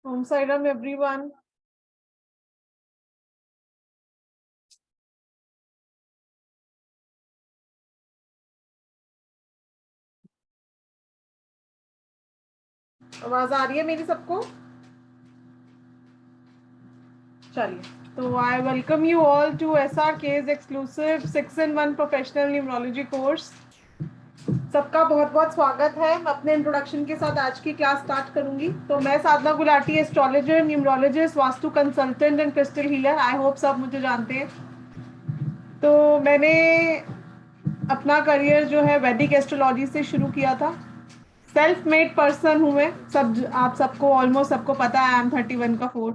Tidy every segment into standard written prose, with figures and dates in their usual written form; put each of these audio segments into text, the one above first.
Om Sairam everyone. आवाज आ रही है मेरी सबको? चलिए, तो I welcome you all to SRK's exclusive 6-in-1 professional numerology course. सबका बहुत बहुत स्वागत है। मैं अपने इंट्रोडक्शन के साथ आज की क्लास स्टार्ट करूंगी। तो मैं Sadhana Gulati, astrologer, numerologist, vastu consultant and crystal healer. I hope सब मुझे जानते हैं। तो मैंने अपना करियर जो है वैदिक एस्ट्रोलॉजी से शुरू किया था। सेल्फ मेड पर्सन हूँ मैं, आप सबको ऑलमोस्ट सबको पता है। आई एम 31 का 4।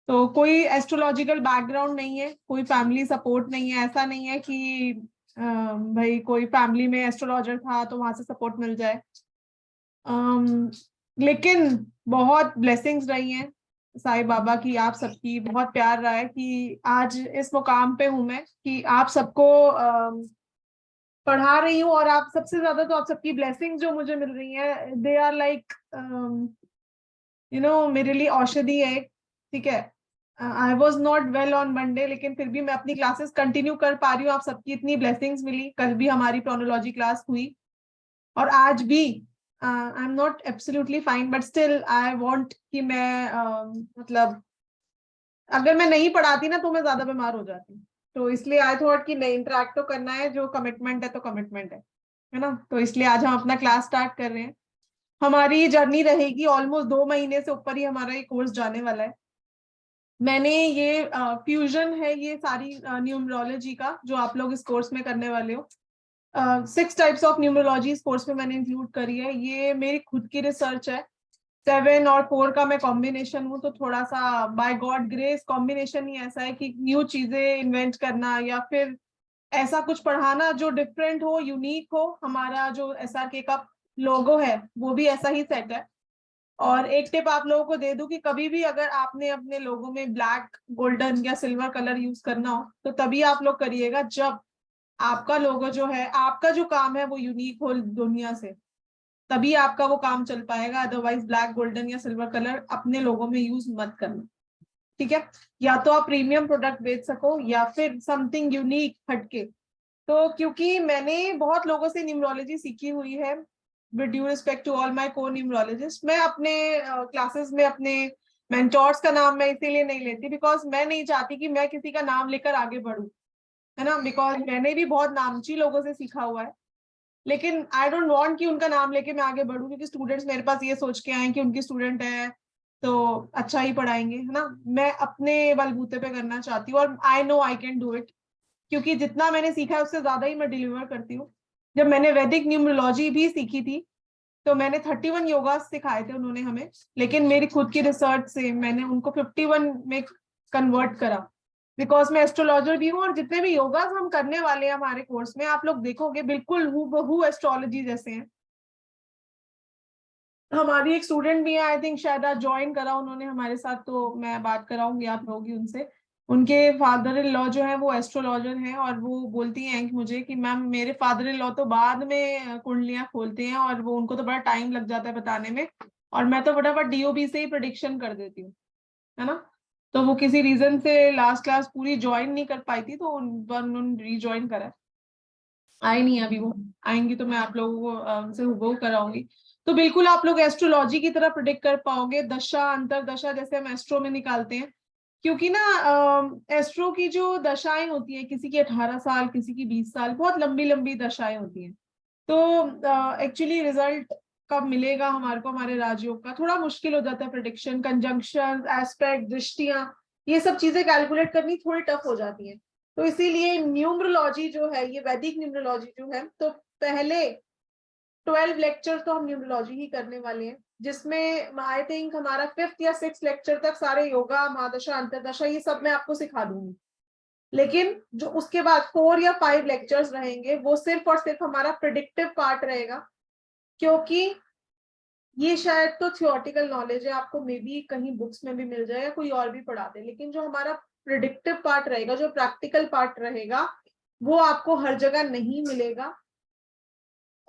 तो कोई एस्ट्रोलॉजिकल बैकग्राउंड नहीं है, कोई फैमिली सपोर्ट नहीं है। ऐसा नहीं है कि भाई कोई फैमिली में एस्ट्रोलॉजर था तो वहां से सपोर्ट मिल जाए। लेकिन बहुत ब्लेसिंग्स रही हैं साईं बाबा की, आप सबकी बहुत प्यार रहा है कि आज इस मुकाम पे हूं मैं कि आप सबको पढ़ा रही हूँ। और आप सबसे ज्यादा तो आप सबकी ब्लेसिंग्स जो मुझे मिल रही है, दे आर लाइक मेरे लिए औषधि है। ठीक है, I was not well on Monday, लेकिन फिर भी मैं अपनी क्लासेस कंटिन्यू कर पा रही हूँ। आप सबकी इतनी ब्लेसिंग्स मिली। कल भी हमारी प्रोनोलॉजी क्लास हुई और आज भी I am not absolutely fine, but still I want कि मैं मतलब अगर मैं नहीं पढ़ाती ना तो मैं ज्यादा बीमार हो जाती। तो इसलिए आई थॉट कि नहीं, इंटरेक्ट तो करना है। जो कमिटमेंट है तो कमिटमेंट है ना। तो इसलिए आज हम अपना क्लास स्टार्ट कर रहे हैं। हमारी जर्नी रहेगी ऑलमोस्ट 2 महीने से ऊपर ही हमारा ये कोर्स जाने वाला है। मैंने ये फ्यूजन है ये सारी न्यूमरोलॉजी का जो आप लोग इस कोर्स में करने वाले हो। 6 टाइप्स ऑफ न्यूमरोलॉजी इस कोर्स में मैंने इंक्लूड करी है। ये मेरी खुद की रिसर्च है। 7 और 4 का मैं कॉम्बिनेशन हूँ, तो थोड़ा सा बाय गॉड ग्रेस कॉम्बिनेशन ही ऐसा है कि न्यू चीजें इन्वेंट करना या फिर ऐसा कुछ पढ़ाना जो डिफरेंट हो, यूनिक हो। हमारा जो SRK का लोगो है वो भी ऐसा ही सेट है। और एक टिप आप लोगों को दे दूं कि कभी भी अगर आपने अपने लोगो में ब्लैक, गोल्डन या सिल्वर कलर यूज करना हो तो तभी आप लोग करिएगा जब आपका लोगो जो है, आपका जो काम है वो यूनिक हो दुनिया से, तभी आपका वो काम चल पाएगा। अदरवाइज ब्लैक, गोल्डन या सिल्वर कलर अपने लोगों में यूज मत करना। ठीक है, या तो आप प्रीमियम प्रोडक्ट बेच सको या फिर समथिंग यूनिक हटके। तो क्योंकि मैंने बहुत लोगों से न्यूमरोलॉजी सीखी हुई है, with due respect to all my co numerologist, मैं अपने क्लासेस में अपने मेंटोर्स का नाम मैं इसीलिए नहीं लेती बिकॉज मैं नहीं चाहती कि मैं किसी का नाम लेकर आगे बढ़ूं, है ना। बिकॉज मैंने भी बहुत नामची लोगों से सीखा हुआ है, लेकिन आई डोंट वांट कि उनका नाम लेके मैं आगे बढ़ूं, क्योंकि स्टूडेंट्स मेरे पास ये सोच के आए कि उनकी स्टूडेंट है तो अच्छा ही पढ़ाएंगे, है ना। मैं अपने बलबूते पे करना चाहती हूँ और I know I can do it, क्योंकि जितना मैंने सीखा है उससे ज्यादा ही मैं डिलीवर करती हूँ। जब मैंने वैदिक न्यूमरोलॉजी भी सीखी थी तो मैंने 31 योगा सिखाए थे उन्होंने हमें, लेकिन मेरी खुद की रिसर्च से मैंने उनको 51 में कन्वर्ट करा। बिकॉज मैं एस्ट्रोलॉजर भी हूँ और जितने भी योगा हम करने वाले हैं हमारे कोर्स में, आप लोग देखोगे बिल्कुल हूबहू एस्ट्रोलॉजी जैसे हैं। हमारी एक स्टूडेंट भी है, आई थिंक शायद आज ज्वाइन करा उन्होंने हमारे साथ, तो मैं बात कराऊंगी आप लोगी उनसे। उनके फादर इन लॉ जो है वो एस्ट्रोलॉजर हैं और वो बोलती हैं कि मुझे कि मैम मेरे फादर इन लॉ तो बाद में कुंडलियां खोलते हैं और वो उनको तो बड़ा टाइम लग जाता है बताने में, और मैं तो फटाफट DOB से ही प्रिडिक्शन कर देती हूँ, है ना। तो वो किसी रीजन से लास्ट क्लास पूरी ज्वाइन नहीं कर पाई थी, तो उन्होंने रीज्वाइन करा। आई नहीं अभी, वो आएंगी तो मैं आप लोगों को उनसे हुबहू कराऊंगी। तो बिल्कुल आप लोग एस्ट्रोलॉजी की तरह प्रिडिक्ट कर पाओगे, दशा अंतर दशा जैसे हम एस्ट्रो में निकालते हैं। क्योंकि ना एस्ट्रो की जो दशाएं होती हैं, किसी की 18 साल, किसी की 20 साल, बहुत लंबी लंबी दशाएं होती हैं। तो एक्चुअली रिजल्ट कब मिलेगा हमारे को, हमारे राजयोग का थोड़ा मुश्किल हो जाता है। प्रिडिक्शन, कंजंक्शन, एस्पेक्ट, दृष्टियां, ये सब चीजें कैलकुलेट करनी थोड़ी टफ हो जाती हैं। तो इसीलिए न्यूमरोलॉजी जो है, ये वैदिक न्यूमरोलॉजी जो है, तो पहले 12 लेक्चर तो हम न्यूमरोलॉजी ही करने वाले हैं, जिसमें आई थिंक हमारा 5th या 6th लेक्चर तक सारे योगा, महादशा, अंतरदशा, ये सब मैं आपको सिखा दूंगी। लेकिन जो उसके बाद 4 या 5 लेक्चर्स रहेंगे वो सिर्फ और सिर्फ हमारा प्रिडिक्टिव पार्ट रहेगा। क्योंकि ये शायद तो थियोरेटिकल नॉलेज है, आपको मे बी कहीं बुक्स में भी मिल जाए या कोई और भी पढ़ा दे, लेकिन जो हमारा प्रिडिक्टिव पार्ट रहेगा, जो प्रैक्टिकल पार्ट रहेगा, वो आपको हर जगह नहीं मिलेगा।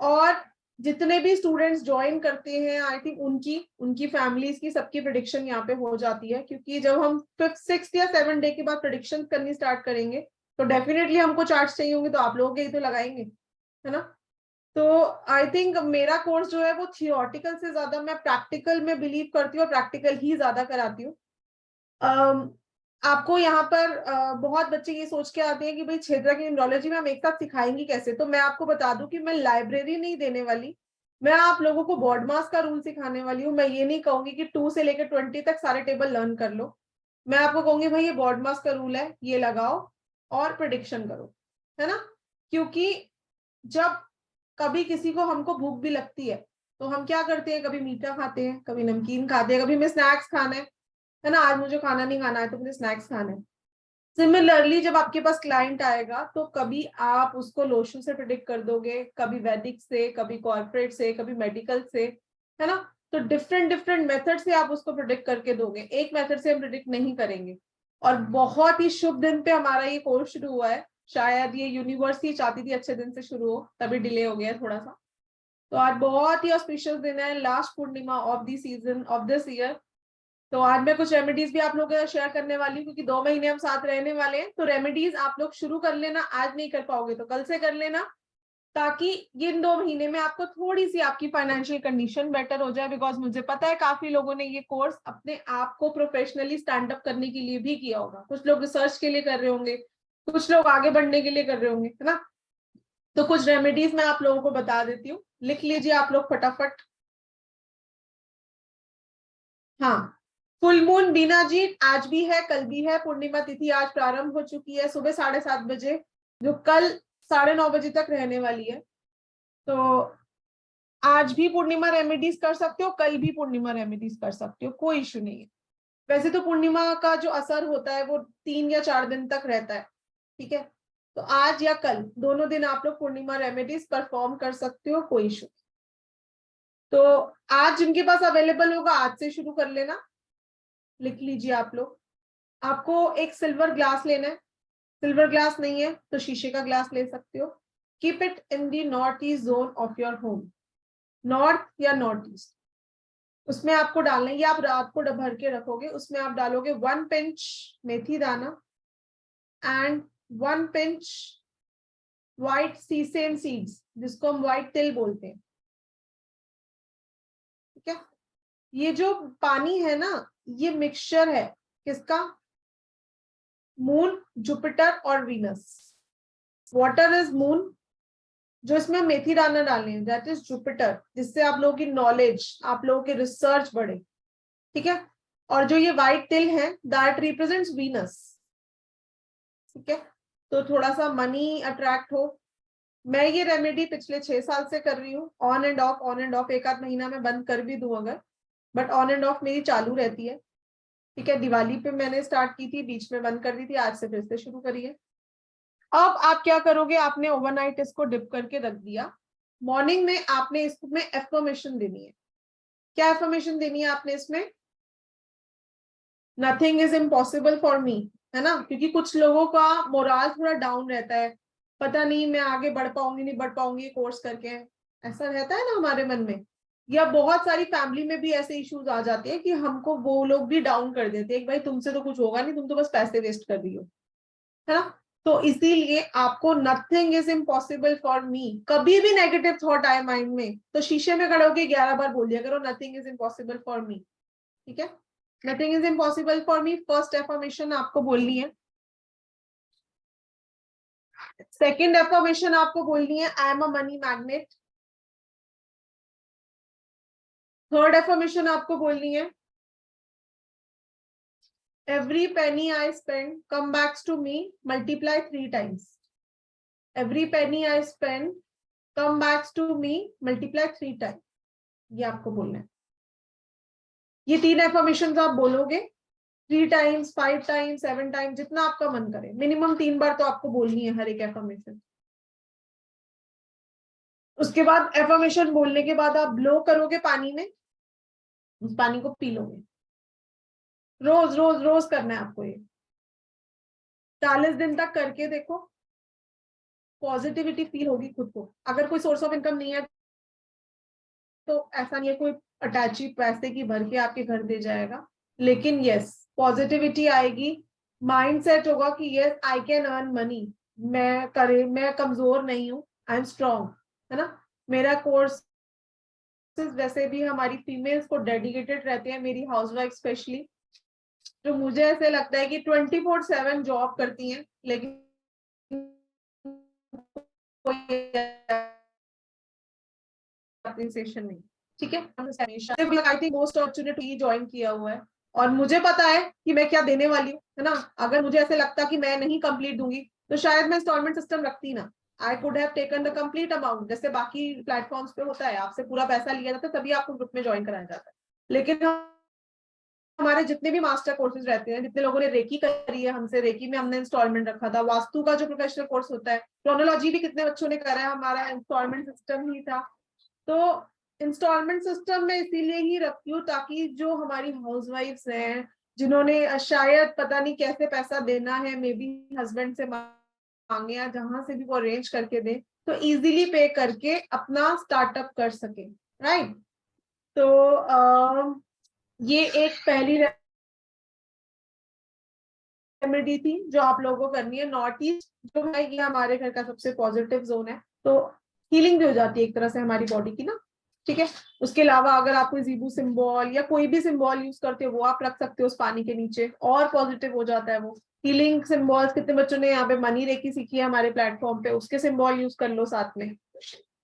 और जितने भी स्टूडेंट्स ज्वाइन करते हैं आई थिंक उनकी फैमिलीज की सबकी प्रेडिक्शन यहाँ पे हो जाती है, क्योंकि जब हम 5th 6th या 7th डे के बाद प्रेडिक्शन करनी स्टार्ट करेंगे तो डेफिनेटली हमको चार्ट्स चाहिए होंगे, तो आप लोगों के ही तो लगाएंगे, है ना। तो आई थिंक मेरा कोर्स जो है वो थियोरटिकल से ज्यादा मैं प्रैक्टिकल में बिलीव करती हूँ और प्रैक्टिकल ही ज्यादा कराती हूँ। आपको यहाँ पर बहुत बच्चे ये सोच के आते हैं कि भाई क्षेत्र की न्यूमरोलॉजी में हम एक साथ सिखाएंगे कैसे, तो मैं आपको बता दूं कि मैं लाइब्रेरी नहीं देने वाली, मैं आप लोगों को बॉड मास का रूल सिखाने वाली हूँ। मैं ये नहीं कहूंगी कि 2 से लेकर 20 तक सारे टेबल लर्न कर लो, मैं आपको कहूंगी भाई ये बॉड मास का रूल है, ये लगाओ और प्रिडिक्शन करो, है ना। क्योंकि जब कभी किसी को हमको भूख भी लगती है तो हम क्या करते हैं, कभी मीठा खाते हैं, कभी नमकीन खाते हैं, कभी हमें स्नैक्स खाना है ना, आज मुझे खाना नहीं खाना है तो मुझे स्नैक्स खाना है। सिमिलरली जब आपके पास क्लाइंट आएगा तो कभी आप उसको लोशु से प्रिडिक्ट कर दोगे, कभी वैदिक से, कभी कॉर्पोरेट से, कभी मेडिकल से, है ना। तो डिफरेंट डिफरेंट मेथड से आप उसको प्रिडिक्ट करके दोगे, एक मेथड से हम प्रिडिक्ट नहीं करेंगे। और बहुत ही शुभ दिन पे हमारा ये कोर्स शुरू हुआ है, शायद ये यूनिवर्सिटी चाहती थी अच्छे दिन से शुरू हो, तभी डिले हो गया थोड़ा सा। तो आज बहुत ही ऑस्पिशियस दिन है, last Purnima of the season of this year. तो आज मैं कुछ रेमेडीज भी आप लोगों के साथ शेयर करने वाली हूँ, क्योंकि 2 महीने हम साथ रहने वाले हैं। तो रेमेडीज आप लोग शुरू कर लेना, आज नहीं कर पाओगे तो कल से कर लेना, ताकि इन 2 महीने में आपको थोड़ी सी आपकी फाइनेंशियल कंडीशन बेटर हो जाए। बिकॉज मुझे पता है काफी लोगों ने ये कोर्स अपने आप को प्रोफेशनली स्टैंड अप करने के लिए भी किया होगा, कुछ लोग रिसर्च के लिए कर रहे होंगे, कुछ लोग आगे बढ़ने के लिए कर रहे होंगे, है ना। तो कुछ रेमेडीज मैं आप लोगों को बता देती हूँ, लिख लीजिए आप लोग फटाफट। हाँ, फुल मून बीना जी आज भी है, कल भी है, पूर्णिमा तिथि आज प्रारंभ हो चुकी है सुबह 7:30 बजे, जो कल 9:30 बजे तक रहने वाली है। तो आज भी पूर्णिमा रेमेडीज कर सकते हो, कल भी पूर्णिमा रेमेडीज कर सकते हो, कोई इशू नहीं है। वैसे तो पूर्णिमा का जो असर होता है वो 3 या 4 दिन तक रहता है, ठीक है। तो आज या कल दोनों दिन आप लोग पूर्णिमा रेमेडीज परफॉर्म कर सकते हो, कोई इशू। तो आज जिनके पास अवेलेबल होगा आज से शुरू कर लेना, लिख लीजिए आप लोग। आपको एक सिल्वर ग्लास लेना है, सिल्वर ग्लास नहीं है तो शीशे का ग्लास ले सकते हो। Keep it in the north east zone of your home, north या नॉर्थ ईस्ट। उसमें आपको डालना है, ये आप रात को भर के रखोगे, उसमें आप डालोगे 1 पिंच मेथी दाना and 1 pinch white sesame seeds, जिसको हम व्हाइट तिल बोलते हैं, ठीक है। ये जो पानी है ना, ये मिक्सचर है किसका, मून, जुपिटर और वीनस। वाटर इज मून, जो इसमें मेथी दाना डालने हैं दैट इज जुपिटर, जिससे आप लोगों की नॉलेज, आप लोगों की रिसर्च बढ़े, ठीक है। और जो ये व्हाइट तिल है दैट रिप्रेजेंट्स वीनस, ठीक है। तो थोड़ा सा मनी अट्रैक्ट हो। मैं ये रेमेडी पिछले 6 साल से कर रही हूँ, on end of, on end of, एक आध महीना में बंद कर भी दूं अगर, बट ऑन एंड ऑफ मेरी चालू रहती है, ठीक है। दिवाली पे मैंने स्टार्ट की थी, बीच में बंद कर दी थी, आज से फिर से शुरू करिए। अब आप क्या करोगे, आपने ओवरनाइट इसको डिप करके रख दिया, मॉर्निंग में आपने इसमें एफर्मेशन देनी है। क्या एफर्मेशन देनी है आपने इसमें, nothing is impossible for me, है ना। क्योंकि कुछ लोगों का मोराल थोड़ा डाउन रहता है, पता नहीं मैं आगे बढ़ पाऊंगी नहीं बढ़ पाऊंगी कोर्स करके, ऐसा रहता है ना हमारे मन में। या बहुत सारी फैमिली में भी ऐसे इश्यूज आ जाते हैं कि हमको वो लोग भी डाउन कर देते हैं, भाई तुमसे तो कुछ होगा नहीं, तुम तो बस पैसे वेस्ट कर रही हो, है ना। तो इसीलिए आपको nothing is impossible for me, कभी भी नेगेटिव थॉट आए माइंड में तो शीशे में खड़े होकर 11 बार बोल दिया करो, nothing is impossible for me, ठीक है। Nothing is impossible for me first affirmation आपको बोलनी है। सेकेंड एफर्मेशन आपको बोलनी है, I am a money magnet. Third affirmation आपको बोलनी है, every penny I spend come back to me multiply 3 times, every penny I spend come back to me multiply 3 times, ये आपको बोलना है। ये 3 एफर्मेशन आप बोलोगे 3 टाइम्स, 5 टाइम्स, 7 टाइम्स, जितना आपका मन करे, मिनिमम 3 बार तो आपको बोलनी है हर एक एफर्मेशन। उसके बाद एफर्मेशन बोलने के बाद आप ब्लो करोगे पानी में, उस पानी को पी लोगे, रोज रोज रोज करना है आपको ये, 40 दिन तक करके देखो, पॉजिटिविटी फील होगी खुद को। अगर कोई सोर्स ऑफ इनकम नहीं है तो ऐसा नहीं है कोई अटैची पैसे की भर के आपके घर दे जाएगा, लेकिन यस पॉजिटिविटी आएगी, माइंडसेट होगा कि yes I can earn money, मैं कमजोर नहीं हूँ, आई एम स्ट्रॉन्ग, है ना। मेरा कोर्स वैसे भी हमारी फीमेल्स को डेडिकेटेड रहते हैं, मेरी हाउसवाइफ स्पेशली, तो मुझे ऐसे लगता है कि 24/7 जॉब करती हैं, लेकिन अप्रिसिएशन नहीं, ठीक है। I think most opportunity join किया हुआ है और मुझे पता है कि मैं क्या देने वाली हूँ, है ना। अगर मुझे ऐसे लगता कि मैं नहीं कंप्लीट दूंगी तो शायद मैं इंस्टॉलमेंट सिस्टम रखती ना, I could have taken the complete amount, जैसे बाकी प्लेटफॉर्म्स पे होता है, आपसे पूरा पैसा लिया जाता है तभी आपको ग्रुप में ज्वाइन कराया जाता है। लेकिन हमारे जितने भी मास्टर कोर्सेज रहते हैं, जितने लोगों ने रेकी करी है हमसे, रेकी में हमने इंस्टॉलमेंट रखा था, वास्तु का जो प्रोफेशनल कोर्स होता है, क्रोनोलॉजी भी कितने बच्चों ने करा है, हमारा इंस्टॉलमेंट सिस्टम ही था। तो इंस्टॉलमेंट सिस्टम में इसीलिए ही रखती हूँ ताकि जो हमारी हाउसवाइफ्स हैं, जिन्होंने शायद पता नहीं कैसे पैसा देना है, मे बी हस्बैंड से मांगे या जहां से भी वो अरेंज करके दे, तो इजीली पे करके अपना स्टार्टअप कर सके, राइट। तो ये एक पहली रेमेडी थी जो आप लोगों को करनी है। नॉर्थ ईस्ट जो है ये हमारे घर का सबसे पॉजिटिव जोन है, तो हीलिंग भी हो जाती है एक तरह से हमारी बॉडी की ना, ठीक है। उसके अलावा अगर आप कोई जीबू सिंबल या कोई भी सिंबल यूज करते हो वो आप रख सकते हो उस पानी के नीचे, और पॉजिटिव हो जाता है वो। हीलिंग सिंबल्स कितने बच्चों ने यहाँ पे मनी रेकी सीखी है हमारे प्लेटफॉर्म पे, उसके सिंबल यूज कर लो साथ में,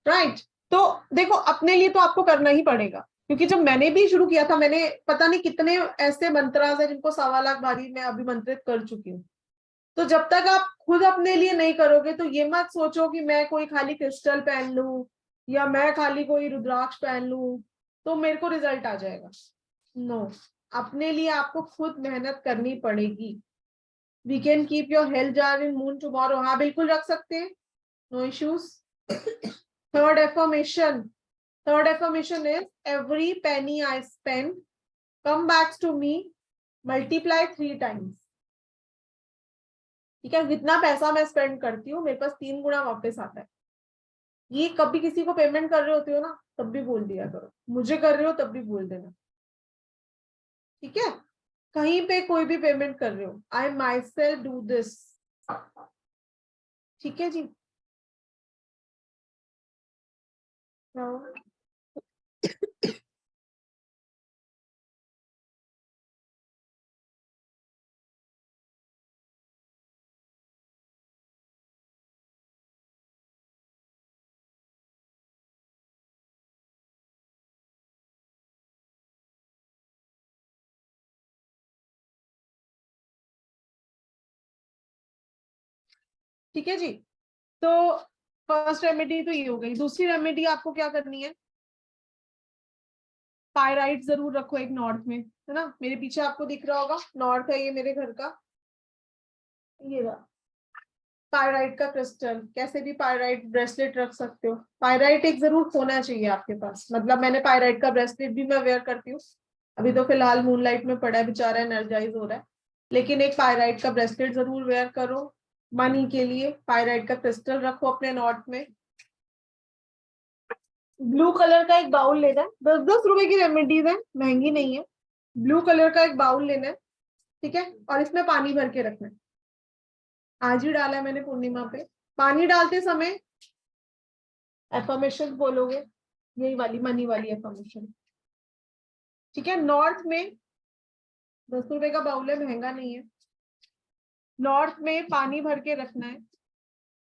राइट। तो देखो अपने लिए तो आपको करना ही पड़ेगा, क्योंकि जब मैंने भी शुरू किया था, मैंने पता नहीं कितने ऐसे मंत्रास है जिनको 1.25 लाख बारी मैं अभिमंत्रित कर चुकी हूँ। तो जब तक आप खुद अपने लिए नहीं करोगे तो ये मत सोचो कि मैं कोई खाली क्रिस्टल पहन लूं या मैं खाली कोई रुद्राक्ष पहन लूं तो मेरे को रिजल्ट आ जाएगा। नो, अपने लिए आपको खुद मेहनत करनी पड़ेगी। We can keep your health jar in moon tomorrow, हाँ बिल्कुल रख सकते हैं, no issues. Third affirmation, third affirmation is every penny I spend come back to me multiply 3 times, ठीक है। जितना पैसा मैं स्पेंड करती हूँ मेरे पास 3 गुना वापस आता है। ये कभी किसी को पेमेंट कर रहे होते हो ना तब भी बोल दिया करो, मुझे कर रहे हो तब भी बोल देना, ठीक है। कहीं पे कोई भी पेमेंट कर रहे हो, आई माई सेल्फ डू दिस, ठीक है जी। ठीक है जी। तो फर्स्ट रेमेडी तो ये हो गई। दूसरी रेमेडी आपको क्या करनी है, पायराइट जरूर रखो एक नॉर्थ में, है ना। मेरे पीछे आपको दिख रहा होगा, नॉर्थ है ये मेरे घर का, ये रहा पायराइट का क्रिस्टल। कैसे भी पायराइट ब्रेसलेट रख सकते हो, पायराइट एक जरूर होना चाहिए आपके पास। मतलब मैंने पायराइट का ब्रेसलेट भी मैं वेयर करती हूँ, अभी तो फिलहाल मूनलाइट में पड़ा है बेचारा, एनर्जाइज हो रहा है, लेकिन एक पायराइट का ब्रेसलेट जरूर वेयर करो। मनी के लिए पायराइट का क्रिस्टल रखो अपने नॉर्थ में। ब्लू कलर का एक बाउल लेना है, 10-10 रुपए की रेमेडीज है, महंगी नहीं है। ब्लू कलर का एक बाउल लेना है, ठीक है, और इसमें पानी भर के रखना है। आज ही डाला है मैंने पूर्णिमा पे। पानी डालते समय एफर्मेशन बोलोगे, यही वाली मनी वाली एफर्मेशन, ठीक है। नॉर्थ में 10 रुपए का बाउल है, महंगा नहीं है। नॉर्थ में पानी भर के रखना है।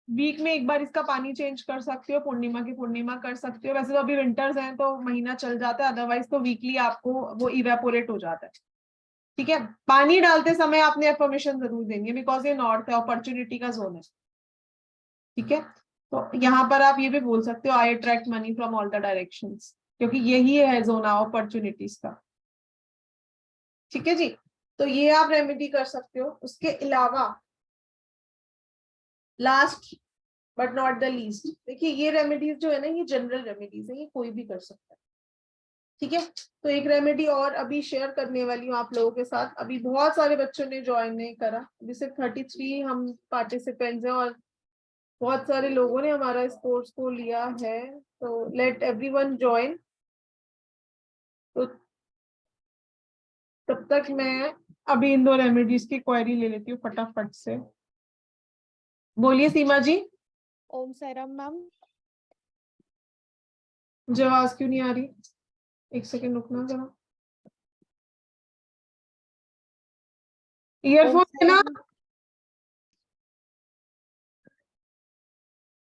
वीक में एक बार इसका पानी चेंज कर सकते हो, पूर्णिमा की पूर्णिमा कर सकते हो। वैसे तो अभी विंटर्स हैं तो महीना चल जाता है, अदरवाइज तो वीकली आपको वो इवेपोरेट हो जाता है, ठीक है। पानी डालते समय आपने एफर्मेशन जरूर देंगे, बिकॉज ये नॉर्थ है, अपॉर्चुनिटी का जोन है, ठीक है। तो यहाँ पर आप ये भी बोल सकते हो, I attract money from all the directions, क्योंकि यही है जोन अपॉर्चुनिटीज का, ठीक है जी। तो ये आप रेमेडी कर सकते हो। उसके अलावा last but not the least, देखिए ये रेमेडीज जो है ना, ये जनरल रेमेडीज है, ये कोई भी कर सकता है, ठीक है। तो एक रेमेडी और अभी शेयर करने वाली हूँ आप लोगों के साथ। अभी बहुत सारे बच्चों ने ज्वाइन नहीं करा, अभी सिर्फ 33 हम पार्टिसिपेंट्स हैं और बहुत सारे लोगों ने हमारा इस कोर्स को लिया है, तो लेट एवरीवन ज्वाइन। तब तक मैं अभी इन 2 रेमेडीज की क्वेरी ले लेती हूँ फटाफट से। बोलिए सीमा जी। ओम साईराम मैम। मुझे आवाज क्यों नहीं आ रही? एक सेकंड रुकना जरा। ईयरफोन है ना?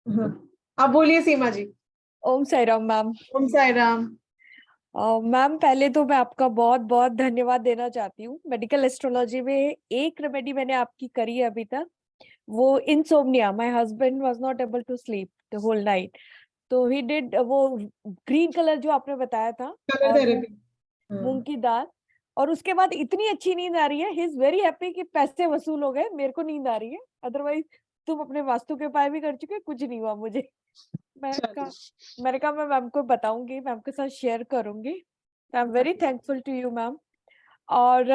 हाँ। अब बोलिए सीमा जी। ओम साईराम मैम। ओम साईराम। मैम पहले तो मैं आपका बहुत बहुत धन्यवाद देना चाहती हूँ। मेडिकल एस्ट्रोलॉजी में एक रेमेडी मैंने आपकी करी है अभी तक, वो insomnia. My husband was not able to sleep the whole night, तो ही डिड वो ग्रीन कलर जो आपने बताया था कलर और थेरेपी। मूंग की दाल, और उसके बाद इतनी अच्छी नींद आ रही है। ही इज वेरी हैप्पी कि पैसे वसूल हो गए, मेरे को नींद आ रही है। अदरवाइज तुम अपने वास्तु के उपाय भी कर चुके, कुछ नहीं हुआ मुझे। मैं कहा मैंने कहा मैं मैम को बताऊंगी, मैम के साथ शेयर करूंगी। I am very thankful to you ma'am. और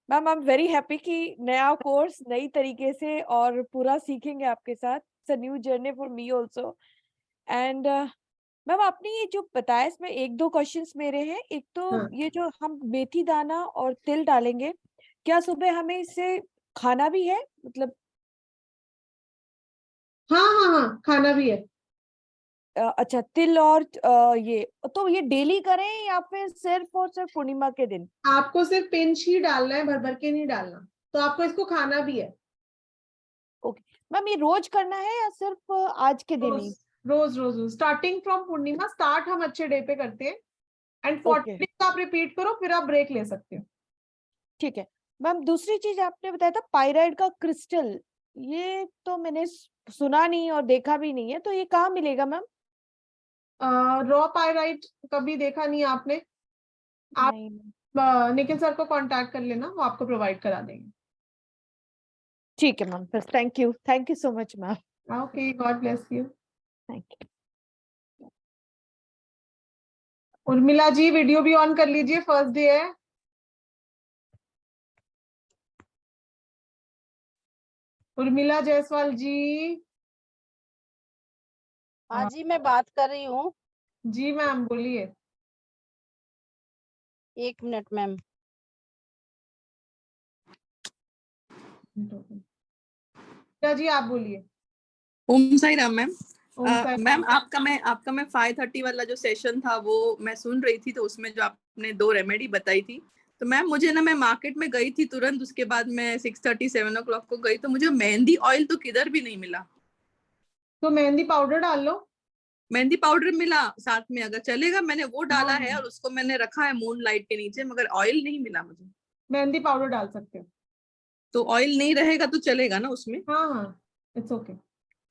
ma'am I am very happy कि नया कोर्स नई तरीके से और पूरा सीखेंगे आपके साथ। It's a new journey for me also. And ma'am आपने ये जो बताया इसमें 1-2 क्वेश्चंस मेरे हैं। एक तो हाँ ये जो हम मेथी दाना और तिल डालेंगे, क्या सुबह हमें इसे खाना भी है? मतलब हाँ हाँ हाँ, खाना भी है। अच्छा, तिल और ये तो ये डेली करें या फिर सिर्फ और सिर्फ पूर्णिमा के दिन? आपको सिर्फ पिंच ही डालना है, भर भर के नहीं डालना। तो आपको इसको खाना भी है। ओके मैम, ये रोज करना है या सिर्फ आज के दिन रोज ही? रोज रोज रोज, स्टार्टिंग फ्रॉम पूर्णिमा। स्टार्ट हम अच्छे डे पे करते हैं एंड ओके 40 डेज आप रिपीट करो, फिर आप ब्रेक ले सकते हो। ठीक है मैम। दूसरी चीज आपने बताया था पाइराइड का क्रिस्टल, ये तो मैंने सुना नहीं और देखा भी नहीं है, तो ये कहाँ मिलेगा मैम? रॉ पायराइट कभी देखा नहीं आपने? आप नहीं मैम। निखिल सर को कांटेक्ट कर लेना, वो आपको प्रोवाइड करा देंगे। ठीक है मैम, फिर thank you so much ma'am. Okay, God bless you. Thank you. Urmila ji video भी ऑन कर लीजिए, फर्स्ट डे है। उर्मिला जायसवाल जी। हाँ जी, मैं बात कर रही हूँ। जी मैम बोलिए। 1 मिनट मैम। क्या जी, आप बोलिए। ओम साई राम मैम। ओम साई मैम आपका मैं 5:30 वाला जो सेशन था वो मैं सुन रही थी, तो उसमें जो आपने 2 रेमेडी बताई थी, तो मैम मुझे ना, मैं मार्केट में गई थी तुरंत उसके बाद मैं 6:30 7 o'clock को गई, तो मुझे मेहंदी ऑयल तो किधर भी नहीं मिला। तो मेहंदी पाउडर डाल लो। मेहंदी पाउडर मिला साथ में, अगर चलेगा। मैंने वो डाला हाँ है हाँ, और उसको मैंने रखा है मून लाइट के नीचे, मगर ऑयल नहीं मिला मुझे। मेहंदी पाउडर डाल सकते हो। तो ऑयल नहीं रहेगा तो चलेगा ना उसमें? हाँ हाँ, इट्स ओके।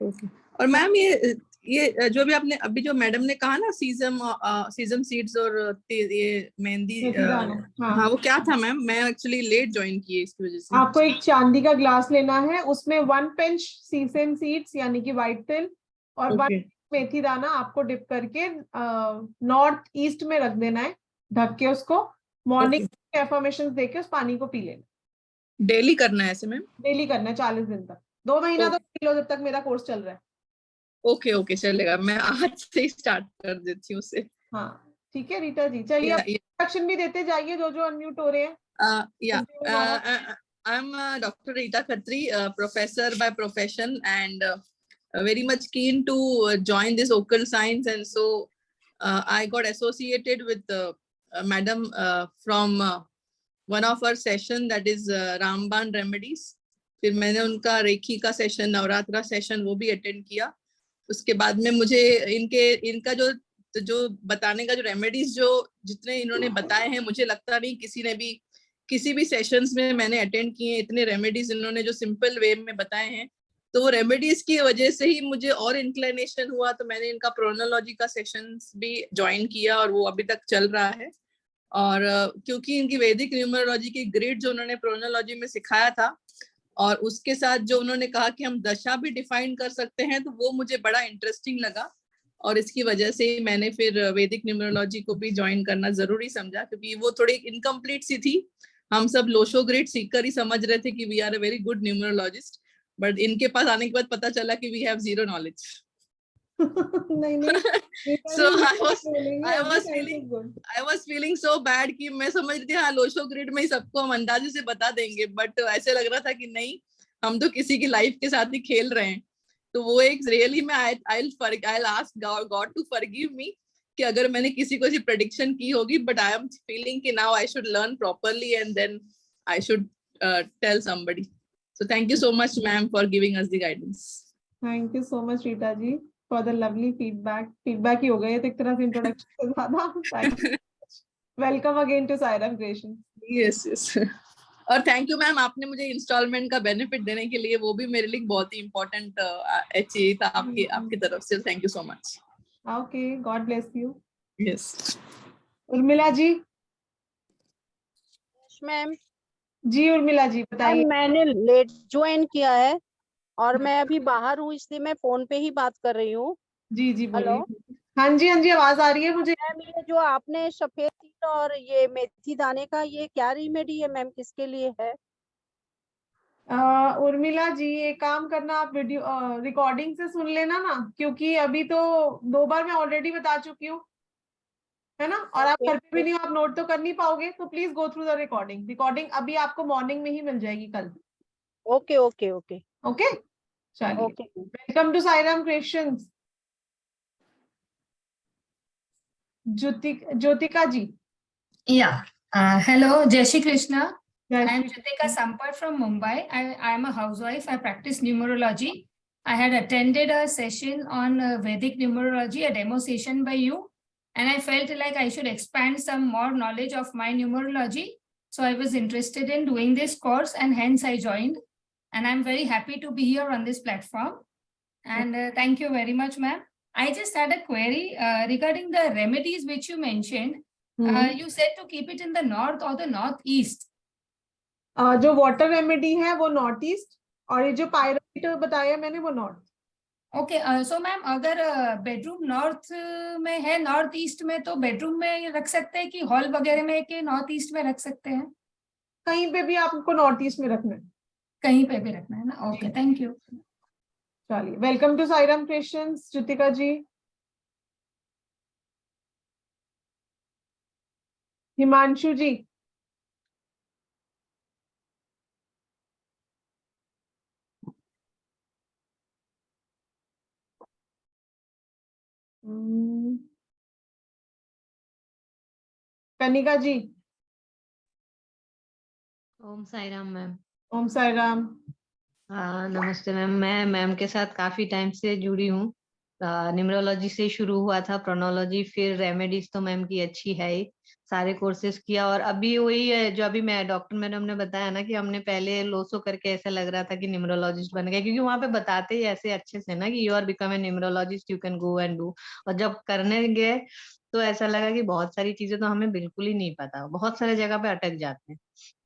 ओके। और मैम ये जो भी आपने अभी जो मैडम ने कहा ना, सीजम सीड्स और ये मेहंदी, मेथी दाना। हाँ, हाँ वो क्या था मैम? मैं एक्चुअली लेट ज्वाइन की है इसकी वजह से। आपको एक चांदी का ग्लास लेना है, उसमें 1 पिंच सीसम सीड्स यानी कि व्हाइट तिल और 1 ओके मेथी दाना आपको डिप करके नॉर्थ ईस्ट में रख देना है, ढक के उसको। मॉर्निंग एफर्मेशन देके उस पानी को पी लेना। डेली करना है ऐसे मैम? डेली करना है 40 दिन तक। 2 महीना तो पी लो जब तक मेरा कोर्स चल रहा है। ओके ओके चलेगा, मैं आज से ही स्टार्ट कर देती हूँ उसे। हाँ ठीक है रीटा जी, चलिए आप इंस्ट्रक्शन भी देते जाइए जो जो अनम्यूट हो रहे हैं। I'm Dr. Rita Khatri, professor by profession, and very much keen to join this occult science, and so I got associated with Madam from one of our session, that is रामबाण remedies. फिर मैंने उनका रेखी का session, Navratra session, वो भी attend किया। उसके बाद में मुझे इनका जो बताने का जो रेमेडीज जो जितने इन्होंने बताए हैं, मुझे लगता नहीं किसी भी सेशंस में मैंने अटेंड किए इतने रेमेडीज इन्होंने जो सिंपल वे में बताए हैं। तो वो रेमेडीज की वजह से ही मुझे और इंक्लिनेशन हुआ, तो मैंने इनका प्रोनोलॉजी का सेशंस भी ज्वाइन किया और वो अभी तक चल रहा है। और क्योंकि इनकी वैदिक न्यूमरोलॉजी की ग्रिड जो उन्होंने प्रोनोलॉजी में सिखाया था, और उसके साथ जो उन्होंने कहा कि हम दशा भी डिफाइन कर सकते हैं, तो वो मुझे बड़ा इंटरेस्टिंग लगा। और इसकी वजह से मैंने फिर वैदिक न्यूमरोलॉजी को भी ज्वाइन करना जरूरी समझा, क्योंकि वो थोड़ी इनकम्प्लीट सी थी। हम सब लोशो ग्रिड सीखकर ही समझ रहे थे कि we are a very good numerologist, but इनके पास आने के बाद पता चला कि वी हैव जीरो नॉलेज। नहीं नहीं Rita So ji, I was बोलेंगे, I every was time feeling is good. I was feeling so bad कि मैं समझ रही थी हाँ लोशो ग्रिड में ही सबको हम अंदाजे से बता देंगे, बट ऐसे लग रहा था कि नहीं, हम तो किसी की लाइफ के साथ ही खेल रहे हैं. तो वो एक रियली में I'll ask God to forgive me कि अगर मैंने किसी को ऐसी प्रेडिक्शन की होगी, बट आई एम फीलिंग कि now I should learn properly and then I should tell somebody. So thank you so much, ma'am, for giving us the guidance. Thank you so much, Rita ji, for the lovely feedback. Feedback ही हो गए तो एक तरह से introduction से ज्यादा. Thank you. Welcome again to Sairam Creations. Yes, yes. और thank you ma'am, आपने मुझे इंस्टॉलमेंट का बेनिफिट देने के लिए, वो भी मेरे लिए बहुत ही इम्पोर्टेंट चाहिए था आपकी तरफ से. Thank you so much. Okay, God bless you. Yes. Urmila ji. Ma'am ji Urmila ji बताइए. मैंने लेट ज्वाइन किया है और मैं अभी बाहर हूँ, इसलिए मैं फोन पे ही बात कर रही हूँ. जी जी बोलिए. हेलो हाँ जी आवाज आ रही है मुझे. मैम, ये जो आपने सफेद तिल और ये मेथी दाने का, ये क्या रेमेडी है मैम, किसके लिए है? उर्मिला जी एक काम करना, आप वीडियो रिकॉर्डिंग से सुन लेना ना, क्योंकि अभी तो 2 बार मैं ऑलरेडी बता चुकी हूँ, है ना, और आप घर पे भी नहीं हो, आप नोट तो कर नहीं पाओगे, तो please go through the recording अभी आपको मॉर्निंग में ही मिल जाएगी कल. ओके ओके ओके ओके चलिए. Okay. Welcome to Sairam creations. Jyotika ji. Yeah. Hello, Jai Shri Krishna. Jai I am Shri Jyotika Sampar from Mumbai. I am a housewife. I practice numerology. I had attended a session on Vedic numerology, a demo session by you, and I felt like I should expand some more knowledge of my numerology. So I was interested in doing this course, and hence I joined. And I'm very happy to be here on this platform. And thank you very much, ma'am. I just had a query regarding the remedies which you mentioned. You said to keep it in the north or the northeast. जो water remedy है वो north east, और ये जो pyrite बताया मैंने वो north. Okay, so ma'am अगर बेडरूम नॉर्थ में है, नॉर्थ ईस्ट में, तो बेडरूम में रख सकते हैं कि हॉल वगैरह में कि नॉर्थ ईस्ट में रख सकते हैं? कहीं पे भी आपको नॉर्थ ईस्ट में रखना है. कहीं पे भी रखना है ना. Okay, thank you. चलिए. Welcome to Sairam creations Jyotika ji. Himanshu ji. Kanika ji. Om Sai Ram ma'am. Om Sairam. नमस्ते मैम. मैं मैम के साथ काफी टाइम से जुड़ी हूँ. न्यूमरोलॉजी से शुरू हुआ था, प्रोनोलॉजी, फिर रेमेडीज तो मैम की अच्छी है ही, सारे कोर्सेज किया. और अभी वही है जो अभी मैं डॉक्टर मैडम ने बताया ना, कि हमने पहले लोसो करके ऐसा लग रहा था कि न्यूमरोलॉजिस्ट बन गए, क्योंकि वहां पे बताते ही ऐसे अच्छे से ना कि you are become a numerologist, you can go and do. और जब करने गए तो ऐसा लगा कि बहुत सारी चीजें तो हमें बिल्कुल ही नहीं पता, बहुत सारे जगह पे अटक जाते हैं.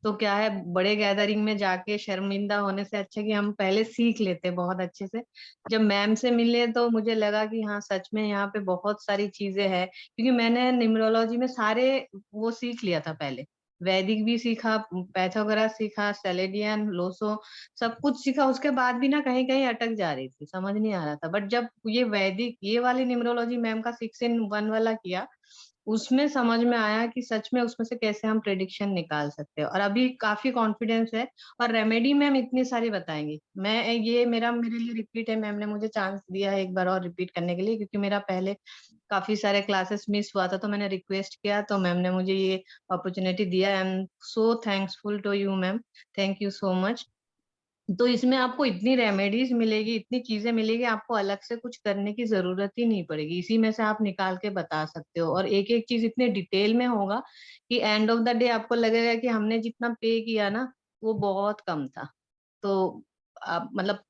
तो क्या है, बड़े गैदरिंग में जाके शर्मिंदा होने से अच्छा कि हम पहले सीख लेते बहुत अच्छे से. जब मैम से मिले तो मुझे लगा कि हाँ सच में यहाँ पे बहुत सारी चीजें हैं, क्योंकि मैंने न्यूमरोलॉजी में सारे वो सीख लिया था पहले. वैदिक भी सीखा, पैथागोरस सीखा, सेलेडियन, लोसो, सब कुछ सीखा. उसके बाद भी ना कहीं कहीं अटक जा रही थी, समझ नहीं आ रहा था. बट जब ये वैदिक ये वाली न्यूमरोलॉजी मैम का 6-in-1 वाला किया, उसमें समझ में आया कि सच में उसमें से कैसे हम प्रेडिक्शन निकाल सकते हैं. और अभी काफी कॉन्फिडेंस है. और रेमेडी मैम इतनी सारी बताएंगी. मैं ये मेरे लिए रिपीट है, मैम ने मुझे चांस दिया है एक बार और रिपीट करने के लिए, क्योंकि मेरा पहले काफी सारे क्लासेस मिस हुआ था, तो मैंने रिक्वेस्ट किया, तो मैम ने मुझे ये अपॉर्चुनिटी दिया. I am so thankful to you ma'am. Thank you so much. तो इसमें आपको इतनी रेमेडीज मिलेगी, इतनी चीजें मिलेगी, आपको अलग से कुछ करने की जरूरत ही नहीं पड़ेगी. इसी में से आप निकाल के बता सकते हो. और एक एक चीज इतने डिटेल में होगा कि एंड ऑफ द डे आपको लगेगा कि हमने जितना पे किया ना वो बहुत कम था. तो आप मतलब,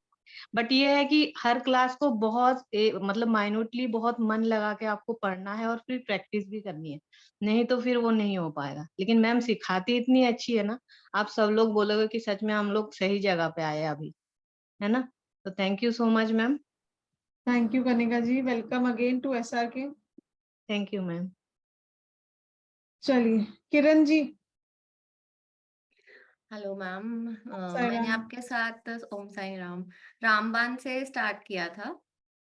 बट ये है कि हर क्लास को बहुत मतलब माइन्यूटली बहुत मन लगा के आपको पढ़ना है, और फिर प्रैक्टिस भी करनी है, नहीं तो फिर वो नहीं हो पाएगा. लेकिन मैम सिखाती इतनी अच्छी है ना, आप सब लोग बोलोगे कि सच में हम लोग सही जगह पे आए अभी, है ना. तो thank you so much ma'am. Thank you Kanika ji. Welcome again to SRK. Thank you ma'am. चलिए किरण जी. Hello ma'am. साई मैंने राम. आपके साथ ओम साई राम रामबान से स्टार्ट किया था.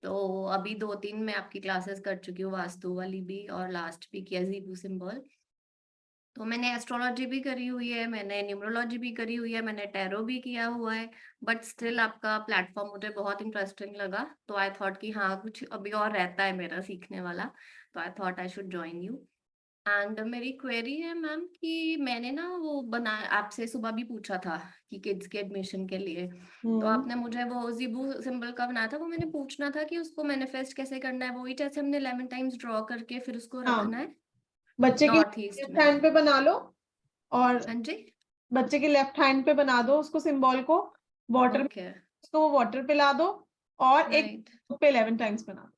तो अभी 2-3 मैं आपकी क्लासेस कर चुकी हूँ, वास्तु वाली भी और लास्ट भी किया ज़ीबू सिंबल। तो मैंने एस्ट्रोलॉजी भी करी हुई है, मैंने न्यूमरोलॉजी भी करी हुई है, मैंने टैरो भी किया हुआ है, बट स्टिल आपका प्लेटफॉर्म मुझे बहुत इंटरेस्टिंग लगा। तो आई थॉट कि हाँ, कुछ अभी और रहता है मेरा सीखने वाला, तो I thought I should join you. And मेरी क्वेरी है मैम कि मैंने ना वो बना आपसे सुबह भी पूछा था कि किड्स के एडमिशन के लिए, तो आपने मुझे वो ज़ीबू सिंबल का बनाया था, वो मैंने पूछना था कि उसको मैनिफेस्ट कैसे करना है, वही जैसे हमने 11 टाइम्स ड्रॉ करके फिर उसको हाँ। रखना है बच्चे के नॉर्थ ईस्ट लेफ्ट में। हैंड पे बना लो और हाँ जी, बच्चे के लेफ्ट हैंड पे बना दो उसको सिंबल को, वाटर ओके, उसको वो वाटर पिला दो और एक राइट। पे 11 टाइम्स बना दो।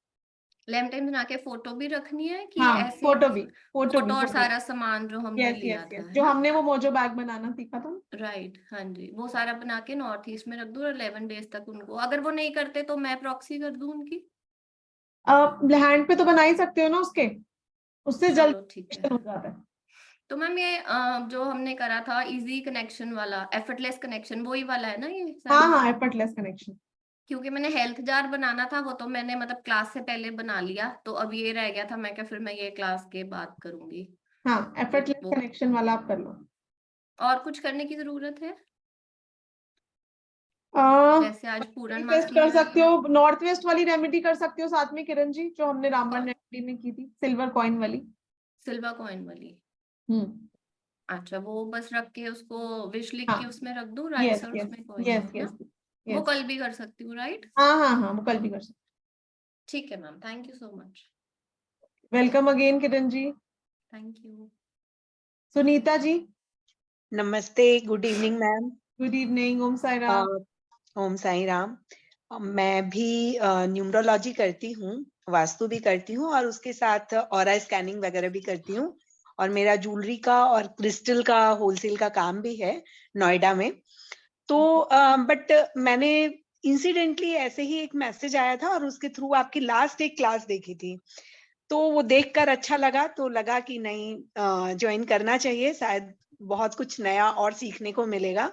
11 टाइम्स बना के फोटो भी रखनी है कि हाँ, ऐसे फोटो भी, फोटो और सारा सामान जो हमने यस लिया यस था, यस, है जो ना? हमने वो मोजो बैग बनाना सीखा था। राइट, हाँ जी, वो सारा बना के नॉर्थ ईस्ट में रख दूं और 11 डेज तक उनको, अगर वो नहीं करते तो मैं प्रॉक्सी कर दूं उनकी। हैंड पे तो बना ही सकते हो ना उसके, उससे चलो ठीक है। जल्दी हो जाता है। तो मैम ये जो हमने करा था इजी कनेक्शन वाला, एफर्टलेस कनेक्शन, वही वाला है ना ये हाँ शायद? हाँ, एफर्टलेस कनेक्शन। क्योंकि मैंने हेल्थ जार बनाना था, वो तो मैंने मतलब क्लास से पहले बना लिया, तो अब ये रह गया था, मैं क्या फिर मैं ये क्लास के बाद करूंगी हाँ, कि एफर्टलेस वो। कनेक्शन वाला आप कर लो। और कुछ करने की जरूरत है? जैसे आज पूर्ण मास टेस्ट कर क्लियर सकते था। हो, नॉर्थ वेस्ट वाली रेमेडी कर सकते हो साथ में किरण जी, जो हमने रामबन रेमेडी में की थी, सिल्वर कॉइन वाली। सिल्वर कॉइन वाली, हम्म। अच्छा, वो बस रख के उसको विश लिख हाँ, के उसमें रख दूं राइस यस और यस उसमें कॉइन, यस है ना? यस वो यस। कल भी कर सकती हूँ, राइट? हाँ हाँ हाँ, वो कल भी कर सकते। ठीक है ma'am, thank you so much. Welcome again Kiran ji. Thank you. Sunita ji. नमस्ते, good evening ma'am. Good evening, Om Sai Ram. Om Sai Ram. मैं भी न्यूमरोलॉजी करती हूँ, वास्तु भी करती हूँ और उसके साथ ऑरा स्कैनिंग वगैरह भी करती हूँ, और मेरा ज्वेलरी का और क्रिस्टल का होलसेल का काम भी है नोएडा में। तो बट मैंने इंसिडेंटली ऐसे ही एक मैसेज आया था और उसके थ्रू आपकी लास्ट एक क्लास देखी थी, तो वो देखकर अच्छा लगा, तो लगा कि नहीं ज्वाइन करना चाहिए, शायद बहुत कुछ नया और सीखने को मिलेगा।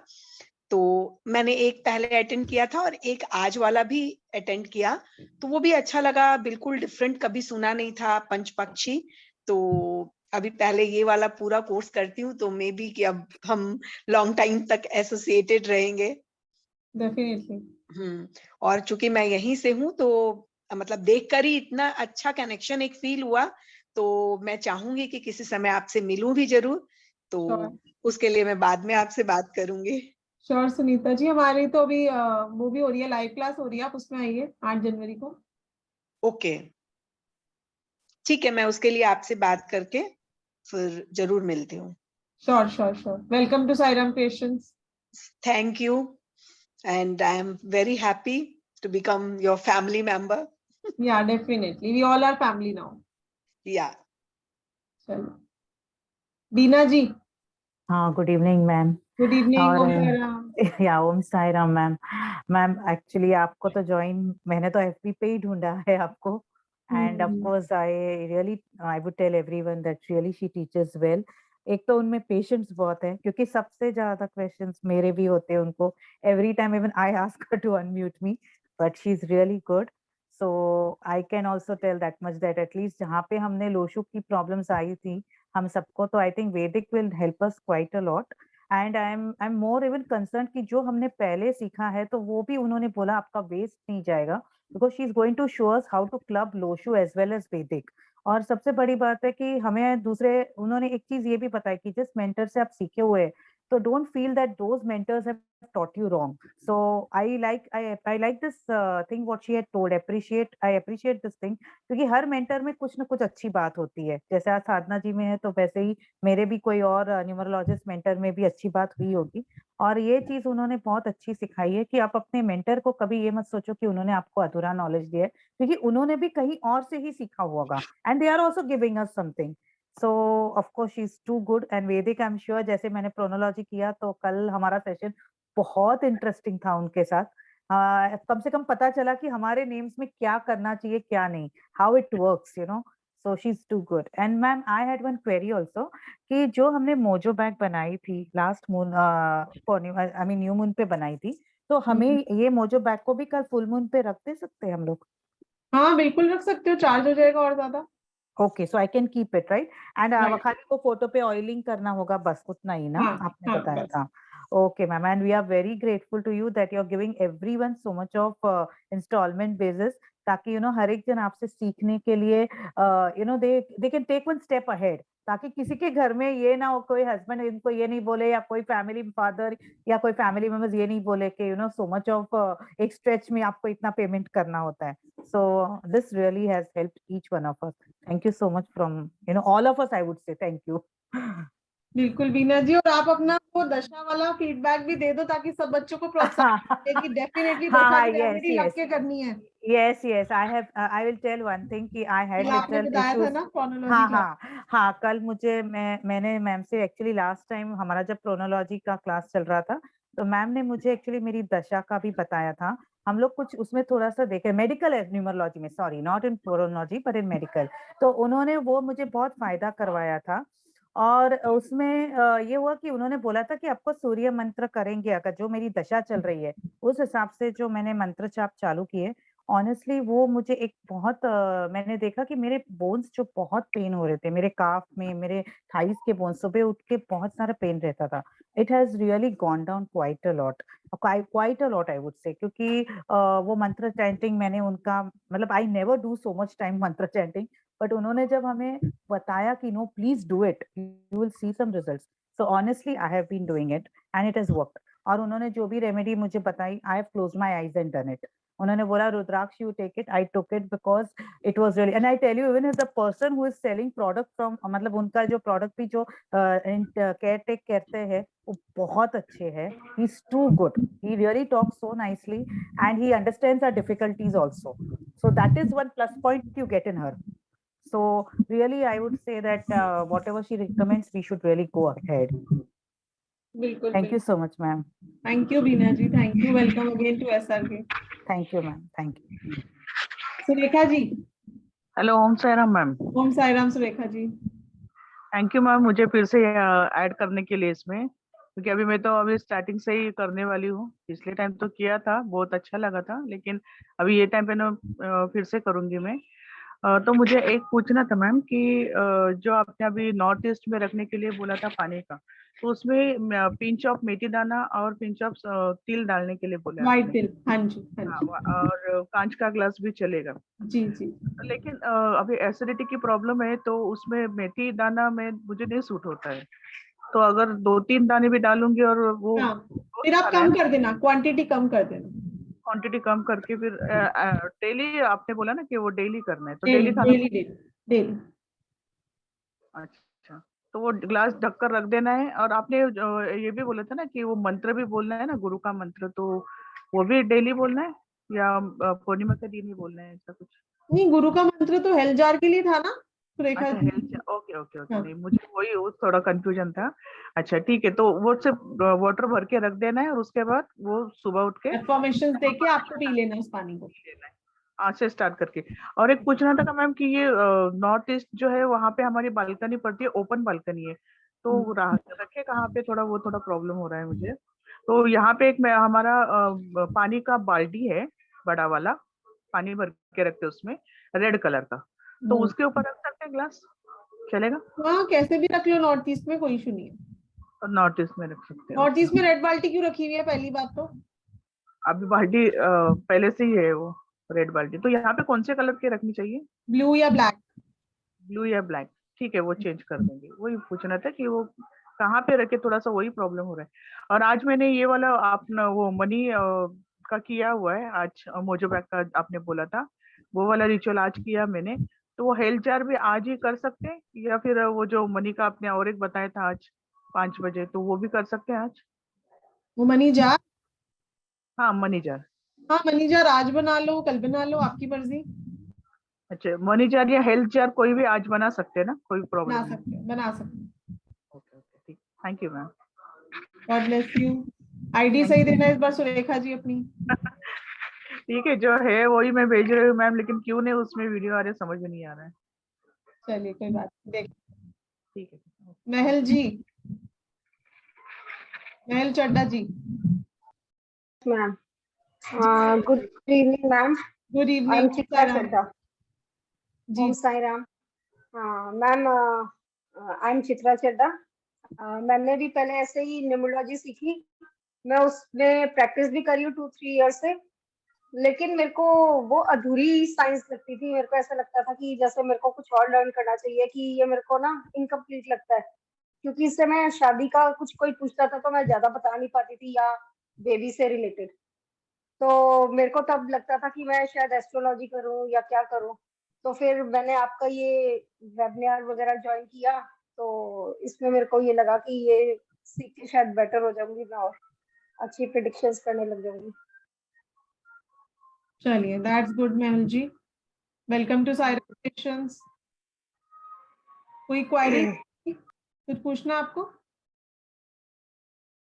तो मैंने एक पहले अटेंड किया था और एक आज वाला भी अटेंड किया, तो वो भी अच्छा लगा, बिल्कुल डिफरेंट, कभी सुना नहीं था पंच पक्षी। तो अभी पहले ये वाला पूरा कोर्स करती हूँ, तो मे बी कि अब हम लॉन्ग टाइम तक एसोसिएटेड रहेंगे। डेफिनेटली। और चूंकि मैं यहीं से हूँ, तो मतलब देखकर ही इतना अच्छा कनेक्शन एक फील हुआ, तो मैं चाहूंगी कि किसी समय आपसे मिलूं भी जरूर, तो उसके लिए मैं बाद में आपसे बात करूंगी। श्योर सुनीता जी, हमारी तो अभी वो भी हो रही है, लाइव क्लास हो रही है, आप उसमें आइए 8 जनवरी को। ओके, ठीक है, मैं उसके लिए आपसे बात करके फिर जरूर मिलती हूँ। Sure sure sure, welcome to Sairam creations. Thank you, and I am very happy to become your family member. Yeah definitely, we all are family now. Yeah चलो, बीना जी। हाँ, good evening ma'am. Good evening, और Om Sai Ram. Yeah Om Sai Ram ma'am. Ma'am actually आपको तो join मैंने तो FB पे ही ढूंढा है आपको, and of course I would tell everyone that really she teaches well. एक तो उनमें पेशेंस बहुत है, क्योंकि सबसे ज्यादा क्वेश्चंस मेरे भी होते हैं उनको, every time even I ask her to unmute me, but she is really good. So I can also tell that much that at least जहाँ पे हमने लोशु की प्रॉब्लम्स आई थी हम सबको, तो आई थिंक वैदिक will help us quite a lot. And I am more even concern कि जो हमने पहले सीखा है तो वो भी उन्होंने बोला आपका वेस्ट नहीं जाएगा, because she is going to show us how to club Lo Shu as well as Vedic. और सबसे बड़ी बात है कि हमें दूसरे उन्होंने एक चीज ये भी बताया कि जिस मेंटर से आप सीखे हुए हैं, तो don't feel that those mentors have taught you wrong. So I like this thing what she had told. I appreciate this thing, क्योंकि हर मेंटर में कुछ ना कुछ अच्छी बात होती है, जैसे आज साधना जी में है तो वैसे ही मेरे भी कोई और न्यूमरोलॉजिस्ट मेंटर में भी अच्छी बात हुई होगी। और ये चीज उन्होंने बहुत अच्छी सिखाई है कि आप अपने मेंटर को कभी ये मत सोचो कि उन्होंने आपको अधूरा नॉलेज दिया है, क्योंकि उन्होंने भी कहीं और से ही सीखा होगा, and they are also giving us something. So of course she is too good. And Vedic I am sure, जैसे मैंने प्रोनोलॉजी किया तो कल हमारा सेशन बहुत इंटरेस्टिंग था उनके साथ। कम से कम पता चला कि हमारे नेम्स में क्या करना चाहिए क्या नहीं, how it works, you know. So she is too good. And ma'am I had one query also, कि जो हमने मोजो बैग बनाई थी last moon, I mean new moon पे बनाई थी, तो हमें ये मोजो बैग को भी कल फुल मून पे रख दे सकते हैं हम लोग? हाँ बिल्कुल रख सकते हो, चार्ज हो जाएगा और ज्यादा। Okay, so I can keep it right. And Right. खाली को फोटो पे ऑयलिंग करना होगा, बस उतना ही ना हाँ, आपने हाँ, बताया बस। था। Okay ma'am, and we are very grateful to you that you are giving everyone so much of instalment basis, ताकि हर एक जन आपसे सीखने के लिए they can take one step ahead, ताकि किसी के घर में ये ना हो, कोई हस्बैंड इनको ये नहीं बोले, या कोई फैमिली फादर या कोई फैमिली मेंबर्स ये नहीं बोले कि सो मच ऑफ एक स्ट्रेच में आपको इतना पेमेंट करना होता है। So this really has helped each one of us. Thank you so much from all of us, I would say thank you. बिल्कुल बीना जी, और आप अपना वो दशा वाला फीडबैक भी दे दो, ताकि सब बच्चों को प्रोत्साहन मिले कि डेफिनेटली दशा की yes, रेमेडी रख के करनी है। yes, I will tell one thing कि I had कल आपने little बताया था issues. ना प्रोनोलॉजी क्लास। हाँ, कल मैंने मैम से एक्चुअली लास्ट टाइम हमारा जब प्रोनोलॉजी का क्लास चल रहा था, तो मैम ने मुझे एक्चुअली मेरी दशा का भी बताया था। हम लोग कुछ उसमें थोड़ा सा देखे, मेडिकल न्यूमरोलॉजी में, sorry not in pronology but in medical, तो उन्होंने वो मुझे बहुत फायदा करवाया था। और उसमें ये हुआ कि उन्होंने बोला था कि आपको सूर्य मंत्र करेंगे, अगर जो मेरी दशा चल रही है उस हिसाब से जो मैंने मंत्र जाप चालू किए, ऑनेस्टली वो मुझे एक बहुत मैंने देखा कि मेरे बोन्स जो बहुत पेन हो रहे थे, मेरे काफ में, मेरे थाइस के बोन्स, सुबह उठ के बहुत सारा पेन रहता था। It has really gone down quite a lot I would say, क्योंकि वो मंत्र चैंटिंग मैंने उनका, मतलब I never do so much time mantra chanting, but उन्होंने जब हमें बताया कि no please do it, you will see some results, so honestly I have been doing it and it has worked. और उन्होंने जो भी रेमेडी मुझे बताई, I have closed my eyes and done it. उन्होंने बोला rudraksha you take it, I took it because it was really, and I tell you even the person who is selling product from, मतलब उनका जो product भी जो care take करते हैं वो बहुत अच्छे हैं, he is too good, he really talks so nicely and he understands our difficulties also, so that is one plus point you get in her. So really I would say that whatever she recommends we should really go ahead. बिल्कुल। Thank you so much ma'am. Thank you Bina ji, thank you, welcome again to SRK। Thank you ma'am, thank you. Surekha ji. Hello, Om Sairam ma'am. Om Sairam Surekha ji. Thank you ma'am, मुझे फिर से add करने के लिए इसमें, क्योंकि अभी मैं तो अभी स्टार्टिंग से ही करने वाली हूँ। पिछले टाइम तो किया था, बहुत अच्छा लगा था, लेकिन अभी ये टाइम पे ना फिर से करूंगी मैं। तो मुझे एक पूछना था मैम कि जो आपने अभी नॉर्थ ईस्ट में रखने के लिए बोला था पानी का, तो उसमें पिंच ऑफ मेथी दाना और पिंच ऑफ तिल डालने के लिए बोला वाइट आपने। तिल, हाँ जी, हाँ जी। और कांच का ग्लास भी चलेगा। जी जी। लेकिन अभी एसिडिटी की प्रॉब्लम है, तो उसमें मेथी दाना में मुझे नहीं सूट होता है, तो अगर 2-3 दाने भी डालूंगी और वो हाँ, फिर आप कम कर देना, क्वांटिटी कम कर देना, क्वांटिटी कम करके फिर डेली, आपने बोला ना कि वो डेली करना है, तो डेली डेली खाना। डेली। अच्छा, तो वो ग्लास ढककर रख देना है। और आपने ये भी बोला था ना कि वो मंत्र भी बोलना है ना, गुरु का मंत्र, तो वो भी डेली बोलना है या पूर्णिमा के दिन ही बोलना है, ऐसा कुछ? नहीं, गुरु का मंत्र तो हेल्थ जार के लिए था ना सुरेखा अच्छा, जी। Health, okay okay okay. हाँ। नहीं, मुझे वही वो थोड़ा कंफ्यूजन था। अच्छा ठीक है, तो वो सिर्फ वाटर भर के रख देना है और उसके बाद वो सुबह उठ के इन्फॉर्मेशन देके आपको पी लेना उस पानी को, लेना है, आज से स्टार्ट करके। और एक पूछना था मैम कि ये नॉर्थ ईस्ट जो है वहाँ पे हमारी बालकनी पड़ती है, ओपन बालकनी है, तो रखे कहाँ पे, थोड़ा वो थोड़ा प्रॉब्लम हो रहा है मुझे। तो यहाँ पे एक हमारा पानी का बाल्टी है, बड़ा वाला, पानी भर के रखते हैं उसमें, रेड कलर का, तो उसके ऊपर रख सकते हैं ग्लास, चलेगा? हाँ कैसे भी रख लो, नॉर्थ ईस्ट में कोई इशू नहीं है। और नॉर्थ ईस्ट में रख सकते हैं। नॉर्थ ईस्ट में रेड बाल्टी क्यों रखी हुई है, पहली बात तो अभी बाल्टी पहले से ही है वो रेड बाल्टी, तो यहाँ पे कौन से कलर के रखनी चाहिए? ब्लू या ब्लैक? ब्लू या ब्लैक, ठीक है, वो चेंज कर देंगे। वही पूछना था कि वो कहाँ पे रखे, थोड़ा सा वही प्रॉब्लम हो रहा है। और आज मैंने ये वाला आपने वो मनी का किया हुआ है, आज मोजो बैग का आपने बोला था, वो वाला रिचुअल आज किया मैंने। तो वो हेल्थ जार भी आज ही कर सकते हैं, या फिर वो जो मनी का आपने और एक बताया था आज 5 बजे, तो वो भी कर सकते हैं आज? वो मनी जार? हाँ, मनी जार। हाँ मनी जार आज बना लो, कल बना लो, आपकी मर्जी। अच्छा, मनी जार या हेल्थ जार कोई भी आज बना सकते हैं ना, कोई प्रॉब्लम बना नहीं? सकते हैं, बना सकते हैं। ओके ओके, ठीक, thank you ma'am. God bless you. ID सही देना इस बार सुरेखा जी अपनी। ठीक है, जो है वही मैं भेज रही हूँ मैम, लेकिन क्यों नहीं उसमें वीडियो आ रहे समझ में नहीं आ रहा है। चलिए कोई बात नहीं, देख। ठीक है। Mahal ji, Mahal Chadda ji. Ma'am good evening ma'am. Good I am evening Chitra Chadda. जी Om Sai Ram. Ma'am I am Chitra Chadda. मैंने भी पहले ऐसे ही न्यूमरोलॉजी सीखी, मैं उसमें प्रैक्टिस भी करी हूँ 2-3 ईयर से, लेकिन मेरे को वो अधूरी साइंस लगती थी। मेरे को ऐसा लगता था कि जैसे मेरे को कुछ और लर्न करना चाहिए, कि ये मेरे को ना इनकम्प्लीट लगता है, क्योंकि इससे मैं शादी का कुछ कोई पूछता था तो मैं ज्यादा बता नहीं पाती थी, या बेबी से रिलेटेड। तो मेरे को तब लगता था कि मैं शायद एस्ट्रोलॉजी करूं या क्या करूं। तो फिर मैंने आपका ये वेबिनार वगैरह ज्वाइन किया, तो इसमें मेरे को ये लगा कि ये सीख के शायद बेटर हो जाऊंगी मैं और अच्छी प्रिडिक्शंस करने लग जाऊंगी। चलिए, that's good Mehul ji. Welcome to Sairam creations. कोई क्वेरी, कुछ पूछना आपको?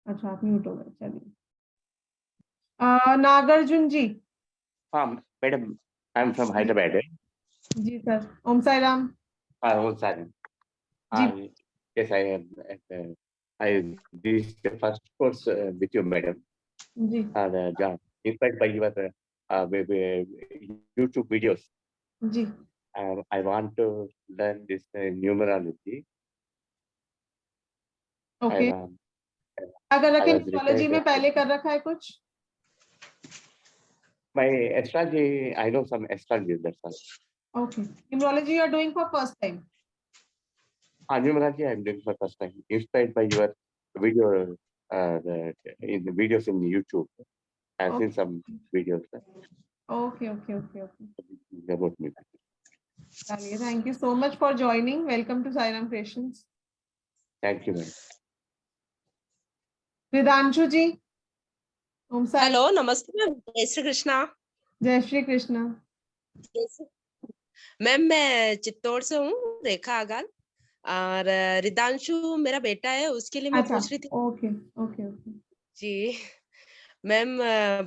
अच्छा, आप म्यूट हो गए। चलिए, नागार्जुन जी। हाँ madam, I am from Hyderabad. जी सर, ओम साई राम। वो सर, जी yes, I this the first course with you, madam. जी Inspired by your YouTube videos. जी I want to learn this numerology. Okay. I, अगर I रखे was न्यूमरोलॉजी में retired. पहले कर रखा है कुछ? My astrology, I know some astrology, that's all. Okay, numerology you are doing for first time? Numerology I'm doing for first time. Inspired by your video, in the videos in YouTube. I've seen some videos okay okay okay okay. about me. चलिए, thank you so much for joining. Welcome to Sairam creations. Thank you, madam. Vedanshu ji. Om Sai. Hello, नमस्ते ma'am. जय श्री कृष्णा। जय Shri Krishna. Ma'am मैं चित्तौड़ से हूँ, रेखा आगाल। और रिदांशु मेरा बेटा है, उसके लिए मैं अच्छा, पूछ रही थी। Okay okay okay. जी मैम,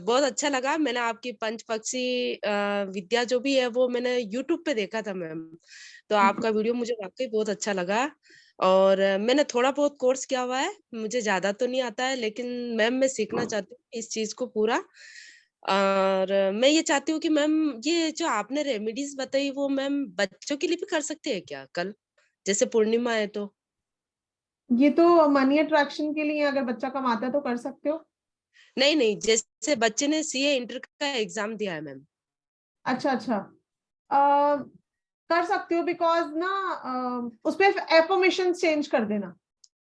बहुत अच्छा लगा। मैंने आपकी पंचपक्षी विद्या जो भी है वो मैंने यूट्यूब पे देखा था मैम, तो आपका वीडियो मुझे वाकई बहुत अच्छा लगा। और मैंने थोड़ा बहुत कोर्स किया हुआ है, मुझे ज्यादा तो नहीं आता है, लेकिन मैम मैं सीखना चाहती हूँ इस चीज को पूरा। और मैं ये चाहती हूँ कि मैम ये जो आपने रेमेडीज बताई वो मैम बच्चों के लिए भी कर सकते हैं क्या कल, जैसे पूर्णिमा है तो? ये तो मनी अट्रैक्शन के लिए, अगर बच्चा कमाता है तो कर सकते हो। नहीं नहीं, जैसे बच्चे ने सीए इंटर का एग्जाम दिया है मैम। अच्छा अच्छा, कर सकते हो, बिकॉज ना उसपे एफर्मेशन चेंज कर देना।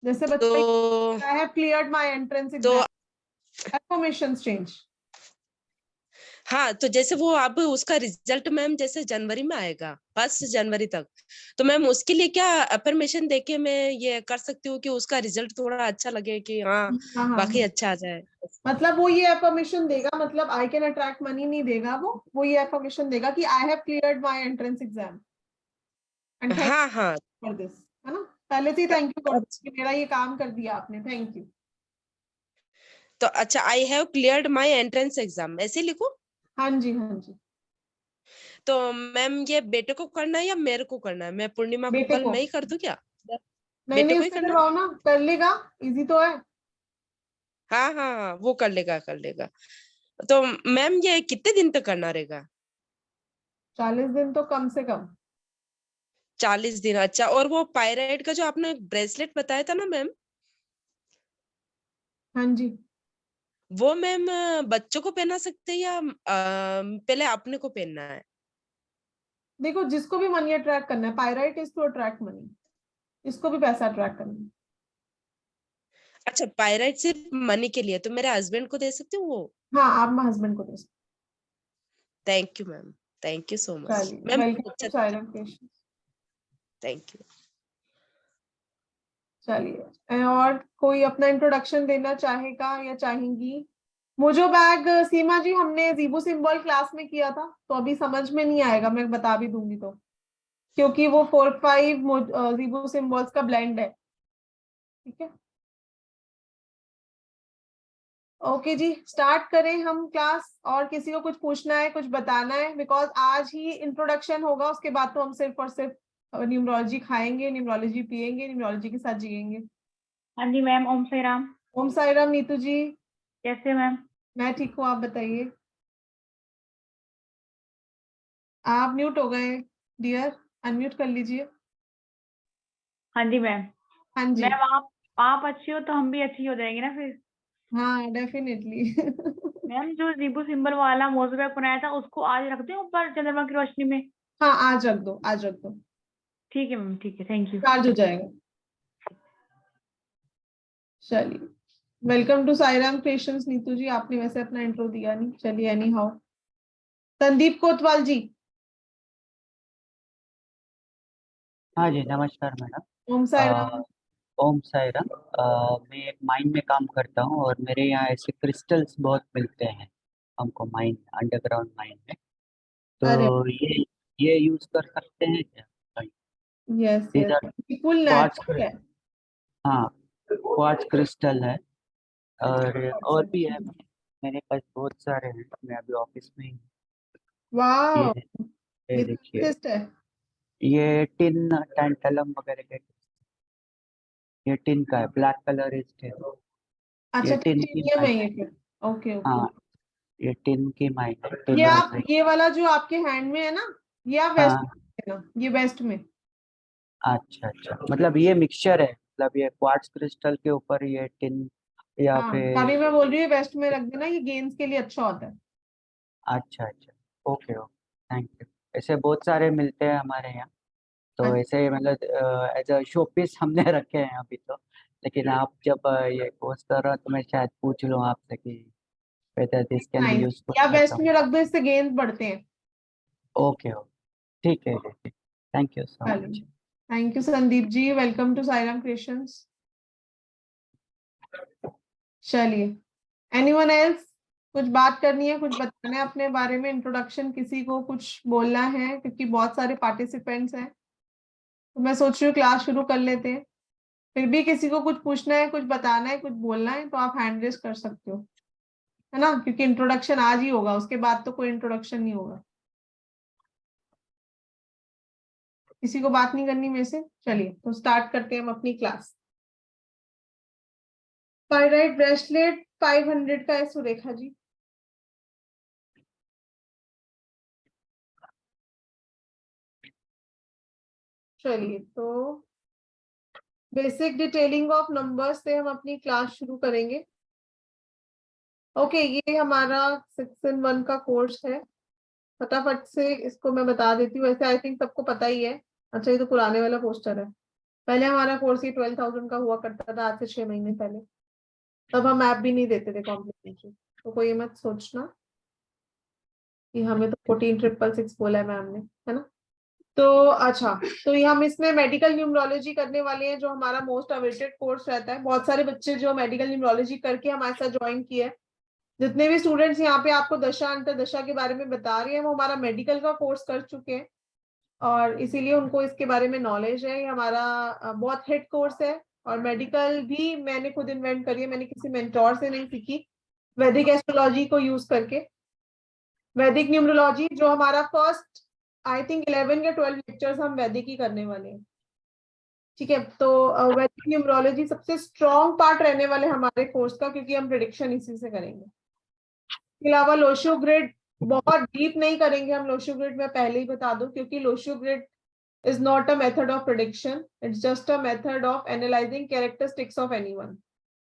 जैसे बच्चा I have cleared my entrance exam, affirmation change. हाँ, तो जैसे वो अब उसका रिजल्ट मैम जैसे जनवरी में आएगा, 1 जनवरी तक, तो मैम उसके लिए क्या अफर्मेशन देके मैं ये कर सकती हूँ कि उसका रिजल्ट थोड़ा अच्छा लगे कि हाँ बाकी अच्छा आ जाए? मतलब वो ये एफर्मेशन देगा, मतलब आई कैन अट्रैक्ट मनी नहीं देगा, वो ये एफर्मेशन देगा कि I have cleared my entrance exam and thank हाँ हाँ फॉर दिस, है ना। पहले से ही थैंक यू कि मेरा ये काम कर दिया आपने, थैंक यू। तो अच्छा, I have cleared my entrance exam ऐसे लिखूं? हाँ जी हाँ जी। तो मैम ये बेटे को करना है या मेरे को करना है? मैं पूर्णिमा को बेटे कल को। मैं ही कर दूं क्या? नहीं बेटे नहीं, को ही उससे करना? करवाओ ना, कर लेगा, इजी तो है। हाँ हाँ हाँ, वो कर लेगा कर लेगा। तो मैम ये कितने दिन तक करना रहेगा? 40 दिन तो कम से कम। 40 दिन, अच्छा। और वो पायराइड का जो आपने ब्रेसलेट बताया था ना मैम, हाँ जी। वो मैम बच्चों को पहना सकते हैं या पहले अपने को पहनना है? देखो, जिसको भी मनी अट्रैक्ट करना है, pyrite is to attract money, इसको भी पैसा अट्रैक्ट करना है। अच्छा, पायराइड सिर्फ मनी के लिए, तो मेरे हस्बैंड को दे सकती हूँ वो? हाँ, आप हस्बैंड को दे सकते। Thank you ma'am, thank you so much चलिए, मैम। वेलकम अच्छा, to Sairam creations. Thank you. चलिए, और कोई अपना इंट्रोडक्शन देना चाहेगा या चाहेंगी? मोजो बैग सीमा जी, हमने जीबू सिंबल क्लास में किया था, तो अभी समझ में नहीं आएगा, मैं बता भी दूंगी तो, क्योंकि वो 4-5 जीबू सिंबल्स का ब्लेंड है। ठीक है, ओके जी, स्टार्ट करें हम क्लास। और किसी को कुछ पूछना है, कुछ बताना है? बिकॉज आज ही इंट्रोडक्शन होगा, उसके बाद तो हम सिर्फ और सिर्फ न्यूमरोलॉजी खाएंगे, न्यूमरोलॉजी पिएंगे, न्यूमरोलॉजी के साथ जिएंगे। हाँ जी मैम, ओम साई राम। ओम साई राम। नीतू जी कैसे मैम? मैं ठीक हूँ, आप बताइए। आप म्यूट हो गए डियर, अनम्यूट कर लीजिए। हाँ जी मैम। हाँ जी। मैम आप अच्छी हो तो हम भी अच्छी हो जाएंगे ना फिर। हाँ डेफिनेटली। मैम जो रीबू सिंबल वाला मोज़ बैग बनाया था उसको आज रख दें ऊपर चंद्रमा की रोशनी में? हाँ आज रख दो, आज रख दो, ठीक है मैम, ठीक है, थैंक यू। चार्ज हो जाएगा। चलिए, welcome to Sairam creations. Neetu ji आपने वैसे अपना इंट्रो दिया नहीं, चलिए एनी हाउ। संदीप कोतवाल जी। हाँ जी, नमस्कार मैडम। ओम साईराम। ओम साईराम। मैं एक माइन में काम करता हूँ और मेरे यहाँ ऐसे क्रिस्टल्स बहुत मिलते हैं हमको माइन, अंडरग्राउंड माइन में। अरे तो ये यूज कर सकते हैं क्या? Yes These yes, are full quartz natural है। हाँ, क्वार्ट्ज क्रिस्टल है और भी है। अच्छा, मेरे पास बहुत सारे हैं, मैं अभी ऑफिस में ही हूँ। वाह ये ये देखिए, टेस्ट है। ये टिन टैंटलम वगैरह के, ये टिन का है, ब्लैक कलर इज टिन। अच्छा ये टिन की टिटेनियम है माइन ये है। फिर। Okay okay. हाँ, ये टिन की माइन है, ये टिन और आप, ये वाला जो आपके हैंड में है ना, ये आप वेस्ट हाँ, में ना, ये वेस्ट में। अच्छा अच्छा, मतलब ये मिक्सचर है, मतलब ये क्वार्ट्ज क्रिस्टल के ऊपर ये टिन या हाँ फिर। तभी मैं बोल रही हूँ वेस्ट में रख देना, ये गेम्स के लिए अच्छा होता है। अच्छा अच्छा, ओके ओके, थैंक यू। ऐसे बहुत सारे मिलते हैं हमारे यहाँ, तो अच्छा, ऐसे मतलब एज अ शो पीस हमने रखे हैं अभी तो। लेकिन आप जब ये कोर्स कर रहे हो तो मैं शायद पूछ लूँ आपसे कि whether this can be nice. useful या for वेस्ट some। में रख दो, इससे गेम्स बढ़ते हैं। ओके ओके, ठीक है दीदी, थैंक यू सो चलिए, much. Thank you Sandeep ji, welcome to Sairam creations. चलिए, एनीवन एल्स, कुछ बात करनी है, कुछ बताना है अपने बारे में, इंट्रोडक्शन, किसी को कुछ बोलना है? क्योंकि बहुत सारे पार्टिसिपेंट्स हैं तो मैं सोच रही हूँ क्लास शुरू कर लेते हैं। फिर भी किसी को कुछ पूछना है, कुछ बताना है, कुछ बोलना है तो आप हैंड रेज कर सकते हो, है ना, क्योंकि इंट्रोडक्शन आज ही होगा, उसके बाद तो कोई इंट्रोडक्शन नहीं होगा। किसी को बात नहीं करनी मेरे से? चलिए तो स्टार्ट करते हैं हम अपनी क्लास। पाइराइट ब्रेसलेट 500 का है सुरेखा जी। चलिए तो बेसिक डिटेलिंग ऑफ नंबर्स से हम अपनी क्लास शुरू करेंगे। ओके, ये हमारा 6 in 1 का कोर्स है। फटाफट से इसको मैं बता देती हूँ, वैसे आई थिंक सबको पता ही है। अच्छा, ये तो पुराने वाला पोस्टर है। पहले हमारा कोर्स ही 12,000 का हुआ करता था, आज से 6 महीने पहले। तब हम ऐप भी नहीं देते थे कॉम्प्लीमेंट्री, तो कोई मत सोचना कि हमें तो 14,666 बोला है मैम ने, है ना। तो अच्छा, तो ये हम इसमें मेडिकल न्यूमरोलॉजी करने वाले हैं, जो हमारा मोस्ट अवेटेड कोर्स रहता है। बहुत सारे बच्चे जो मेडिकल न्यूमरोलॉजी करके हमारे साथ ज्वाइन किए हैं। जितने भी स्टूडेंट्स यहाँ पे आपको दशा अंतर्दशा के बारे में बता रहे हैं, वो हमारा मेडिकल का कोर्स कर चुके हैं और इसीलिए उनको इसके बारे में नॉलेज है। ये हमारा बहुत हिट कोर्स है और मेडिकल भी मैंने खुद इन्वेंट करी है, मैंने किसी मेंटोर से नहीं सीखी। वैदिक एस्ट्रोलॉजी को यूज करके, वैदिक न्यूमरोलॉजी जो हमारा फर्स्ट आई थिंक 11 या 12 लेक्चर्स हम वैदिक ही करने वाले हैं। ठीक है, तो वैदिक न्यूमरोलॉजी सबसे स्ट्रॉन्ग पार्ट रहने वाले हमारे कोर्स का, क्योंकि हम प्रेडिक्शन इसी से करेंगे। इसके अलावा लोशो ग्रिड बहुत डीप नहीं करेंगे हम। लोशो ग्रिड मैं पहले ही बता दूं, क्योंकि Lo Shu grid is not a method of prediction, it's just a method of analyzing characteristics of anyone।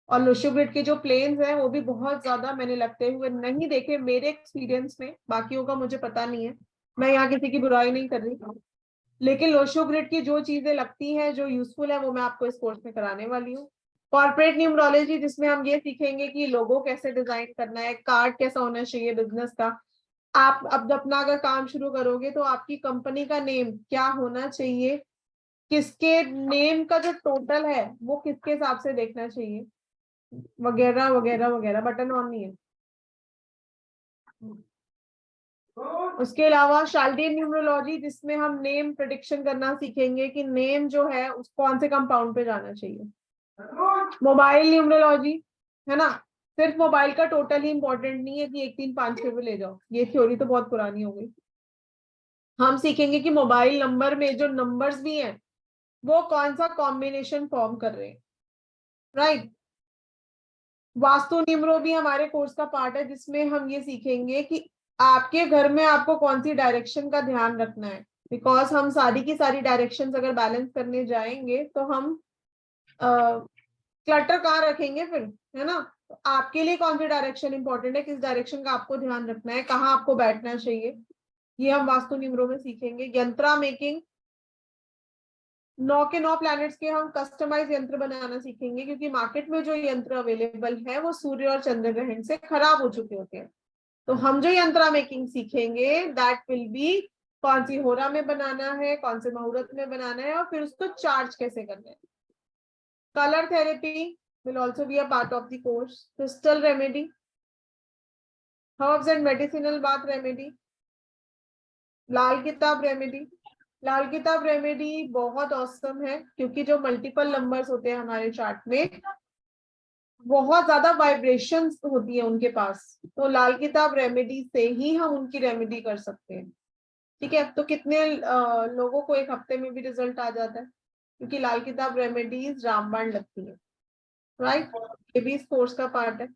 और लोशो ग्रिड के जो प्लेन्स हैं वो भी बहुत ज्यादा मैंने लगते हुए नहीं देखे मेरे एक्सपीरियंस में, बाकियों का मुझे पता नहीं है, मैं यहाँ किसी की बुराई नहीं कर रही। लेकिन लोशो ग्रिड की जो चीजें लगती हैं, जो यूजफुल है, वो मैं आपको इस कोर्स में कराने वाली हूँ। कॉर्पोरेट न्यूमरोलॉजी, जिसमें हम ये सीखेंगे कि लोगो कैसे डिजाइन करना है, कार्ड कैसा होना चाहिए बिजनेस का। आप अब अपना अगर काम शुरू करोगे तो आपकी कंपनी का नेम क्या होना चाहिए, किसके नेम का जो टोटल है वो किसके हिसाब से देखना चाहिए, वगैरह वगैरह वगैरह। बटन ऑन नहीं है। उसके अलावा शाल्डियन न्यूमरोलॉजी, जिसमें हम नेम प्रेडिक्शन करना सीखेंगे कि नेम जो है उस कौन से कंपाउंड पे जाना चाहिए। मोबाइल न्यूमरोलॉजी, है ना, सिर्फ मोबाइल का टोटल ही इंपॉर्टेंट नहीं है कि 1 3 5 6 पे ले जाओ, ये थ्योरी तो बहुत पुरानी हो गई। हम सीखेंगे कि मोबाइल नंबर में जो नंबर्स भी हैं वो कौन सा कॉम्बिनेशन फॉर्म कर रहे हैं, राइट। वास्तु न्यूमरो भी हमारे कोर्स का पार्ट है, जिसमें हम ये सीखेंगे कि आपके घर में आपको कौन सी डायरेक्शन का ध्यान रखना है, बिकॉज हम सारी की सारी डायरेक्शंस अगर बैलेंस करने जाएंगे तो हम क्लटर कहाँ रखेंगे फिर, है ना। तो आपके लिए कौन सी डायरेक्शन इंपॉर्टेंट है, किस डायरेक्शन का आपको ध्यान रखना है, कहाँ आपको बैठना चाहिए, ये हम वास्तु न्यूमरो में सीखेंगे। यंत्रा मेकिंग, 9 के 9 प्लैनेट्स के हम कस्टमाइज यंत्र बनाना सीखेंगे, क्योंकि मार्केट में जो यंत्र अवेलेबल है वो सूर्य और चंद्र ग्रहण से खराब हो चुके होते हैं। तो हम जो यंत्रा मेकिंग सीखेंगे दैट विल बी कौन सी होरा में बनाना है, कौन से मुहूर्त में बनाना है, और फिर उसको चार्ज कैसे करना है। Colour therapy will also be a part of the course. Crystal remedy, herbs and medicinal bath remedy, लाल किताब रेमेडी। लाल किताब रेमेडी बहुत औसम है, क्योंकि जो मल्टीपल नंबर्स होते हैं हमारे चार्ट में बहुत ज्यादा वाइब्रेशंस होती है उनके पास, तो लाल किताब रेमेडी से ही हम उनकी रेमेडी कर सकते हैं। ठीक है, तो कितने लोगों को एक हफ्ते में भी रिजल्ट आ जाता है, क्योंकि लाल किताब रेमेडीज रामबाण लगती है, राइट। ये भी इस कोर्स का पार्ट है।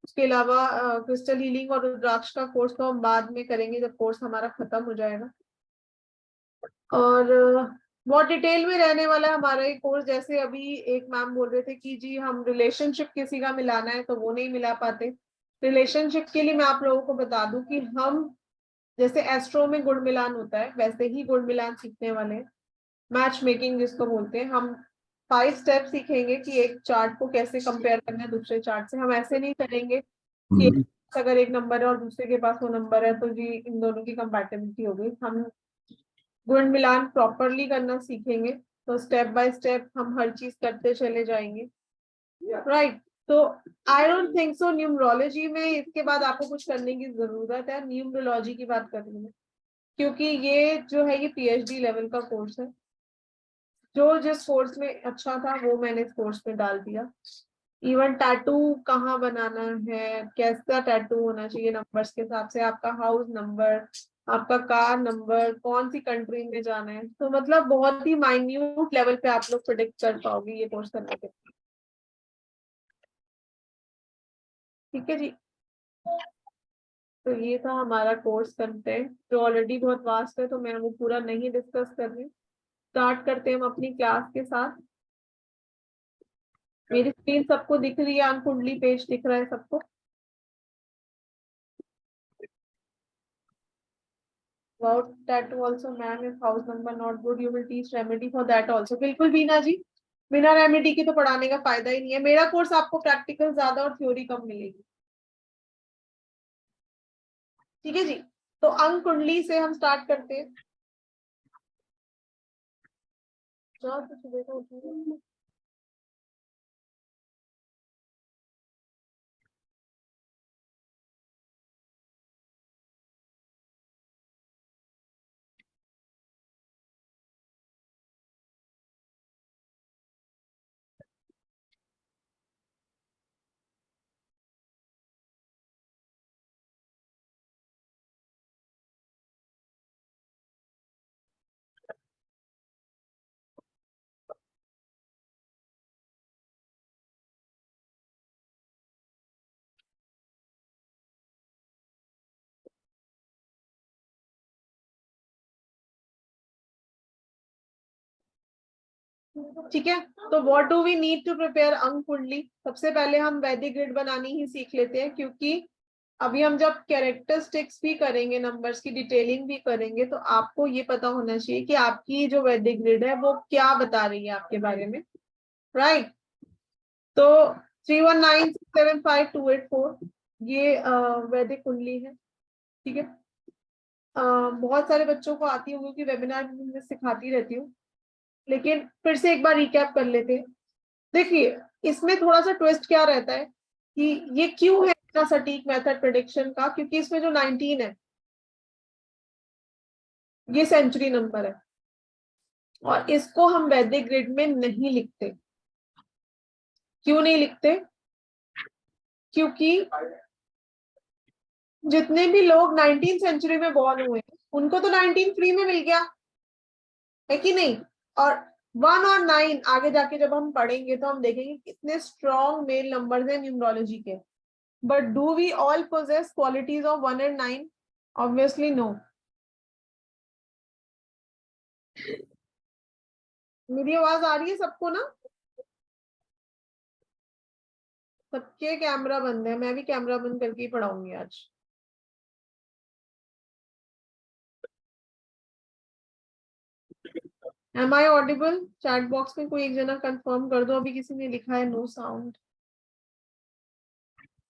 उसके अलावा क्रिस्टल हीलिंग और रुद्राक्ष का कोर्स तो हम बाद में करेंगे जब कोर्स हमारा खत्म हो जाएगा। और बहुत डिटेल में रहने वाला है हमारा ये कोर्स। जैसे अभी एक मैम बोल रहे थे कि जी हम रिलेशनशिप किसी का मिलाना है तो वो नहीं मिला पाते। रिलेशनशिप के लिए मैं आप लोगों को बता दूं कि हम जैसे एस्ट्रो में गुण मिलान होता है वैसे ही गुण मिलान सीखने वाले हैं, मैच मेकिंग जिसको बोलते हैं। हम 5 स्टेप सीखेंगे कि एक चार्ट को कैसे कंपेयर करना है दूसरे चार्ट से। हम ऐसे नहीं करेंगे कि अगर एक नंबर है और दूसरे के पास वो नंबर है तो जी इन दोनों की कंपैटिबिलिटी हो गई। हम गुण मिलान प्रॉपरली करना सीखेंगे, तो स्टेप बाय स्टेप हम हर चीज करते चले जाएंगे, राइट। तो I don't think so numerology में इसके बाद आपको कुछ करने की जरूरत है। न्यूमरोलॉजी की बात कर रही हूँ क्योंकि ये जो है ये PhD लेवल का कोर्स है। जो जिस कोर्स में अच्छा था वो मैंने इस कोर्स में डाल दिया। इवन टैटू कहाँ बनाना है, कैसा टैटू होना चाहिए नंबर्स के हिसाब से, आपका हाउस नंबर, आपका कार नंबर, कौन सी कंट्री में जाना है, तो मतलब बहुत ही माइन्यूट लेवल पे आप लोग प्रेडिक्ट कर पाओगे ये कोर्स करने के। ठीक है जी, तो ये था हमारा कोर्स कंटेंट जो ऑलरेडी बहुत वास्ट है, तो मैं वो पूरा नहीं डिस्कस कर रही। स्टार्ट करते हैं हम अपनी क्लास के साथ। मेरी स्क्रीन सबको दिख रही है, अंक कुंडली पेज दिख रहा है सबको? About tattoo also, ma'am, if house number not good, you will teach remedy for that also. बिल्कुल बीना जी, बिना रेमेडी की तो पढ़ाने का फायदा ही नहीं है। मेरा कोर्स आपको प्रैक्टिकल ज्यादा और थ्योरी कम मिलेगी। ठीक है जी, तो अंक कुंडली से हम स्टार्ट करते हैं। ठीक है, तो what do we need to prepare ank kundali. सबसे पहले हम वैदिक ग्रिड बनानी ही सीख लेते हैं, क्योंकि अभी हम जब कैरेक्टरिस्टिक्स भी करेंगे, नंबर्स की डिटेलिंग भी करेंगे, तो आपको ये पता होना चाहिए कि आपकी जो वैदिक ग्रिड है वो क्या बता रही है आपके बारे में, राइट। तो 31967528 ये वैदिक कुंडली है। ठीक है, बहुत सारे बच्चों को आती होगी कि वेबिनार में सिखाती रहती हूँ, लेकिन फिर से एक बार रिकैप कर लेते हैं। देखिए, इसमें थोड़ा सा ट्विस्ट क्या रहता है कि ये क्यों है इतना सटीक मेथड प्रेडिक्शन का, क्योंकि इसमें जो 19 है ये सेंचुरी नंबर है और इसको हम वैदिक ग्रिड में नहीं लिखते। क्यों नहीं लिखते? क्योंकि जितने भी लोग 19th सेंचुरी में बॉर्न हुए उनको तो 19 फ्री में मिल गया है कि नहीं। और 1 और 9 आगे जाके जब हम पढ़ेंगे तो हम देखेंगे कितने स्ट्रॉन्ग मेल नंबर्स हैं न्यूमरोलॉजी के। But do we all possess qualities of 1 and 9? Obviously no. मेरी आवाज आ रही है सबको ना? सबके कैमरा बंद है, मैं भी कैमरा बंद करके ही पढ़ाऊंगी आज। Am I audible? Chat box में कोई एक जना कंफर्म कर दो, अभी किसी ने लिखा है नो साउंड।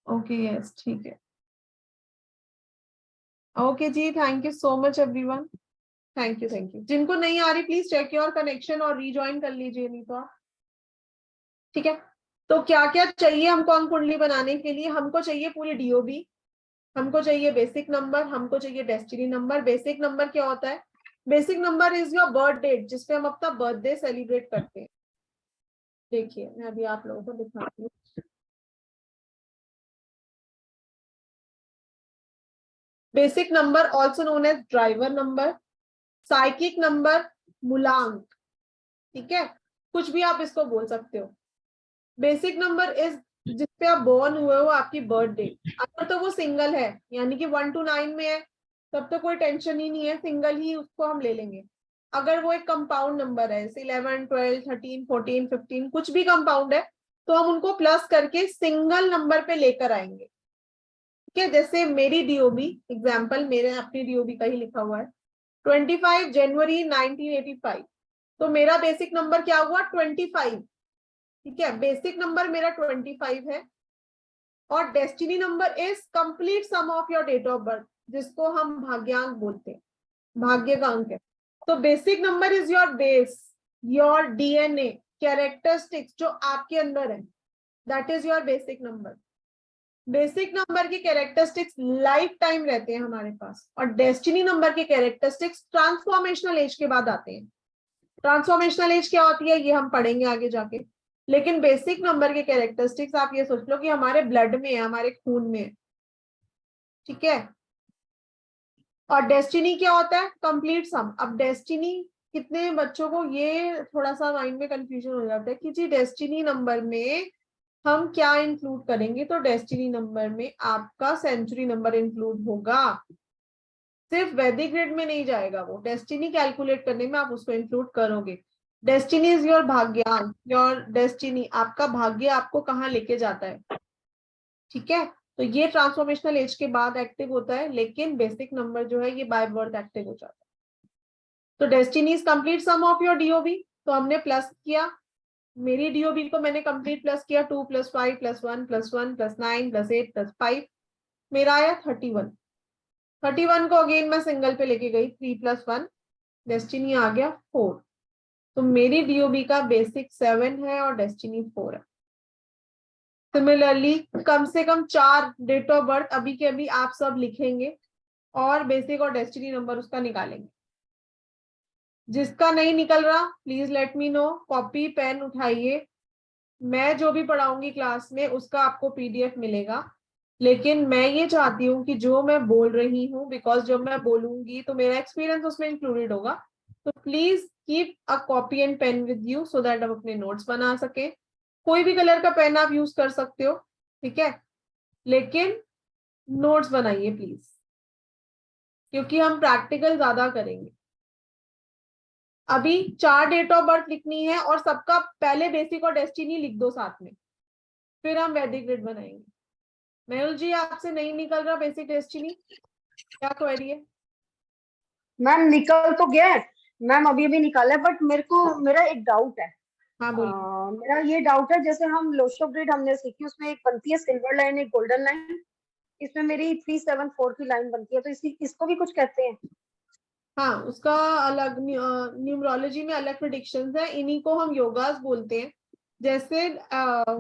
ओके यस ठीक है। ओके जी, thank you so much everyone. Thank you thank you. जिनको नहीं आ रही प्लीज चेक योर कनेक्शन और रीजॉइन कर लीजिए, नहीं तो आप। ठीक है, तो क्या क्या चाहिए हमको अंक कुंडली बनाने के लिए? हमको चाहिए पूरी डीओबी, हमको चाहिए बेसिक नंबर, हमको चाहिए डेस्टिनी नंबर। बेसिक नंबर क्या होता है? Basic number is your birth date, जिसपे हम अपना बर्थडे सेलिब्रेट करते हैं। देखिए मैं अभी आप लोगों को दिखाती हूँ। Basic number also known as driver number, psychic number, मूलांक, ठीक है, कुछ भी आप इसको बोल सकते हो। बेसिक नंबर इज जिसपे आप बोर्न हुए हो, आपकी बर्थ डेट। अगर तो वो सिंगल है, यानी कि 1 to 9 में है, तब तो कोई टेंशन ही नहीं है, सिंगल ही उसको हम ले लेंगे। अगर वो एक कंपाउंड नंबर है, 11, 12, 13, 14, 15, कुछ भी कंपाउंड है, तो हम उनको प्लस करके सिंगल नंबर पे लेकर आएंगे। ठीक है, जैसे मेरी डीओबी एग्जाम्पल, मेरे अपनी डीओबी का ही लिखा हुआ है 25 जनवरी 1985, तो मेरा बेसिक नंबर क्या हुआ? 25। ठीक है, बेसिक नंबर मेरा 25 है, और destiny number is complete sum of your date of birth, जिसको हम भाग्यांक बोलते हैं, भाग्य का अंक है। तो basic number is your base, your DNA characteristics जो आपके अंदर है, that is your basic number. Basic number के कैरेक्टरिस्टिक्स लाइफ टाइम रहते हैं हमारे पास, और डेस्टिनी नंबर के कैरेक्टरिस्टिक्स ट्रांसफॉर्मेशनल एज के बाद आते हैं। ट्रांसफॉर्मेशनल एज क्या होती है ये हम पढ़ेंगे आगे जाके, लेकिन बेसिक नंबर के कैरेक्टरिस्टिक्स आप ये सोच लो कि हमारे ब्लड में है, हमारे खून में है। ठीक है, और डेस्टिनी क्या होता है? कंप्लीट सम। अब डेस्टिनी, कितने बच्चों को ये थोड़ा सा माइंड में कंफ्यूजन हो जाता है कि जी डेस्टिनी नंबर में हम क्या इंक्लूड करेंगे? तो डेस्टिनी नंबर में आपका सेंचुरी नंबर इंक्लूड होगा, सिर्फ वैदिक ग्रेड में नहीं जाएगा वो, डेस्टिनी कैलकुलेट करने में आप उसको इंक्लूड करोगे। डेस्टिनी इज योर भाग्यांक, योर डेस्टिनी, आपका भाग्य आपको कहाँ लेके जाता है। ठीक है, तो ये ट्रांसफॉर्मेशनल एज के बाद एक्टिव होता है, लेकिन बेसिक नंबर जो है ये बाय बर्थ एक्टिव हो जाता है। तो destiny is complete sum of your DOB, तो हमने प्लस किया, मेरी डीओबी को मैंने कंप्लीट प्लस किया, 2 + 5 + 1 + 1 + 9 + 8 + 5, मेरा आया 31। 31 को अगेन मैं सिंगल पे लेके गई, 3 + 1, डेस्टिनी आ गया 4। तो मेरी डीओबी का बेसिक 7 है और डेस्टिनी 4 है। सिमिलरली कम से कम 4 डेट ऑफ बर्थ अभी के अभी आप सब लिखेंगे और बेसिक और डेस्टिनी नंबर उसका निकालेंगे। जिसका नहीं निकल रहा please let me know, copy pen उठाइए, मैं जो भी पढ़ाऊंगी क्लास में उसका आपको पीडीएफ मिलेगा। लेकिन मैं ये चाहती हूँ कि जो मैं बोल रही हूँ, बिकॉज जब मैं बोलूंगी तो मेरा एक्सपीरियंस उसमें इंक्लूडेड होगा, तो please keep a copy and pen with you so that आप अपने नोट्स बना सके। कोई भी कलर का पेन आप यूज कर सकते हो, ठीक है, लेकिन नोट्स बनाइए प्लीज, क्योंकि हम प्रैक्टिकल ज्यादा करेंगे। अभी 4 डेट ऑफ बर्थ लिखनी है और सबका पहले बेसिक और डेस्टिनी लिख दो साथ में, फिर हम वैदिक ग्रिड बनाएंगे। मेहुल जी आपसे नहीं निकल रहा बेसिक डेस्टिनी, क्या क्वेरी है? मैम निकल तो गया है मैम, अभी अभी निकाला है, बट मेरा एक डाउट है। हाँ बोलिए। मेरा ये डाउट है, जैसे हम लोशो ग्रिड हमने सीखी, उसमें एक बनती है सिल्वर लाइन, एक गोल्डन लाइन, इसमें मेरी 374 की लाइन बनती है, तो इसको भी कुछ कहते हैं? हाँ, उसका अलग न्यूमरोलॉजी में अलग प्रेडिक्शंस है, इन्हीं को हम योगास बोलते हैं। जैसे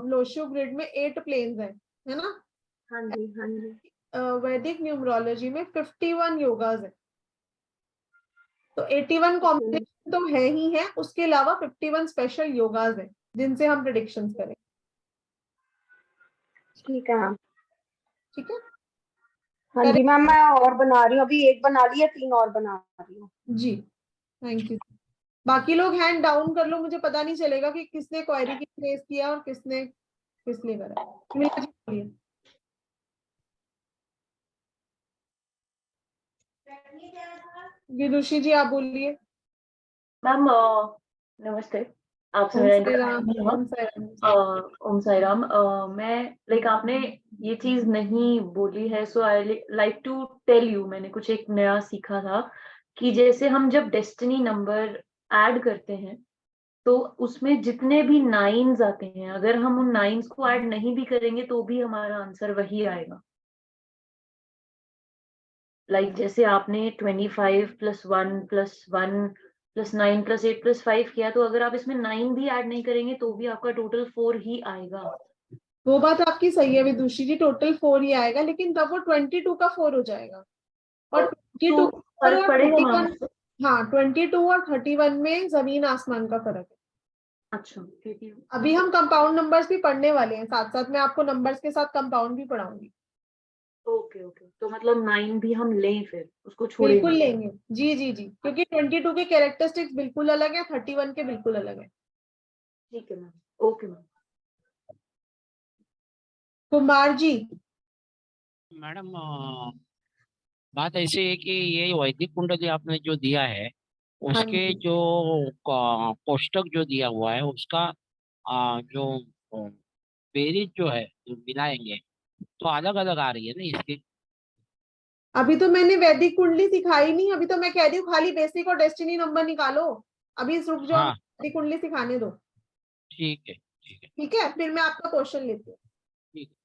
लोशो ग्रिड में 8 प्लेन्स है ना? हाँ जी हाँ जी। वैदिक न्यूमरोलॉजी में 51 योगास है, तो 81 कॉम्बिनेशन तो है ही है, उसके अलावा 51 स्पेशल योगास है जिनसे हम प्रेडिक्शंस करें। ठीक है मैम। ठीक है, हाँ जी मैम, मैं और बना रही हूँ, अभी एक बना लिया, 3 और बना रही हूँ। जी थैंक यू। बाकी लोग हैंड डाउन कर लो, मुझे पता नहीं चलेगा कि किसने क्वेरी की रेज किया और किसने करा। विदुषी जी आप बोलिए। मैम नमस्ते, आपसे ओम मेरा साई राम, इंटरेक्शन हुआ। ओम साई राम। ओम साई राम। मैं लाइक आपने ये चीज नहीं बोली है, so I like to tell you, मैंने कुछ एक नया सीखा था कि जैसे हम जब डेस्टिनी नंबर ऐड करते हैं तो उसमें जितने भी नाइन्स आते हैं, अगर हम उन नाइन्स को ऐड नहीं भी करेंगे तो भी हमारा आंसर वही आएगा। लाइक जैसे आपने 25 + 1 + 1 + 9 + 8 + 5 किया, तो अगर आप इसमें 9 भी ऐड नहीं करेंगे तो भी आपका टोटल 4 ही आएगा। वो बात आपकी सही है विदुषी जी, टोटल 4 ही आएगा, लेकिन तब वो 22 का 4 हो जाएगा। और 22 तो और फर्क पड़ेगा मैम 31, हाँ 22 और 31 में जमीन आसमान का फर्क है। अच्छा ठीक है। अभी हम कंपाउंड नंबर्स भी पढ़ने वाले हैं, साथ साथ मैं आपको नंबर्स के साथ कंपाउंड भी पढ़ाऊंगी। ओके ओके, तो मतलब 9 भी हम लें, फिर उसको छोड़ें बिल्कुल नहीं। लेंगे, जी जी जी, क्योंकि 22 के कैरेक्टरिस्टिक्स बिल्कुल अलग है, 31 के बिल्कुल अलग है। ठीक है ma'am, okay ma'am. Kumar ji. Madam बात ऐसी है कि ये वैदिक कुंडली आपने जो दिया है हाँ उसके जी, जो कोष्टक जो दिया हुआ है उसका जो बेरीज जो है जो मिलाएंगे तो अलग अलग आ रही है ना इसकी। अभी तो मैंने वैदिक कुंडली सिखाई नहीं, अभी तो मैं कह रही हूँ खाली बेसिक और डेस्टिनी नंबर निकालो। अभी रुक जाओ, हाँ वैदिक कुंडली सिखाने दो। ठीक है ठीक है ठीक है, फिर मैं आपका क्वेश्चन लेती हूँ। ठीक है।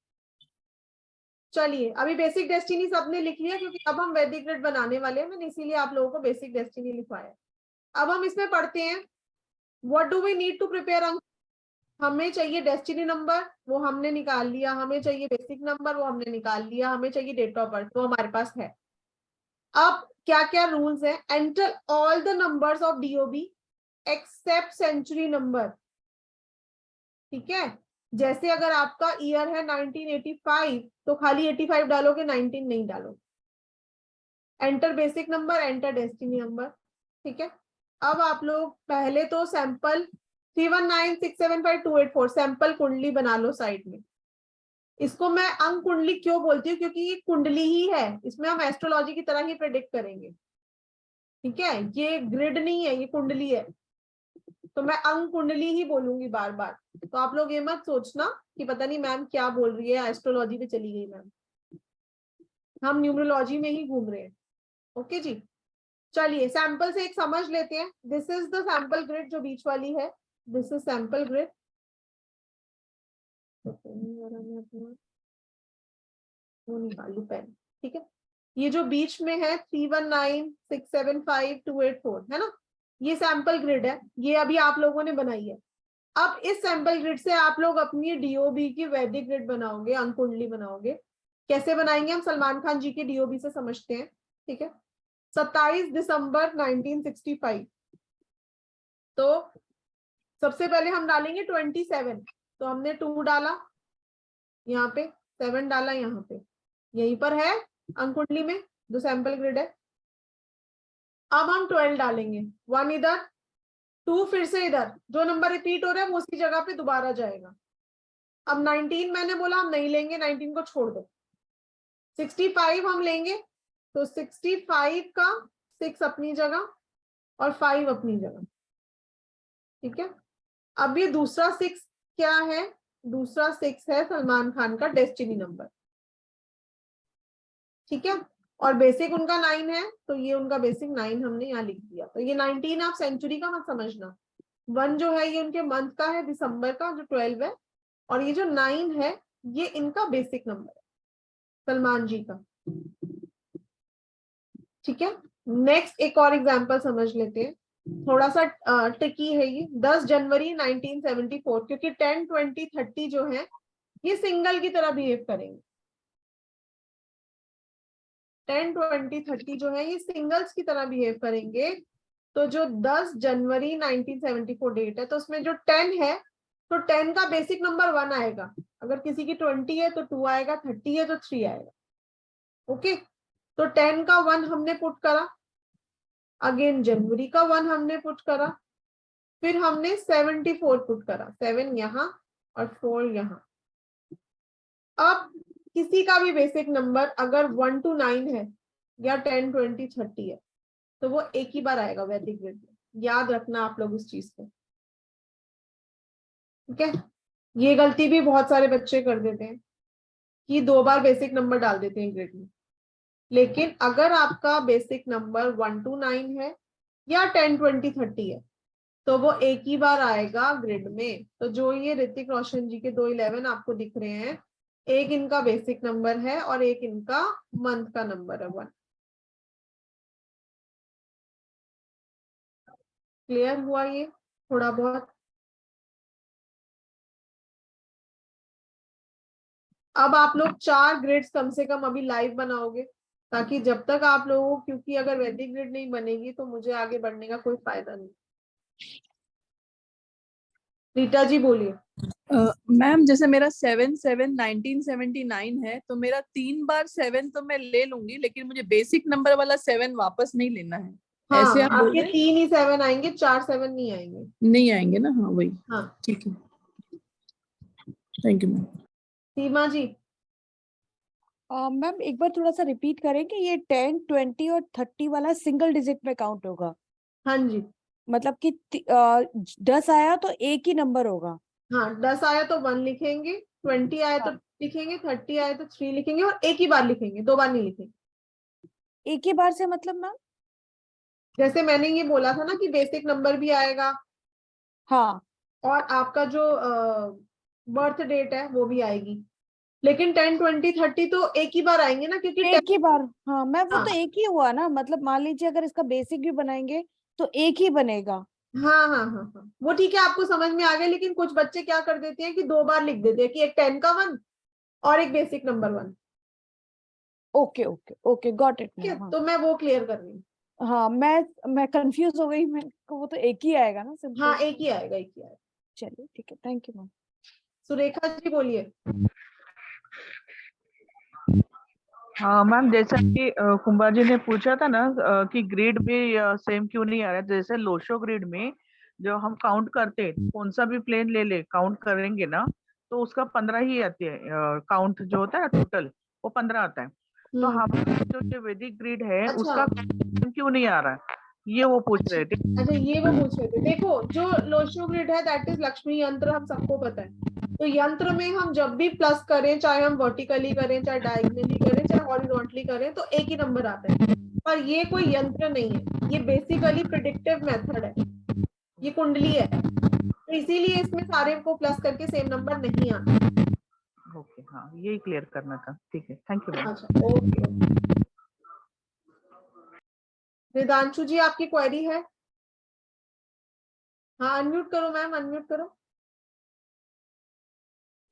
चलिए, अभी बेसिक डेस्टिनी सबने लिख लिया, क्योंकि अब हम वैदिक ग्रिड बनाने वाले हैं, मैंने इसीलिए आप लोगों को बेसिक डेस्टिनी लिखवाया। अब हम इसमें पढ़ते हैं, what do we need to prepare ank. हमें चाहिए डेस्टिनी नंबर, वो हमने निकाल लिया। हमें चाहिए बेसिक नंबर, वो हमने निकाल लिया। हमें चाहिए डेट ऑफ बर्थ, वो हमारे पास है। अब क्या क्या रूल्स है, enter all the numbers of DOB except century number. ठीक है, जैसे अगर आपका ईयर है 1985 तो खाली 85 डालोगे, 19 नहीं डालोगे। Enter basic number, enter destiny number. ठीक है, अब आप लोग पहले तो सैंपल 319675284 सैंपल कुंडली बना लो साइड में। इसको मैं अंक कुंडली क्यों बोलती हूँ, क्योंकि ये कुंडली ही है, इसमें हम एस्ट्रोलॉजी की तरह ही प्रेडिक्ट करेंगे। ठीक है, ये ग्रिड नहीं है, ये कुंडली है, तो मैं अंक कुंडली ही बोलूंगी बार बार। तो आप लोग ये मत सोचना कि पता नहीं मैम क्या बोल रही है, एस्ट्रोलॉजी पे चली गई मैम। हम न्यूमरोलॉजी में ही घूम रहे हैं। ओके जी, चलिए सैंपल से एक समझ लेते हैं। This is the sample grid जो बीच वाली है, दिस इज सैंपल ग्रिड। वो निकालू पेन। ठीक है, ये जो बीच में है 319675284 है ना, ये सैंपल ग्रिड है, ये अभी आप लोगों ने बनाई है। अब इस सैंपल ग्रिड से आप लोग अपनी डीओबी की वैदिक ग्रिड बनाओगे, अंक कुंडली बनाओगे। कैसे बनाएंगे, हम सलमान खान जी के डीओबी से समझते हैं। ठीक है, 27 दिसंबर 1965। तो सबसे पहले हम डालेंगे 27, तो हमने 2 डाला यहाँ पे, 7 डाला यहाँ पे, यहीं पर है अंक कुंडली में जो सैंपल ग्रिड है। अब हम 12 डालेंगे, 1 इधर, 2 फिर से इधर, जो नंबर रिपीट हो रहा है वो उसी जगह पे दोबारा जाएगा। अब 19 मैंने बोला हम नहीं लेंगे, 19 को छोड़ दो। 65 हम लेंगे, तो 65 का 6 अपनी जगह और 5 अपनी जगह। ठीक है, अब ये दूसरा 6 क्या है, दूसरा 6 है सलमान खान का डेस्टिनी नंबर। ठीक है, और बेसिक उनका 9 है, तो ये उनका बेसिक 9 हमने यहाँ लिख दिया। तो ये 19 आप सेंचुरी का मत समझना, 1 जो है ये उनके मंथ का है, दिसंबर का जो 12 है, और ये जो 9 है ये इनका बेसिक नंबर है सलमान जी का। ठीक है, नेक्स्ट एक और एग्जांपल समझ लेते हैं, थोड़ा सा ट्रिकी है ये। 10 जनवरी 1974, क्योंकि 10, 20, 30 जो है ये सिंगल की तरह बिहेव करेंगे। 10, 20, 30 जो है ये सिंगल्स की तरह बिहेव करेंगे। तो जो 10 जनवरी 1974 डेट है, तो उसमें जो 10 है, तो 10 का बेसिक नंबर 1 आएगा। अगर किसी की 20 है तो 2 आएगा, 30 है तो 3 आएगा। ओके, तो 10 का 1 हमने पुट करा, अगेन जनवरी का 1 हमने पुट करा, फिर हमने 74 पुट करा, 7 यहाँ और 4 यहाँ। अब किसी का भी बेसिक नंबर अगर 1 to 9 है, या 10, 20, 30 है तो वो एक ही बार आएगा वैदिक ग्रिड में। याद रखना आप लोग इस चीज को, ठीक है। ये गलती भी बहुत सारे बच्चे कर देते हैं कि 2 बार बेसिक नंबर डाल देते हैं ग्रिड में। लेकिन अगर आपका बेसिक नंबर 1 to 9 है या 10, 20, 30 है तो वो एक ही बार आएगा ग्रिड में। तो जो ये ऋतिक रोशन जी के 211 आपको दिख रहे हैं, एक इनका बेसिक नंबर है और एक इनका मंथ का नंबर है 1। क्लियर हुआ ये थोड़ा बहुत? अब आप लोग 4 ग्रिड्स कम से कम अभी लाइव बनाओगे, ताकि जब तक आप लोगों, क्योंकि अगर वैदिक ग्रिड नहीं बनेगी तो मुझे आगे बढ़ने का कोई फायदा नहीं। रीटा जी बोलिए। मैम जैसे मेरा 7/7/1979 है तो मेरा 3 बार 7 तो मैं ले लूंगी, लेकिन मुझे बेसिक नंबर वाला 7 वापस नहीं लेना है। हाँ, ऐसे आप बोल आपके रहे हैं? 3 ही 7 आएंगे, 4 7 नहीं आएंगे। नहीं आएंगे ना? हाँ वही। हाँ ठीक है, thank you ma'am. Seema ji. Ma'am एक बार थोड़ा सा रिपीट करें कि ये 10, 20 और 30 वाला सिंगल डिजिट में काउंट होगा? हाँ जी, मतलब कि 10 आया तो एक ही नंबर होगा? हाँ 10 आया तो 1 लिखेंगे, 20 आया तो 2 लिखेंगे, 30 आया तो 3 लिखेंगे और एक ही बार लिखेंगे, 2 बार नहीं लिखेंगे। एक ही बार से मतलब मैम? जैसे मैंने ये बोला था ना कि बेसिक नंबर भी आएगा, हाँ, और आपका जो बर्थ डेट है वो भी आएगी। लेकिन 10, 20, 30 तो एक ही बार आएंगे ना, क्योंकि एक ही बार। हाँ मैम, वो हाँ तो एक ही हुआ ना। मतलब मान लीजिए अगर इसका बेसिक भी बनाएंगे तो एक ही बनेगा। हाँ हाँ हाँ हाँ, वो ठीक है, आपको समझ में आ गया। लेकिन कुछ बच्चे क्या कर देते हैं कि 2 बार लिख देते हैं, कि एक 10 का 1 और एक basic number 1। Okay okay okay, got it ठीक है, मैम। हाँ तो मैं वो क्लियर कर रही हूँ। हाँ, मैं कंफ्यूज हो गई। मैं वो तो एक ही आएगा ना सिंपल। हाँ एक ही आएगा, एक ही आएगा। चलिए ठीक है, thank you ma'am. Surekha ji बोलिए। हाँ मैम, जैसा कि कुंभार जी ने पूछा था ना कि ग्रेड भी सेम क्यों नहीं आ रहा है। जैसे लोशो ग्रेड में जो हम काउंट करते हैं, कौन सा भी प्लेन ले ले काउंट करेंगे ना, तो उसका 15 ही आती है। काउंट जो होता है टोटल, वो 15 आता है। तो हमारा जो वैदिक ग्रेड है अच्छा। उसका क्यों नहीं आ रहा है, ये वो पूछ रहे थे। अच्छा, ये वो पूछ रहे थे। देखो, जो लोशो ग्रिड है दैट इज लक्ष्मी यंत्र, हम सबको पता है। तो यंत्र में हम जब भी प्लस करें, चाहे हम वर्टिकली करें, चाहे डायगोनली करें, चाहे हॉरिजॉन्टली करें, तो एक ही नंबर आता है। पर ये कोई यंत्र नहीं है, ये बेसिकली प्रिडिक्टिव मेथड है, ये कुंडली है। तो इसीलिए इसमें सारे को प्लस करके सेम नंबर नहीं आता। ओके, हाँ यही क्लियर करना था। ठीक है, थैंक यू मैम। अच्छा, ओके। वेदांशु जी, आपकी क्वेरी है? हाँ, अनम्यूट करो मैम, अनम्यूट करो।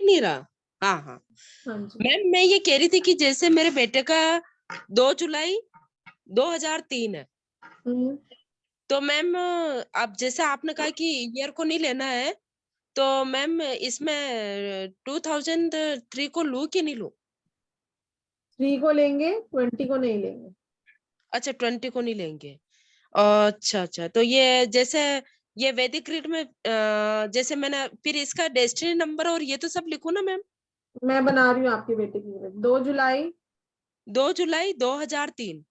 नहीं रहा। हाँ हाँ हाँ जी। मैम, मैं ये कह रही थी कि जैसे मेरे बेटे का 2 जुलाई 2003 है, तो मैम अब जैसे आपने कहा कि ईयर को नहीं लेना है, तो मैम इसमें 2003 को लूं कि नहीं लूं? 3 को लेंगे, 20 को नहीं लेंगे। अच्छा, 20 को नहीं लेंगे। अच्छा अच्छा, तो ये जैसे ये वैदिक ग्रिड में जैसे मैंने फिर इसका डेस्टिनी नंबर और ये तो सब लिखूं ना मैम? मैं बना रही हूँ आपके बेटे की ग्रिड। 2 जुलाई 2003।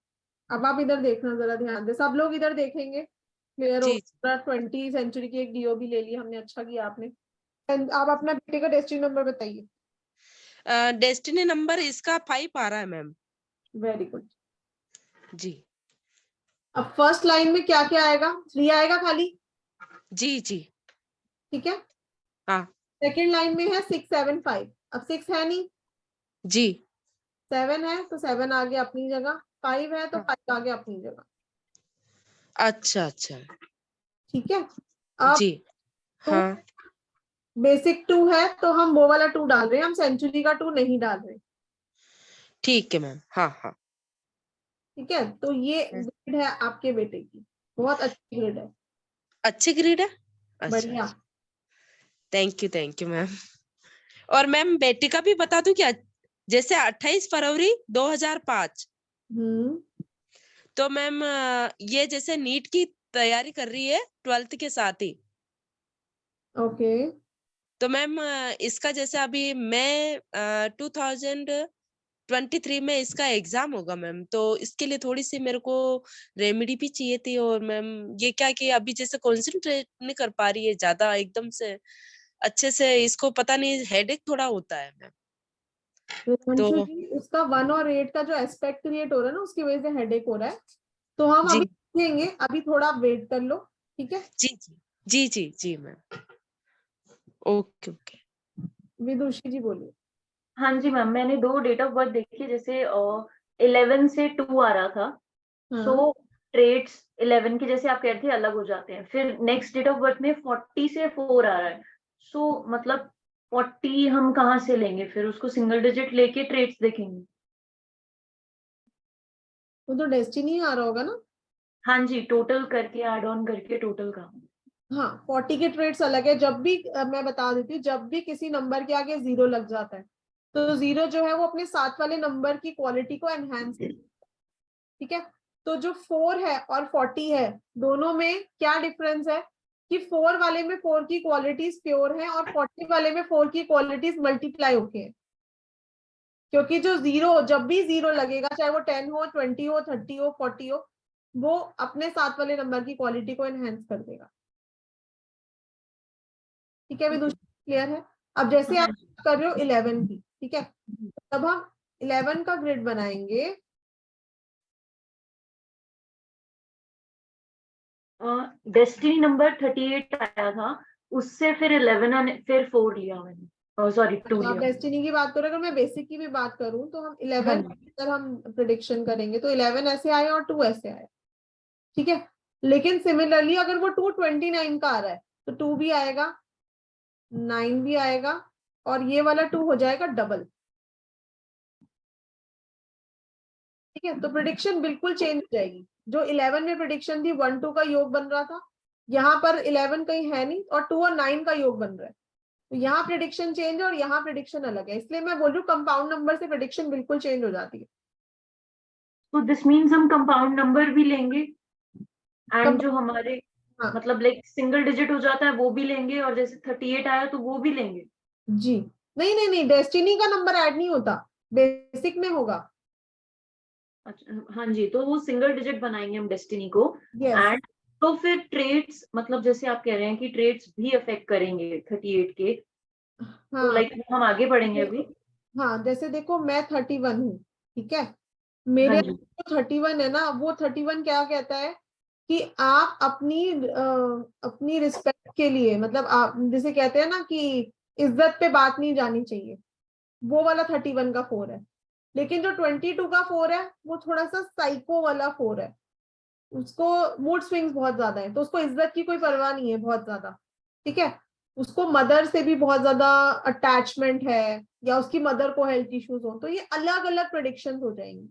अब आप इधर देखना, जरा ध्यान दे, सब लोग इधर देखेंगे। क्लियर हो? जी 20 सेंचुरी की एक डीओ भी ले ली हमने, अच्छा किया आपने। आप अपना बेटे का डेस्टिनी नंबर बताइए। डेस्टिनी नंबर इसका 5 आ रहा है मैम। वेरी गुड जी अब फर्स्ट लाइन में क्या क्या आएगा? 3 आएगा खाली। जी जी। ठीक है। हाँ सेकेंड लाइन में है 6 7 5। अब 6 है नहीं, जी। 7 है तो 7 आ गया अपनी जगह, 5 है तो 5 आ गया अपनी जगह। अच्छा अच्छा। ठीक है। अब जी हाँ बेसिक 2 है तो हम वो वाला 2 डाल रहे हैं, हम सेंचुरी का 2 नहीं डाल रहे। ठीक है मैम। हाँ हाँ ठीक है, तो ये ग्रेड है आपके बेटे की, बहुत अच्छी ग्रेड है। अच्छी ग्रेड है। बढ़िया। Thank you ma'am. और मैम बेटी का भी बता दूं क्या? जैसे 28 फरवरी 2005, तो मैम ये जैसे नीट की तैयारी कर रही है 12th के साथ ही। ओके। तो मैम इसका जैसे अभी मैं 2000 23 में इसका एग्जाम होगा मैम, तो इसके लिए थोड़ी सी मेरे को रेमेडी भी चाहिए थी। और मैम ये क्या कि अभी जैसे कॉन्सेंट्रेट नहीं कर पा रही है ज्यादा एकदम से अच्छे से, इसको पता नहीं हेडेक थोड़ा होता है मैम। अंशु तो जी, उसका 1 और 8 का जो एस्पेक्ट क्रिएट हो रहा है ना, उसकी वजह से हेडेक हो रहा है। तो हम जी अभी देखेंगे, अभी थोड़ा वेट कर लो, ठीक है? जी जी जी जी जी मैम, ओके ओके। विदुषी जी बोलिए। हाँ जी मैम, मैंने 2 डेट ऑफ बर्थ देखी, जैसे 11 से 2 आ रहा था। सो ट्रेड्स 11 के जैसे आप कह रहे थे अलग हो जाते हैं, फिर नेक्स्ट डेट ऑफ बर्थ में 40 से 4 आ रहा है। सो मतलब 40 हम कहाँ से लेंगे, फिर उसको सिंगल डिजिट लेके ट्रेड्स देखेंगे। वो तो डेस्टिनी आ रहा होगा ना? हाँ जी, टोटल करके ऐड ऑन करके टोटल का। हाँ, 40 के ट्रेड्स अलग है। जब भी मैं बता देती हूँ, जब भी किसी नंबर के आगे 0 लग जाता है, तो 0 जो है वो अपने साथ वाले नंबर की क्वालिटी को एनहांस, ठीक है? तो जो 4 है और 40 है, दोनों में क्या डिफरेंस है कि 4 वाले में 4 की क्वालिटीज प्योर है और 40 वाले में 4 की क्वालिटीज मल्टीप्लाई होके है। क्योंकि जो 0, जब भी 0 लगेगा, चाहे वो 10 हो, 20 हो, 30 हो, 40 हो, वो अपने साथ वाले नंबर की क्वालिटी को एनहांस कर देगा। ठीक है विदुषी, क्लियर है? अब जैसे आप कर रहे हो 11 की, ठीक है? तब हम 11 का ग्रिड बनाएंगे। डेस्टिनी नंबर 38 आया था, उससे फिर 11 आने, फिर 4 लिया मैंने, सॉरी 2 आप लिया। डेस्टिनी की बात करो, अगर मैं बेसिक की भी बात करूं तो हम 11 हाँ अगर हम प्रिडिक्शन करेंगे तो 11 ऐसे आए और 2 ऐसे आए, ठीक है? लेकिन सिमिलरली अगर वो 229 का आ रहा है तो 2 भी आएगा, 9 भी आएगा, और ये वाला 2 हो जाएगा डबल। ठीक है? तो प्रिडिक्शन बिल्कुल चेंज हो जाएगी। जो 11 में प्रिडिक्शन थी 1 2 का योग बन रहा था, यहाँ पर 11 कहीं है नहीं और 2 और 9 का योग बन रहा है। तो यहाँ प्रिडिक्शन चेंज और यहाँ प्रिडिक्शन अलग है। इसलिए मैं बोल रही हूँ कंपाउंड नंबर से प्रिडिक्शन बिल्कुल चेंज हो जाती है। तो दिस मीन्स हम कंपाउंड नंबर भी लेंगे एंड जो हमारे मतलब लाइक सिंगल डिजिट हो जाता है वो भी लेंगे, और जैसे 38 आया तो वो भी लेंगे। जी नहीं नहीं नहीं, डेस्टिनी का नंबर ऐड नहीं होता, बेसिक में होगा। अच्छा हाँ जी, तो वो सिंगल डिजिट बनाएंगे हम डेस्टिनी को। Yes. एंड तो फिर ट्रेड्स, मतलब जैसे आप कह रहे हैं कि ट्रेड्स भी अफेक्ट करेंगे 38 के, तो लाइक हम आगे बढ़ेंगे अभी। हाँ, जैसे देखो मैं 31 हूँ, ठीक है? मेरे हाँ 31 है ना, वो 31 क्या कहता है कि आप अपनी रिस्पेक्ट के लिए, मतलब आप जिसे कहते हैं ना कि इज्जत पे बात नहीं जानी चाहिए, वो वाला 31 का 4 है। लेकिन जो 22 का 4 है वो थोड़ा सा साइको वाला 4 है, उसको मूड स्विंग्स बहुत ज्यादा है, तो उसको इज्जत की कोई परवाह नहीं है बहुत ज्यादा, ठीक है? उसको मदर से भी बहुत ज्यादा अटैचमेंट है, या उसकी मदर को हेल्थ इश्यूज हो, तो ये अलग अलग प्रेडिक्शंस हो जाएंगी।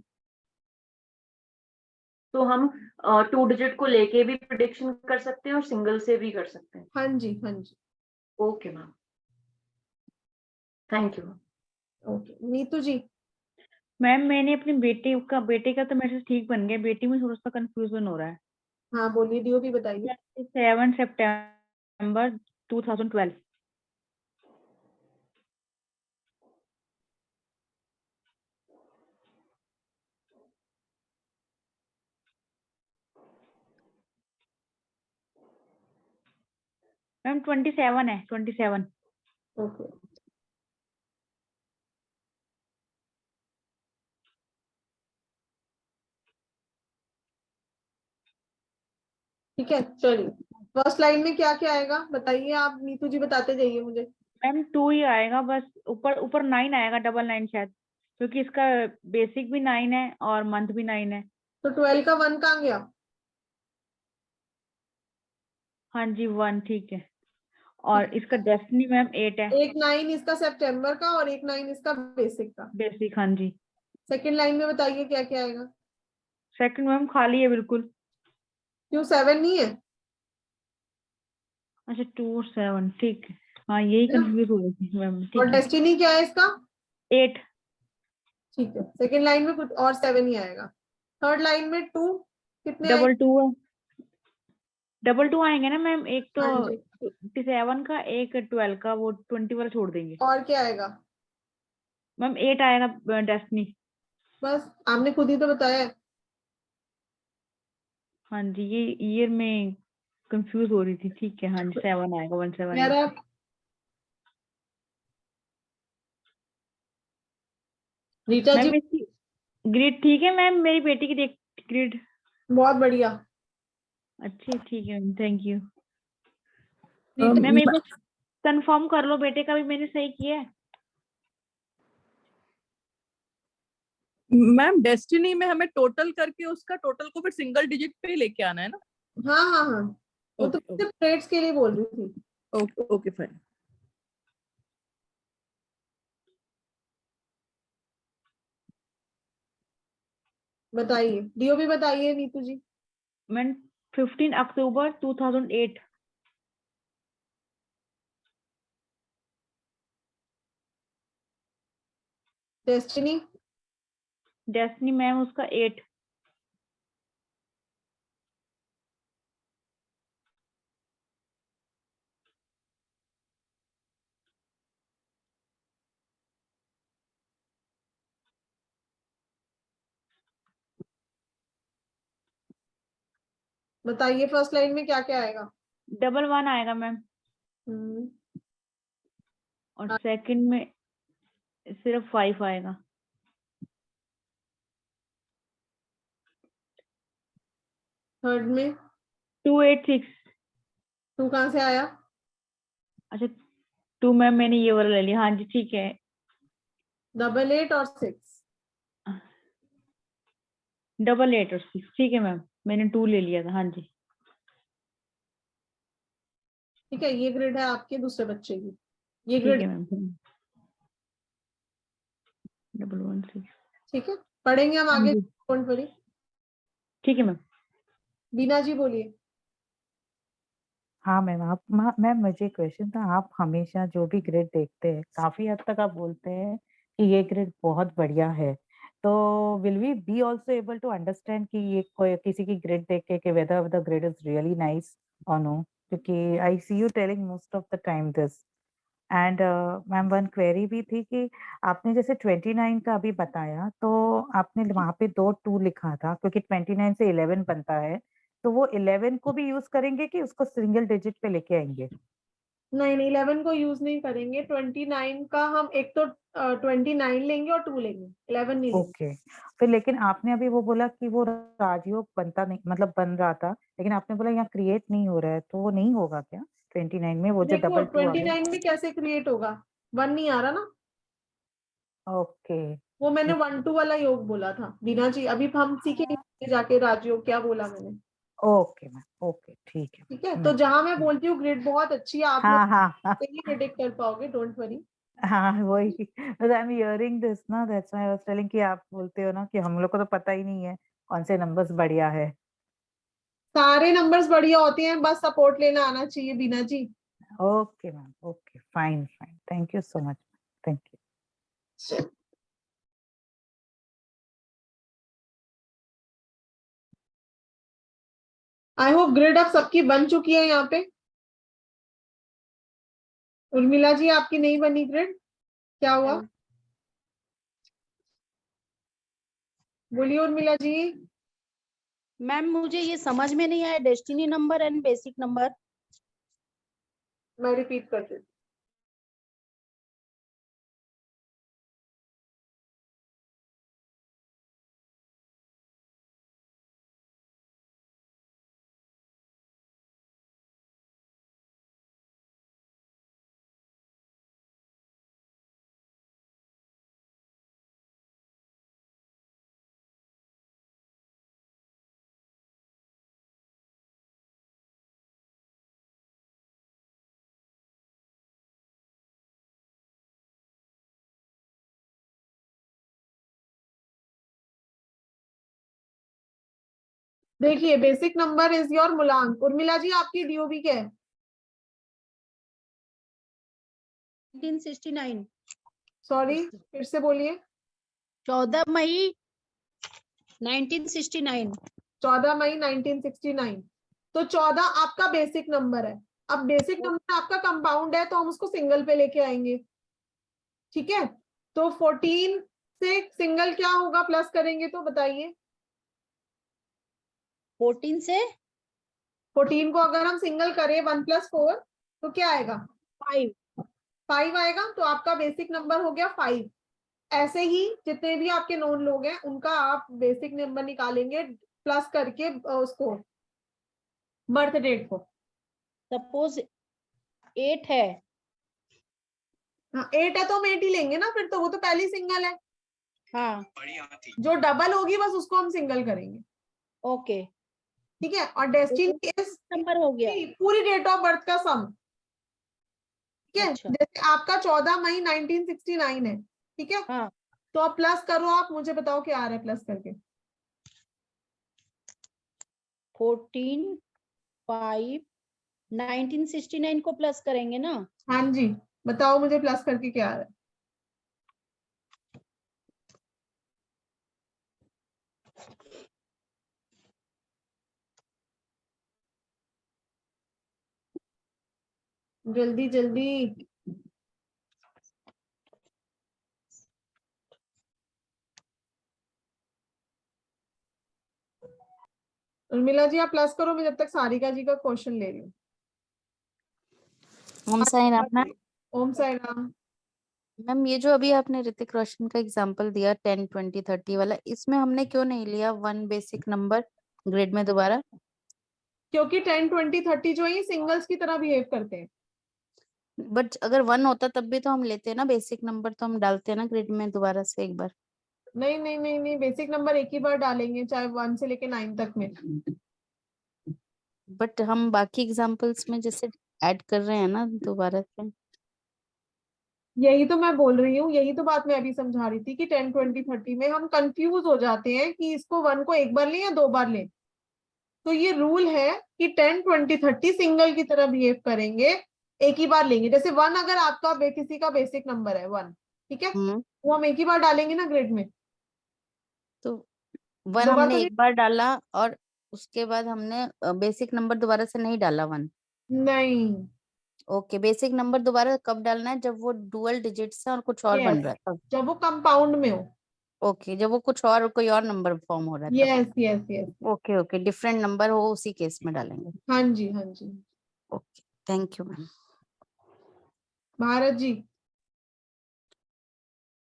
तो हम 2 डिजिट को लेके भी प्रिडिक्शन कर सकते हैं और सिंगल से भी कर सकते हैं। हाँ जी, हाँ जी। Okay ma'am, thank you. Okay Neetu ji. Ma'am मैंने अपने बेटे का तो मैसेज ठीक बन गया, बेटी में थोड़ा सा कंफ्यूजन हो रहा है। हाँ बोलिए, डीओ भी बताइए। 7 सितंबर 2012। मैम 27 है, 27। ओके ठीक है, चलिए फर्स्ट लाइन में क्या क्या आएगा बताइए आप, नीतू जी बताते जाइए मुझे। मैम 2 ही आएगा बस, ऊपर ऊपर 9 आएगा, 9 शायद, क्योंकि इसका बेसिक भी 9 है और मंथ भी 9 है। तो 12 का 1 कहाँ गया? हाँ जी 1 ठीक है। और इसका डेस्टिनी मैम 8 है। एक 9 इसका सितंबर का और एक 9 इसका बेसिक का। बेसिक हाँ जी। सेकंड लाइन में बताइए क्या क्या आएगा। सेकंड मैम खाली है बिल्कुल। क्यों 7 नहीं है? अच्छा 2 और 7 ठीक है। हाँ यही कंफ्यूज हो रही थी मैम। और डेस्टिनी क्या है इसका? 8। ठीक है, सेकंड लाइन में कुछ और 7 ही आएगा। थर्ड लाइन में 2 कितने आएंगे? 2 है, 2 आएंगे ना मैम, एक तो 27 का, एक 12 का, वो 20 वाला छोड़ देंगे। और क्या आएगा? मैम 8 आएगा डेस्टिनी। बस आपने खुद ही तो बताया है। हाँ जी, ये ईयर में कंफ्यूज हो रही थी। ठीक है, हाँ जी 7 आएगा, 178। मेरा रीटा जी मैम इसकी ग्रेड ठीक है मैम, मेरी बेटी की ग्रेड बहुत बढ़िया। अच्छी, ठीक है ma'am, thank you Rita ma'am. एक बार कंफर्म कर लो बेटे का भी मैंने सही किया है। मैम डेस्टिनी में हमें टोटल करके उसका टोटल को फिर सिंगल डिजिट पे लेके आना है ना? हाँ हाँ हाँ, वो तो ओके सिर्फ ट्रेड्स के लिए बोल रही थी। Okay okay fine. बताइए डीओबी बताइए नीतू जी। मैम 15 अक्टूबर 2008। डेस्टिनी डेस्टिनी मैम उसका 8। बताइए फर्स्ट लाइन में क्या क्या आएगा। 11 आएगा मैम, और सेकंड में सिर्फ 5 आएगा। थर्ड में 286। 2 कहाँ से आया? अच्छा 2 मैम मैंने ये वाला ले लिया। हाँ जी ठीक है। 88 और 6। 88 और 6, ठीक है मैम, मैंने 2 ले लिया था। हाँ जी ठीक है, ये ग्रेड है आपके दूसरे बच्चे की। ये ठीक है ग्रेड मैम। 116। ठीक है, पढ़ेंगे हम हाँ आगे। जी डोंट वरी। ठीक है मैम। बीना जी बोलिए। हाँ मैम, आप मैम मुझे क्वेश्चन था, आप हमेशा जो भी ग्रेड देखते हैं काफी हद तक आप बोलते हैं कि ये ग्रेड बहुत बढ़िया है, तो will we be also able to understand कि ये कोई किसी की ग्रेड देख के कि whether the grade is really nice और नो, क्योंकि I see you telling most of the time this. And ma'am one query भी थी कि आपने जैसे 29 का अभी बताया, तो आपने वहां पे 2 लिखा था क्योंकि 29 से 11 बनता है, तो वो 11 को भी यूज करेंगे कि उसको सिंगल डिजिट पे लेके आएंगे? नहीं नहीं, 11 को यूज नहीं करेंगे। 29 का हम एक तो 29 लेंगे और 2 लेंगे, 11 नहीं लेंगे। ओके, फिर लेकिन आपने अभी वो बोला कि वो राजयोग बनता नहीं, मतलब बन रहा था, लेकिन आपने बोला यहाँ क्रिएट नहीं हो रहा है, तो वो नहीं होगा क्या 29 में वो जो देखो 222 आ गया? 29 में कैसे क्रिएट होगा, 1 नहीं आ रहा ना। ओके वो मैंने 1 2 वाला योग बोला था बीना जी, अभी हम सीखेंगे जाके राजयोग क्या बोला मैंने। ओके मैम, ओके ठीक है। ठीक है, तो जहां मैं बोलती हूँ ग्रेड बहुत अच्छी है, आप लोग हाँ हाँ हाँ नहीं प्रेडिक्ट कर पाओगे, डोंट वरी। हाँ वही, आई एम हियरिंग दिस ना, that's why I was telling कि आप बोलते हो ना कि हम लोग को तो पता ही नहीं है कौन से नंबर्स बढ़िया है। सारे नंबर्स बढ़िया होते हैं, बस सपोर्ट लेना आना चाहिए Beena ji. Okay ma'am, okay fine fine, thank you so much, thank you. I hope grid अब सबकी बन चुकी है यहाँ पे। उर्मिला जी आपकी नहीं बनी ग्रिड, क्या हुआ? बोलिए उर्मिला जी। मैम मुझे ये समझ में नहीं आया, destiny number and basic number. मैं रिपीट करती हूँ। देखिए बेसिक नंबर इज योर मूलांक। उर्मिला जी आपकी डीओबी क्या है? 1969। सॉरी फिर से बोलिए। 14 मई 1969। 14 मई 1969। तो 14 आपका बेसिक नंबर है। अब बेसिक नंबर आपका कंपाउंड है तो हम उसको सिंगल पे लेके आएंगे। ठीक है, तो 14 से सिंगल क्या होगा प्लस करेंगे तो बताइए। 14 से 14 को अगर हम सिंगल करें 1 + 4 तो क्या आएगा? 5 आएगा। तो आपका बेसिक नंबर हो गया 5। ऐसे ही जितने भी आपके नोन लोग हैं उनका आप बेसिक नंबर निकालेंगे प्लस करके उसको बर्थ डेट को। सपोज 8 है। हाँ 8 है तो हम 8 ही लेंगे ना फिर तो, वो तो पहली सिंगल है। हाँ जो डबल होगी बस उसको हम सिंगल करेंगे। ओके ठीक है। और डेस्टिनी इज नंबर हो गया। पूरी डेट ऑफ बर्थ का सम। ठीक है। अच्छा। जैसे आपका 14 मई 1969 है। ठीक है। हाँ तो आप प्लस करो, आप मुझे बताओ क्या आ रहा है प्लस करके। 14 5 1969 को प्लस करेंगे ना। हाँ जी बताओ मुझे प्लस करके क्या आ रहा है। जल्दी जल्दी। उर्मिला जी आप प्लस करो, मैं जब तक सारिका जी का क्वेश्चन ले रही हूँ। ओम साई राम मैम। ओम साई राम। मैम ये जो अभी आपने ऋतिक रोशन का एग्जांपल दिया 10 20 30 वाला, इसमें हमने क्यों नहीं लिया 1 बेसिक नंबर ग्रिड में दोबारा? क्योंकि 10 20 30 जो है सिंगल्स की तरह बिहेव करते हैं। बट अगर 1 होता तब भी तो हम लेते हैं ना, बेसिक नंबर तो हम डालते हैं ना ग्रिड में दोबारा से एक बार। नहीं नहीं नहीं नहीं, बेसिक नंबर एक ही बार डालेंगे चाहे 1 से लेके 9 तक में। बट हम बाकी एग्जांपल्स में जैसे ऐड कर रहे हैं ना दोबारा से। यही तो मैं बोल रही हूँ, यही तो बात मैं अभी समझा रही थी कि 10 20 30 में हम कंफ्यूज हो जाते हैं कि इसको 1 को एक बार लें या 2 बार लें। तो ये रूल है कि 10 20 30 सिंगल की तरह बिहेव करेंगे, एक ही बार लेंगे। जैसे 1 अगर आपका किसी का बेसिक नंबर है 1, ठीक है, वो हम एक ही बार डालेंगे ना ग्रिड में। तो 1 दो बार हमने तो एक बार डाला और उसके बाद हमने बेसिक नंबर दोबारा से नहीं डाला 1। नहीं। ओके बेसिक नंबर दोबारा कब डालना है? जब वो डुअल डिजिट्स है और कुछ और बन यस, रहा है। जब वो कंपाउंड में हो। ओके जब वो कुछ और कोई और नंबर फॉर्म हो रहा है yes yes yes. Okay okay different number हो उसी केस में डालेंगे। हाँ जी हाँ जी। Okay thank you ma'am. Bharat ji.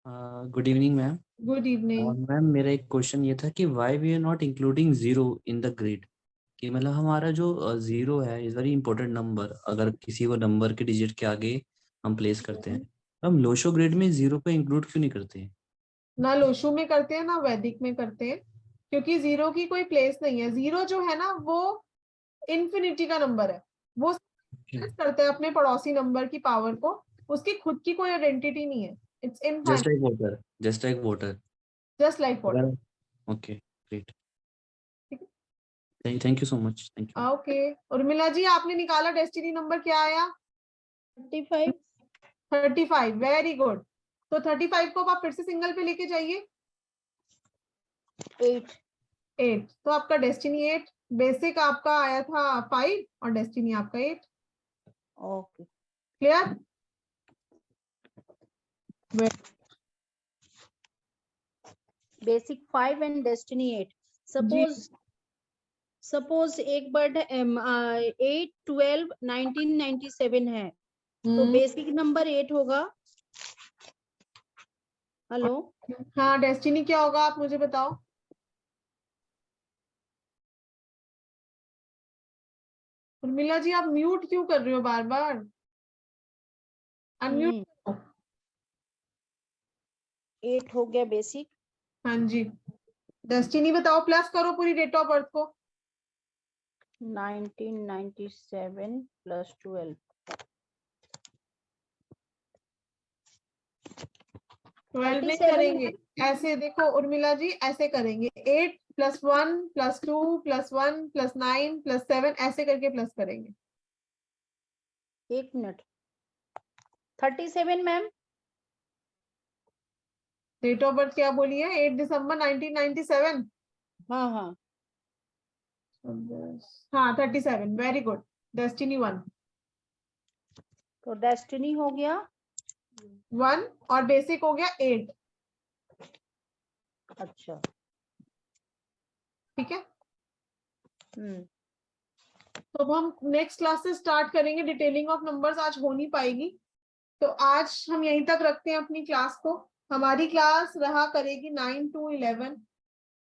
Good evening ma'am. Good evening. Ma'am मेरा एक क्वेश्चन ये था कि why we are not including zero in the grid, कि मतलब हमारा जो जीरो है इज वेरी इंपॉर्टेंट नंबर, अगर किसी को नंबर के डिजिट के आगे हम प्लेस करते हैं। हम लोशो ग्रिड में जीरो को इंक्लूड क्यों नहीं करते हैं? ना लोशु में करते हैं ना वैदिक में करते हैं, क्योंकि जीरो की कोई प्लेस नहीं है। जीरो जो है ना वो इन्फिनिटी का नंबर है, वो करते हैं अपने पड़ोसी नंबर की पावर को, उसकी खुद की कोई आइडेंटिटी नहीं है। It's just infinite, like water, just like water. Just like water. Okay great, thank you so much, thank you. ओके उर्मिला जी आपने निकाला डेस्टिनी नंबर क्या आया? 35। 35 वेरी गुड। तो 35 को आप फिर से सिंगल पे लेके जाइए। 8 तो आपका डेस्टिनी 8, बेसिक आपका आया था 5 और डेस्टिनी आपका 8। Okay clear? Basic 5 and destiny 8। Suppose एक बर्ड 8 12 1997 है, तो बेसिक नंबर 8 होगा। हेलो हाँ डेस्टिनी क्या होगा आप मुझे बताओ। उर्मिला जी आप म्यूट क्यों कर रहे हो बार बार? अनम्यूट। 8 हो गया बेसिक। हाँ जी डेस्टिनी बताओ, प्लस करो पूरी डेट ऑफ बर्थ को। 1997 प्लस 12 12 नहीं करेंगे, ऐसे देखो उर्मिला जी ऐसे करेंगे 8 + 1 + 2 + 1 + 9 + 7 ऐसे करके प्लस करेंगे। एक minute 37 ma'am. Date of birth क्या बोली है? 8 दिसंबर 1997। हाँ हाँ हाँ 37 वेरी गुड। डेस्टिनी 1। तो डेस्टिनी हो गया 1 और बेसिक हो गया 8। अच्छा। ठीक है, हम्म। तो अब हम नेक्स्ट क्लासेस स्टार्ट करेंगे। डिटेलिंग ऑफ नंबर्स आज हो नहीं पाएगी, तो आज हम यहीं तक रखते हैं अपनी क्लास को। हमारी क्लास रहा करेगी 9 to 11,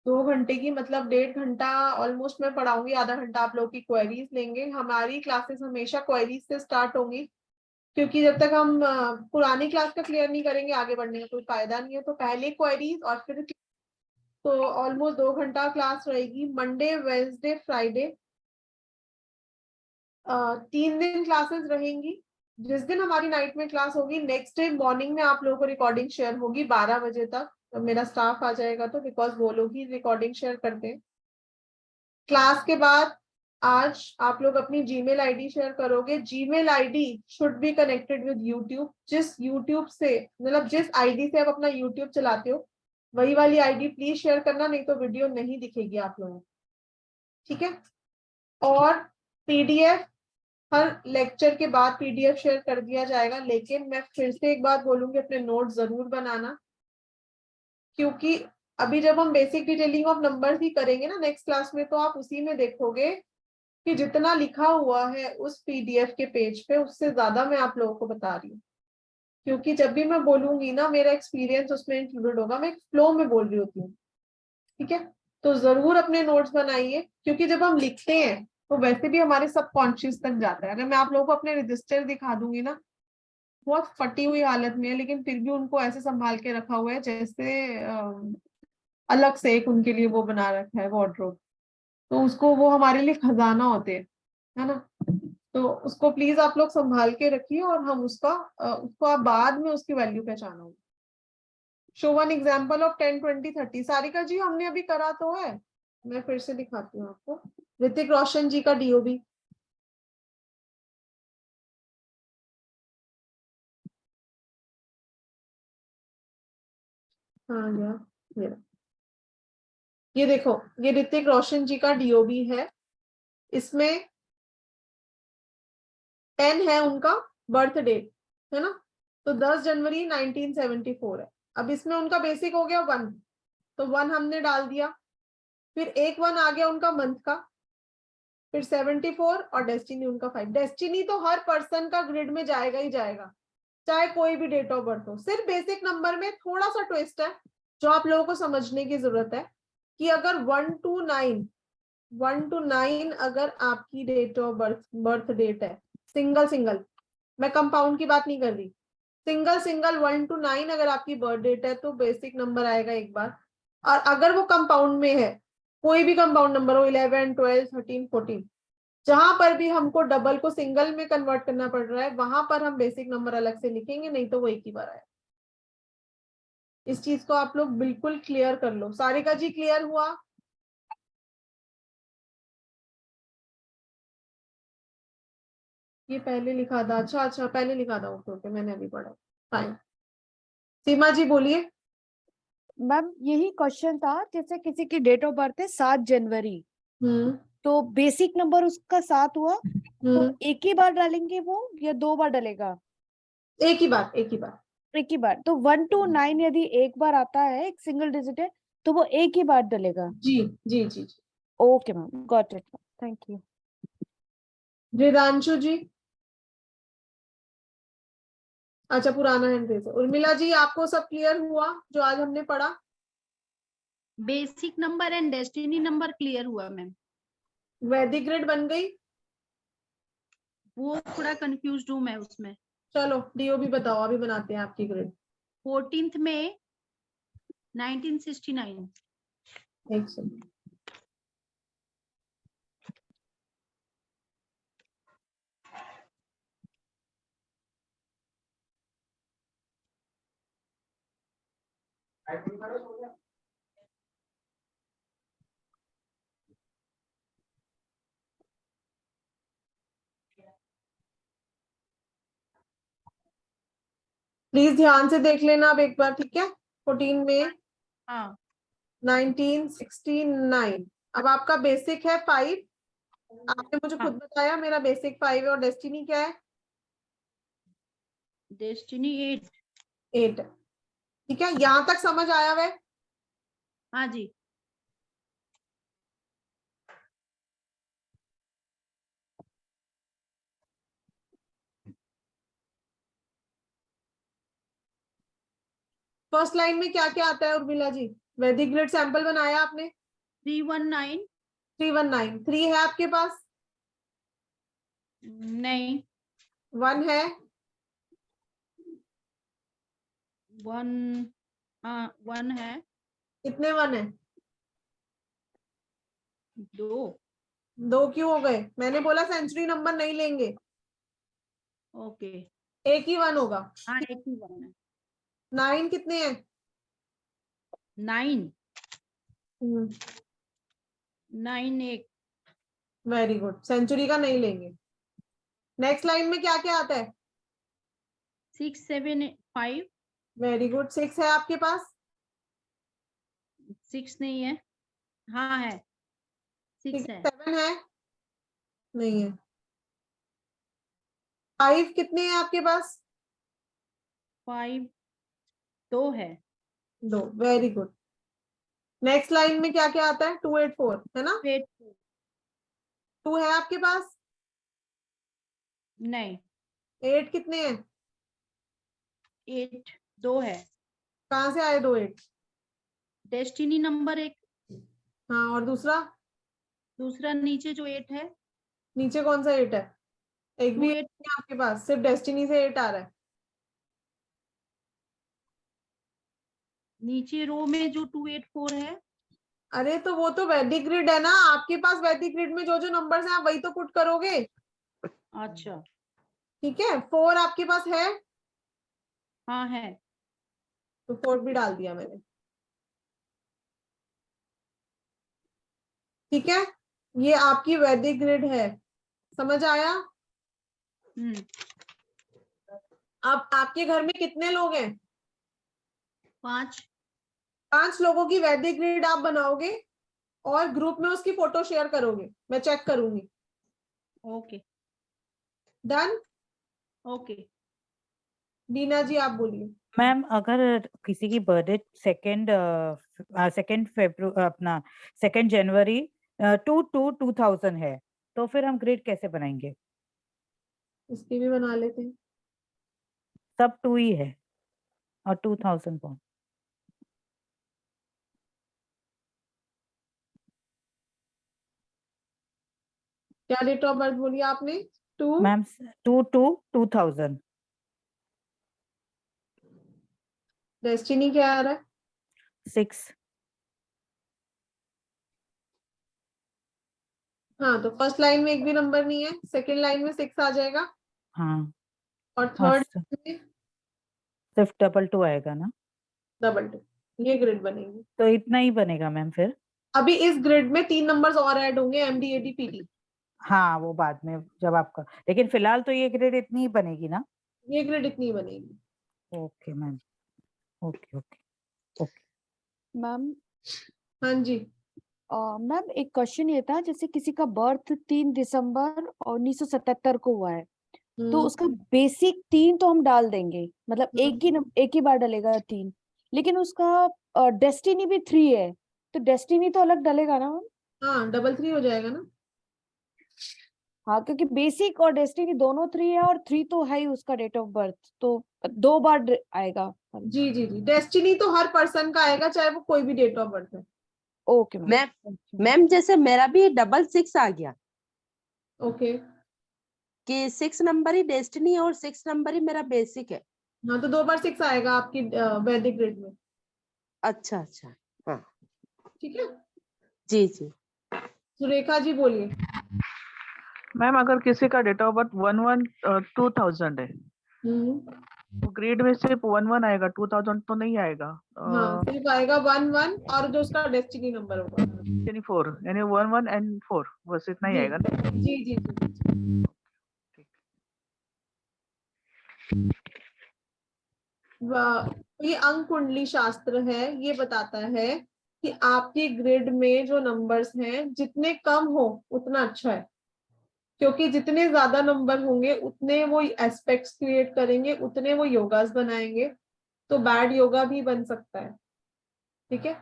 2 घंटे की, मतलब 1.5 घंटा ऑलमोस्ट मैं पढ़ाऊंगी, आधा घंटा आप लोग की क्वेरीज लेंगे। हमारी क्लासेस हमेशा क्वेरीज से स्टार्ट होंगी, क्योंकि जब तक हम पुरानी क्लास का क्लियर नहीं करेंगे आगे बढ़ने का कोई फायदा नहीं है। तो पहले क्वेरीज और फिर, तो ऑलमोस्ट 2 घंटा क्लास रहेगी। मंडे, वेडनेसडे, फ्राइडे, 3 दिन क्लासेस रहेंगी। जिस दिन हमारी नाइट में क्लास होगी, नेक्स्ट डे मॉर्निंग में आप लोगों को रिकॉर्डिंग शेयर होगी 12 बजे तक। तो मेरा स्टाफ आ जाएगा, तो बिकॉज वो लोग ही रिकॉर्डिंग शेयर करते हैं। क्लास के बाद आज आप लोग अपनी जीमेल आईडी शेयर करोगे। Gmail ID should be connected with YouTube. जिस यूट्यूब से, मतलब जिस आईडी से आप अपना यूट्यूब चलाते हो, वही वाली आईडी प्लीज शेयर करना, नहीं तो वीडियो नहीं दिखेगी आप लोगों को। ठीक है, और पीडीएफ हर लेक्चर के बाद पीडीएफ शेयर कर दिया जाएगा। लेकिन मैं फिर से एक बात बोलूंगी, अपने नोट जरूर बनाना, क्योंकि अभी जब हम बेसिक डिटेलिंग ऑफ नंबर्स ही करेंगे ना नेक्स्ट क्लास में, तो आप उसी में देखोगे कि जितना लिखा हुआ है उस पीडीएफ के पेज पे, उससे ज्यादा मैं आप लोगों को बता रही हूँ। क्योंकि जब भी मैं बोलूंगी ना, मेरा एक्सपीरियंस उसमें इंक्लूडेड होगा, मैं फ्लो में बोल रही होती हूँ। ठीक है, तो जरूर अपने नोट्स बनाइए, क्योंकि जब हम लिखते हैं तो वैसे भी हमारे सबकॉन्शियस तक जाता है। अगर मैं आप लोगों को अपने रजिस्टर दिखा दूंगी ना, बहुत फटी हुई हालत में है, लेकिन फिर भी उनको ऐसे संभाल के रखा हुआ है जैसे अलग से एक उनके लिए वो बना रखा है वार्डरोब। तो उसको, वो हमारे लिए खजाना होते हैं, है ना। तो उसको प्लीज आप लोग संभाल के रखिए, और हम उसको आप बाद में उसकी वैल्यू पहचानोगे। Show one example of 10, 20, 30। Sarika ji हमने अभी करा तो है, मैं फिर से दिखाती हूँ आपको। ऋतिक रोशन जी का डीओबी, हाँ ये देखो, ये ऋतिक रोशन जी का डीओबी है। इसमें 10 है उनका बर्थ डेट, है ना। तो 10 जनवरी 1974 है। अब इसमें उनका बेसिक हो गया 1, तो 1 हमने डाल दिया। फिर एक 1 आ गया उनका मंथ का, फिर 74, और डेस्टिनी उनका 5। डेस्टिनी तो हर पर्सन का ग्रिड में जाएगा ही जाएगा, चाहे कोई भी डेट ऑफ बर्थ हो। सिर्फ बेसिक नंबर में थोड़ा सा ट्विस्ट है जो आप लोगों को समझने की जरूरत है, कि अगर 1 to 9 अगर आपकी डेट ऑफ बर्थ डेट है, सिंगल, मैं कंपाउंड की बात नहीं कर रही, सिंगल 1 to 9 अगर आपकी बर्थ डेट है, तो बेसिक नंबर आएगा एक बार। और अगर वो कंपाउंड में है, कोई भी कंपाउंड नंबर हो, 11, 12, 13, 14, जहां पर भी हमको डबल को सिंगल में कन्वर्ट करना पड़ रहा है, वहां पर हम बेसिक नंबर अलग से लिखेंगे, नहीं तो वो एक ही बार आएगा। इस चीज को आप लोग बिल्कुल क्लियर कर लो। सारिका जी क्लियर हुआ? ये पहले लिखा था, अच्छा पहले लिखा था, ओके मैंने अभी पढ़ा, फाइन। सीमा जी बोलिए। मैम यही क्वेश्चन था, जैसे किसी की डेट ऑफ बर्थ है 7 जनवरी, तो बेसिक नंबर उसका 7 हुआ, तो एक ही बार डालेंगे वो या 2 बार डलेगा? एक ही बार। एक ही बार। तो 1 to 9 यदि एक बार आता है, एक सिंगल डिजिट है, तो वो एक ही बार डलेगा? जी। Okay ma'am, got it, thank you. Vedanshu ji, अच्छा पुराना हैंड रेज है। उर्मिला जी, आपको सब क्लियर हुआ जो आज हमने पढ़ा? Basic number and destiny number clear हुआ मैम। वैदिक ग्रिड बन गई? वो थोड़ा कंफ्यूज्ड हूँ मैं उसमें। चलो डीओबी बताओ, अभी बनाते हैं आपकी ग्रिड। 14 मई 1969। एक सेकंड, प्लीज ध्यान से देख लेना अब एक बार, ठीक है। 14 में 1969। अब आपका बेसिक है 5, आपने मुझे खुद बताया मेरा बेसिक 5 है, और डेस्टिनी क्या है? डेस्टिनी 8। ठीक है, यहाँ तक समझ आया हुआ है? हाँ जी। फर्स्ट लाइन में क्या क्या आता है उर्मिला जी? वैदिक ग्रिड सैंपल बनाया आपने? 319। 319। 3 है आपके पास? नहीं। 1 है? 1, हाँ 1 है। कितने 1 है? 2। क्यों हो गए? मैंने बोला सेंचुरी नंबर नहीं लेंगे, ओके। एक ही 1 होगा। हाँ एक ही 1 है। 9 कितने हैं? 9 9 1। वेरी गुड, सेंचुरी का नहीं लेंगे। नेक्स्ट लाइन में क्या क्या आता है? 6 7 5। Very good. 6 है आपके पास? 6 नहीं है। हाँ है, 6 है। 7 है? नहीं है। 5 कितने हैं आपके पास? 5 2 है। 2। Very good. नेक्स्ट लाइन में क्या क्या आता है? 284 है ना? 2 है आपके पास? नहीं। 8 कितने हैं? 8 2 है। कहाँ से आए 2 8? Destiny number 1। हाँ, और दूसरा? दूसरा नीचे जो 8 है। नीचे कौन सा 8 है? एक भी 8 28 नहीं है आपके पास, सिर्फ डेस्टिनी से 8 आ रहा है। नीचे रो में जो 284 है। अरे तो वो तो वैदिक ग्रिड है ना आपके पास। वैदिक ग्रिड में जो जो नंबर्स हैं आप वही तो पुट करोगे। अच्छा ठीक है। 4 आपके पास है? हाँ है। तो 4 भी डाल दिया मैंने। ठीक है, ये आपकी वैदिक ग्रिड है। समझ आया? अब आपके घर में कितने लोग हैं? 5। 5 लोगों की वैदिक ग्रिड आप बनाओगे और ग्रुप में उसकी फोटो शेयर करोगे, मैं चेक करूंगी। Okay done? ओके। दीना जी आप बोलिए। मैम अगर किसी की बर्थडे 2 फरवरी अपना 2 जनवरी 2/2/2000 है, तो फिर हम ग्रिड कैसे बनाएंगे? इसकी भी बना लेते हैं। सब 2 ही है और 2000 कौन? क्या डेट ऑफ बर्थ बोलिए आपने? 2 मैम 2/2/2000। डेस्टिनी क्या आ रहा है? 6। हाँ, तो फर्स्ट लाइन में एक भी नंबर नहीं है, सेकंड लाइन में 6 आ जाएगा हाँ और और थर्ड में सिर्फ 2/2 आएगा ना? 2/2। ये ग्रिड बनेगी। तो इतना ही बनेगा मैम फिर? अभी इस ग्रिड में 3 नंबर्स और ऐड होंगे, एमडीएडी पीडी। हाँ वो बाद में जब आपका, लेकिन फिलहाल तो ये ग्रिड इतनी ही बनेगी ना? ये ग्रिड इतनी बनेगी। Okay ma'am, okay okay okay. Ma'am हाँ जी। मैम एक क्वेश्चन ये था, जैसे किसी का बर्थ 3 दिसंबर 1977 को हुआ है, तो उसका बेसिक 3 तो हम डाल देंगे, मतलब एक ही बार डलेगा 3, लेकिन उसका डेस्टिनी भी 3 है, तो डेस्टिनी तो अलग डलेगा ना मैम? हाँ, 3 हो जाएगा ना। हाँ, क्योंकि बेसिक और डेस्टिनी दोनों 3 है और 3 तो है ही उसका डेट ऑफ बर्थ, तो 2 बार आएगा। जी जी जी, डेस्टिनी तो हर पर्सन का आएगा, चाहे वो कोई भी डेट ऑफ बर्थ है। ओके मैम जैसे मेरा भी 666 आ गया। ओके। कि 6 नंबर ही डेस्टिनी और 6 नंबर ही मेरा बेसिक है। हाँ, तो 2 बार 6 आएगा आपकी वैदिक ग्रिड में। अच्छा अच्छा हाँ ठीक है जी जी। सुरेखा जी बोलिए। मैम अगर किसी का डेट ऑफ बर्थ 1/1/2000 है, तो ग्रेड में सिर्फ 1/1 आएगा, 2000 तो नहीं आएगा। हाँ, सिर्फ आएगा 1 1 और जो उसका डेस्टिनी नंबर होगा 4 यानी 1 1 and 4 बस इतना ही आएगा ना? जी जी जी। ये अंक कुंडली शास्त्र है, ये बताता है कि आपके ग्रिड में जो नंबर्स हैं जितने कम हो उतना अच्छा है, क्योंकि जितने ज्यादा नंबर होंगे उतने वो एस्पेक्ट्स क्रिएट करेंगे, उतने वो योगास बनाएंगे, तो बैड योगा भी बन सकता है। ठीक है,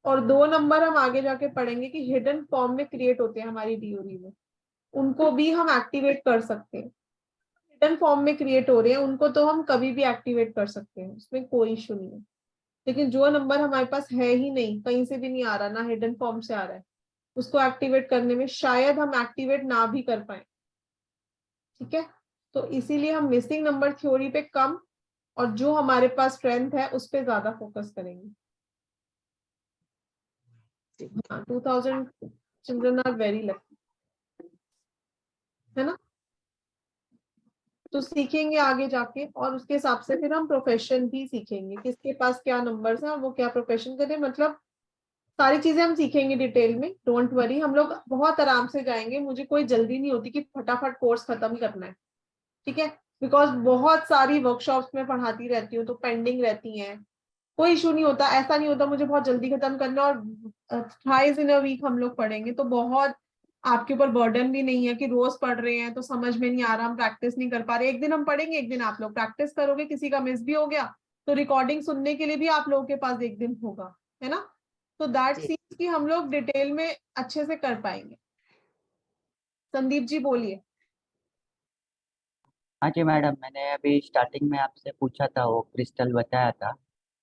और 2 नंबर हम आगे जाके पढ़ेंगे कि हिडन फॉर्म में क्रिएट होते हैं हमारी डीओरी में, उनको भी हम एक्टिवेट कर सकते हैं। हिडन फॉर्म में क्रिएट हो रहे हैं उनको तो हम कभी भी एक्टिवेट कर सकते हैं, उसमें कोई इशू नहीं है। लेकिन जो नंबर हमारे पास है ही नहीं, कहीं से भी नहीं आ रहा, ना हिडन फॉर्म से आ रहा है, उसको एक्टिवेट करने में शायद हम एक्टिवेट ना भी कर पाए। ठीक है, तो इसीलिए हम मिसिंग नंबर थ्योरी पे कम और जो हमारे पास स्ट्रेंथ है उस पे ज्यादा फोकस करेंगे। हाँ, 2000 चिल्ड्रन आर वेरी लकी, है ना। तो सीखेंगे आगे जाके और उसके हिसाब से फिर हम प्रोफेशन भी सीखेंगे, किसके पास क्या नंबर्स हैं, वो क्या प्रोफेशन करे, मतलब सारी चीजें हम सीखेंगे डिटेल में। डोंट वरी, हम लोग बहुत आराम से जाएंगे, मुझे कोई जल्दी नहीं होती कि फटाफट कोर्स खत्म करना है। ठीक है, बिकॉज बहुत सारी वर्कशॉप्स में पढ़ाती रहती हूँ तो पेंडिंग रहती हैं, कोई इशू नहीं होता, ऐसा नहीं होता मुझे बहुत जल्दी खत्म करना। और थ्राइस इन अ वीक हम लोग पढ़ेंगे तो बहुत आपके ऊपर बर्डन भी नहीं है कि रोज पढ़ रहे हैं तो समझ में नहीं आ रहा, हम प्रैक्टिस नहीं कर पा रहे। एक दिन हम पढ़ेंगे, एक दिन आप लोग प्रैक्टिस करोगे, किसी का मिस भी हो गया तो रिकॉर्डिंग सुनने के लिए भी आप लोगों के पास एक दिन होगा, है ना। तो दैट सीन्स कि हम लोग डिटेल में अच्छे से कर पाएंगे। संदीप जी बोलिए। हाँ जी मैडम, मैंने अभी स्टार्टिंग में आपसे पूछा था, वो क्रिस्टल बताया था,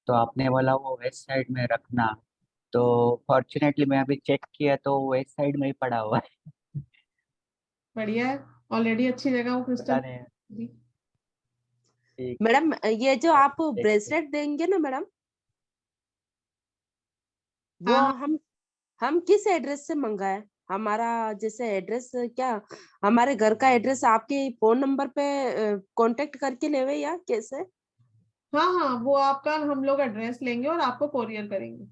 तो आपने बोला वो वेस्ट साइड में रखना, तो फॉर्चुनेटली मैं अभी चेक किया तो वेस्ट साइड में ही पड़ा हुआ है। बढ़िया है, ऑलरेडी अच्छी जगह वो पता क्रिस्टल। नहीं। ठीक। मैडम ये जो आप देखते हैं। ब्रेसलेट देंगे ना मैडम, वो हाँ, हम किस एड्रेस से मंगाए? हमारा जैसे एड्रेस क्या, हमारे घर का एड्रेस आपके फोन नंबर पे कांटेक्ट करके लेवे या कैसे? हाँ हाँ, वो आपका हम लोग एड्रेस लेंगे और आपको कोरियर करेंगे।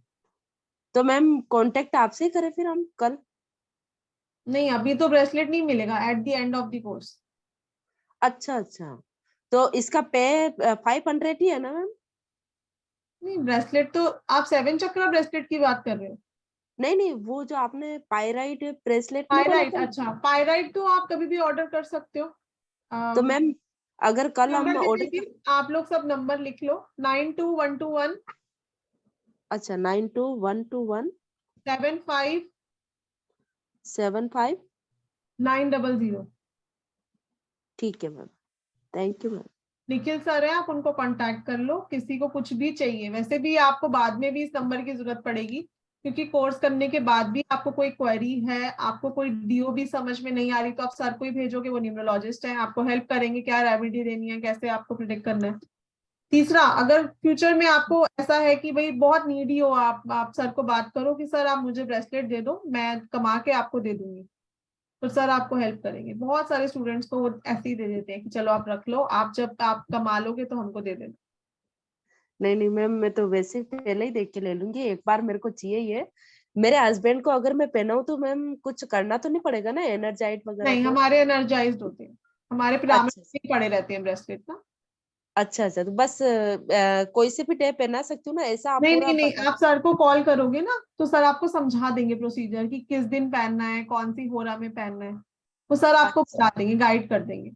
तो मैम कांटेक्ट आपसे ही करें फिर हम कल? नहीं, अभी तो ब्रेसलेट नहीं मिलेगा, at the end of the course. अच्छा अच्छा, तो इसका पे 500 ही है ना मैम? नहीं, ब्रेसलेट तो आप 7 चक्रा ब्रेसलेट की बात कर रहे हो। नहीं नहीं, वो जो आपने पायराइट ब्रेसलेट नहीं बोला पायराइट, था? अच्छा पायराइट तो आप कभी भी ऑर्डर कर सकते हो। तो मैम अगर कल हम नंबर दे ऑर्डर देती हूँ, आप लोग सब नंबर लिख लो। 92121 अच्छा 92121 75 75 900। ठीक है ma'am, thank you ma'am. Nikhil sir है, आप उनको कांटेक्ट कर लो, किसी को कुछ भी चाहिए। वैसे भी आपको बाद में भी इस नंबर की जरूरत पड़ेगी, क्योंकि कोर्स करने के बाद भी आपको कोई क्वेरी है, आपको कोई डीओ भी समझ में नहीं आ रही, तो आप सर को ही भेजोगे, वो न्यूमरोलॉजिस्ट है, आपको हेल्प करेंगे क्या रेमेडी देनी है, कैसे आपको प्रिडिक्ट करना है। तीसरा, अगर फ्यूचर में आपको ऐसा है कि भाई बहुत नीडी हो, आप सर को बात करो कि सर आप मुझे ब्रेसलेट दे दो, मैं कमा के आपको दे दूंगी, तो सर आपको हेल्प करेंगे। बहुत सारे स्टूडेंट्स को वो ऐसे ही दे देते हैं कि चलो आप रख लो, आप जब आप कमा लोगे तो हमको दे देना। नहीं नहीं मैम, मैं तो वैसे ही पहले ही देख के ले लूंगी, एक बार मेरे को चाहिए ये। मेरे हस्बैंड को अगर मैं पहनाऊं तो मैम कुछ करना तो नहीं पड़ेगा ना, एनर्जाइट वगैरह नहीं, को? हमारे एनर्जाइज्ड होते हैं, हमारे पिरामिड अच्छा में पड़े रहते हैं ब्रेसलेट ना। अच्छा अच्छा, तो बस कोई से भी डे पहना सकती हूँ ना, ऐसा आप नहीं पूरा नहीं नहीं, बता? आप सर को कॉल करोगे ना तो सर आपको समझा देंगे प्रोसीजर कि किस दिन पहनना है, कौन सी होरा में पहनना है, वो सर आपको अच्छा बता देंगे, गाइड कर देंगे।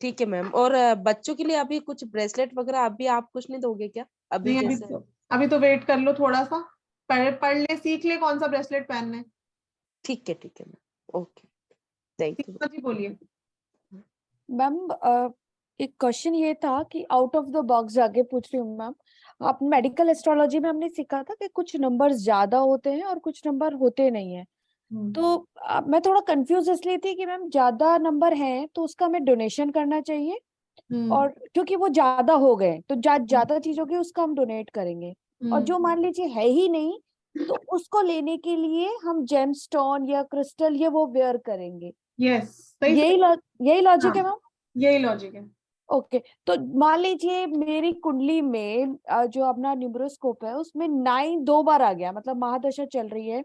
ठीक है मैम। और बच्चों के लिए अभी कुछ ब्रेसलेट वगैरह अभी आप कुछ नहीं दोगे क्या अभी नहीं, जैसे? अभी तो वेट कर लो थोड़ा सा, पढ़ ले, सीख ले कौन सा ब्रेसलेट पहनना है। ठीक है मैम, ओके, थैंक यू। जी बोलिए। मैम एक क्वेश्चन ये था कि आउट ऑफ द बॉक्स जाके पूछ रही हूँ मैम, आप मेडिकल एस्ट्रोलॉजी में हमने सीखा था कि कुछ नंबर्स ज्यादा होते हैं और कुछ नंबर होते नहीं है, तो मैं थोड़ा कंफ्यूज इसलिए थी कि मैम ज्यादा नंबर हैं तो उसका हमें डोनेशन करना चाहिए, और क्योंकि वो ज्यादा हो गए तो ज्यादा चीज होगी उसका हम डोनेट करेंगे, और जो मान लीजिए है ही नहीं तो उसको लेने के लिए हम जेमस्टोन या क्रिस्टल ये वो वेयर करेंगे। यस, यही लॉजिक है मैम? यही लॉजिक है। ओके, तो मान लीजिए मेरी कुंडली में जो अपना न्यूमरोस्कोप है उसमें 9 2 बार आ गया, मतलब महादशा चल रही है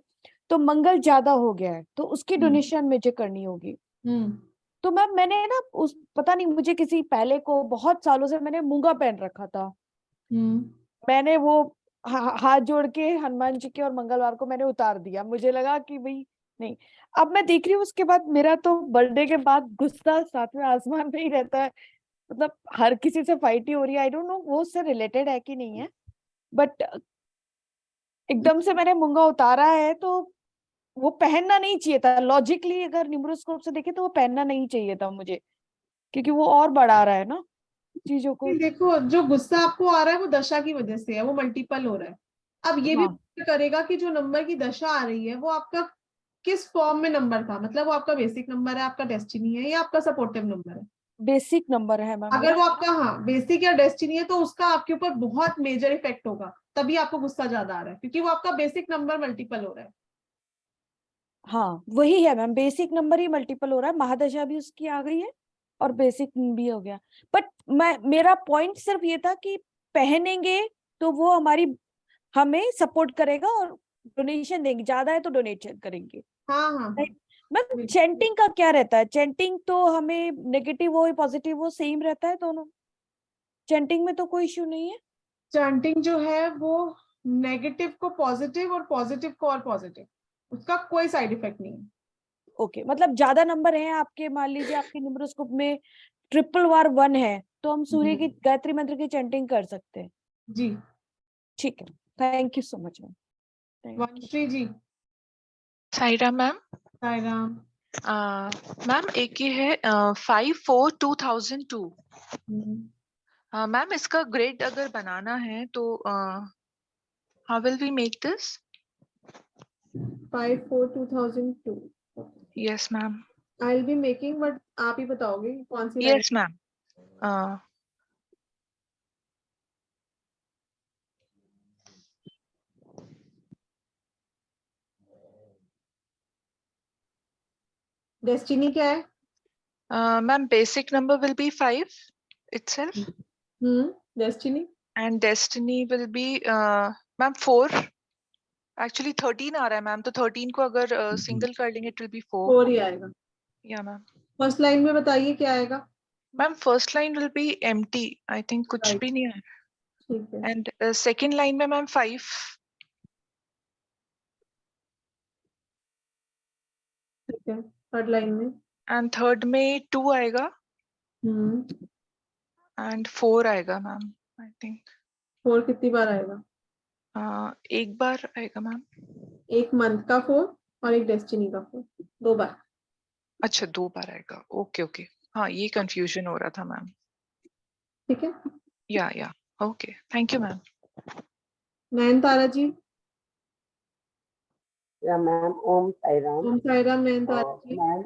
तो मंगल ज्यादा हो गया है, तो उसकी डोनेशन मुझे करनी होगी। तो मैम मैंने ना उस पता नहीं मुझे किसी पहले को बहुत सालों से मैंने मूंगा पहन रखा था, मैंने वो हाथ जोड़ के हनुमान जी के और मंगलवार को मैंने उतार दिया, मुझे लगा कि भाई नहीं। अब मैं देख रही हूँ उसके बाद मेरा तो बर्थडे के बाद गुस्सा 7वें आसमान पे ही रहता है, मतलब हर किसी से फाइट ही हो रही है। आई डोंट नो वो उससे रिलेटेड है कि नहीं है, बट एकदम से मैंने मूंगा उतारा है, तो वो पहनना नहीं चाहिए था। लॉजिकली अगर न्यूमरोस्कोप से देखे तो वो पहनना नहीं चाहिए था मुझे, क्योंकि वो और बढ़ा रहा है ना चीजों को। देखो, जो गुस्सा आपको आ रहा है वो दशा की वजह से है, वो मल्टीपल हो रहा है। अब ये भी करेगा कि जो नंबर की दशा आ रही है वो आपका किस फॉर्म में नंबर था, मतलब वो आपका बेसिक नंबर है, आपका डेस्टिनी है, या आपका सपोर्टिव नंबर है? बेसिक नंबर है मैम। अगर वो आपका, हाँ, बेसिक या डेस्टिनी है, तो उसका आपके ऊपर बहुत मेजर इफेक्ट होगा, तभी आपको गुस्सा ज्यादा आ रहा है, क्योंकि वो आपका बेसिक नंबर मल्टीपल हो रहा है। हाँ वही है मैम, बेसिक नंबर ही मल्टीपल हो रहा है, महादशा भी उसकी आ गई है और बेसिक भी हो गया। बट मेरा पॉइंट सिर्फ ये था कि पहनेंगे तो वो हमें सपोर्ट करेगा और डोनेशन देंगे, ज्यादा है तो डोनेशन करेंगे। हाँ हाँ मैम चैंटिंग का क्या रहता है? चैंटिंग तो हमें नेगेटिव हो पॉजिटिव हो सेम रहता है दोनों, चैंटिंग में तो कोई इश्यू नहीं है। चैंटिंग जो है वो नेगेटिव को पॉजिटिव और पॉजिटिव को और पॉजिटिव, उसका कोई साइड इफेक्ट नहीं है। ओके, मतलब ज्यादा नंबर है आपके, मान लीजिए आपके न्यूमरोस्कोप में 111 है, तो हम सूर्य की गायत्री मंत्र की चैंटिंग कर सकते हैं। जी ठीक है, thank you so much ma'am. Vanshree ji. Sairam ma'am. Sairam ma'am एक ये है 5/4/2002। मैम इसका ग्रेड अगर बनाना है तो how will we make this? 5/4/2002। Yes ma'am. I will be making, but आप ही बताओगे कौन सी? Yes ma'am. डेस्टिनी क्या है? Ma'am basic number will be 5 itself. Destiny? And destiny will be ma'am 4. Actually 13 आ रहा है मैम, तो 13 को अगर सिंगल कर लेंगे इट विल बी 4. 4 ही आएगा। या मैम। फर्स्ट लाइन में बताइए क्या आएगा? Ma'am first line will be empty, I think कुछ भी नहीं है। ठीक है। एंड सेकंड लाइन में मैम 5. ठीक है। थर्ड लाइन में? एंड थर्ड में 2 आएगा। एंड 4 आएगा मैम, आई थिंक। 4 कितनी बार आएगा? एक बार आएगा मैम। एक मंथ का 4 और एक डेस्टिनी का 4, 2 बार। अच्छा 2 बार आएगा, ओके ओके। हाँ ये कंफ्यूजन हो रहा था मैम। ठीक है। Yeah okay, thank you ma'am. Nayantara ji. Yeah ma'am Om Sairam. Om Sairam Nayantara ji. Ma'am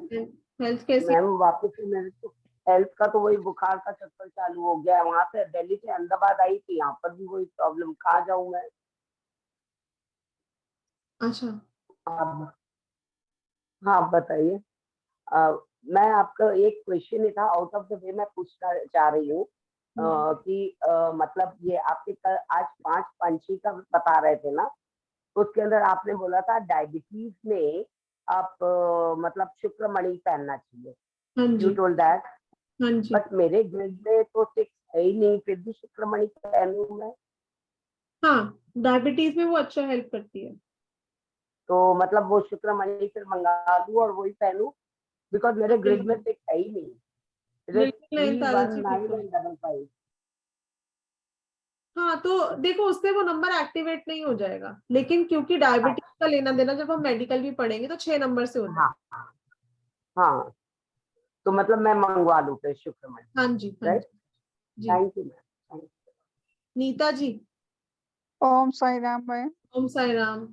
health कैसी? मैम वापस से मेरे को हेल्थ का तो वही बुखार का चक्कर चालू हो गया है। वहां से दिल्ली से अहमदाबाद आई थी, यहाँ पर भी वही प्रॉब्लम। कहाँ जाऊँ मैं? अच्छा हाँ बताइए। मैं आपका एक क्वेश्चन ही था, आउट ऑफ द वे मैं पूछना चाह रही हूँ कि मतलब ये आपके आज 5 पंछी का बता रहे थे ना, उसके अंदर आपने बोला था डायबिटीज में आप मतलब शुक्रमणि पहनना चाहिए। You told that. बट मेरे ग्रेड में तो 6 है ही नहीं, फिर भी शुक्रमणि पहनूं मैं? हाँ, डायबिटीज में वो अच्छा हेल्प करती है। तो मतलब वो शुक्रमणि फिर मंगा लूं और वही पहनूं? बिकॉज मेरे ग्रिड में 6 है ही नहीं। हाँ तो देखो, उससे वो नंबर एक्टिवेट नहीं हो जाएगा, लेकिन क्योंकि डायबिटीज का लेना देना जब हम मेडिकल भी पढ़ेंगे तो 6 नंबर से होता है। हाँ तो मतलब मैं मंगवा लूं फिर शुक्रमणि? हाँ जी, right. Thank you ma'am. Neeta ji. Om Sai Ram ma'am. Om Sai Ram.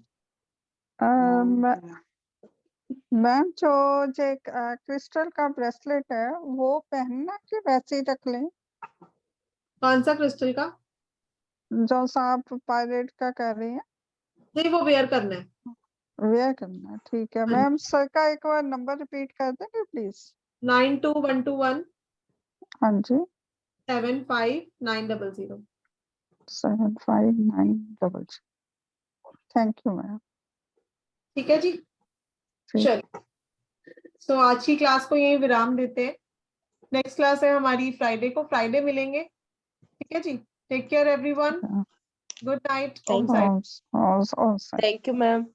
Ma'am जो क्रिस्टल का ब्रेसलेट है वो पहनना कि वैसे ही रख लें? कौन सा क्रिस्टल का? जो आप पायरेट का कह रही हैं। नहीं, वो वेयर करना है। वेयर करना है, ठीक है मैम। सर का एक बार नंबर रिपीट कर देंगे प्लीज? 92121। हाँ जी। 75900। 75900। Thank you ma'am. ठीक है जी, चलिए। तो आज की क्लास को यही विराम देते हैं। नेक्स्ट क्लास है हमारी फ्राइडे को, फ्राइडे मिलेंगे। ठीक है जी, take care everyone, good night. Thank you ma'am.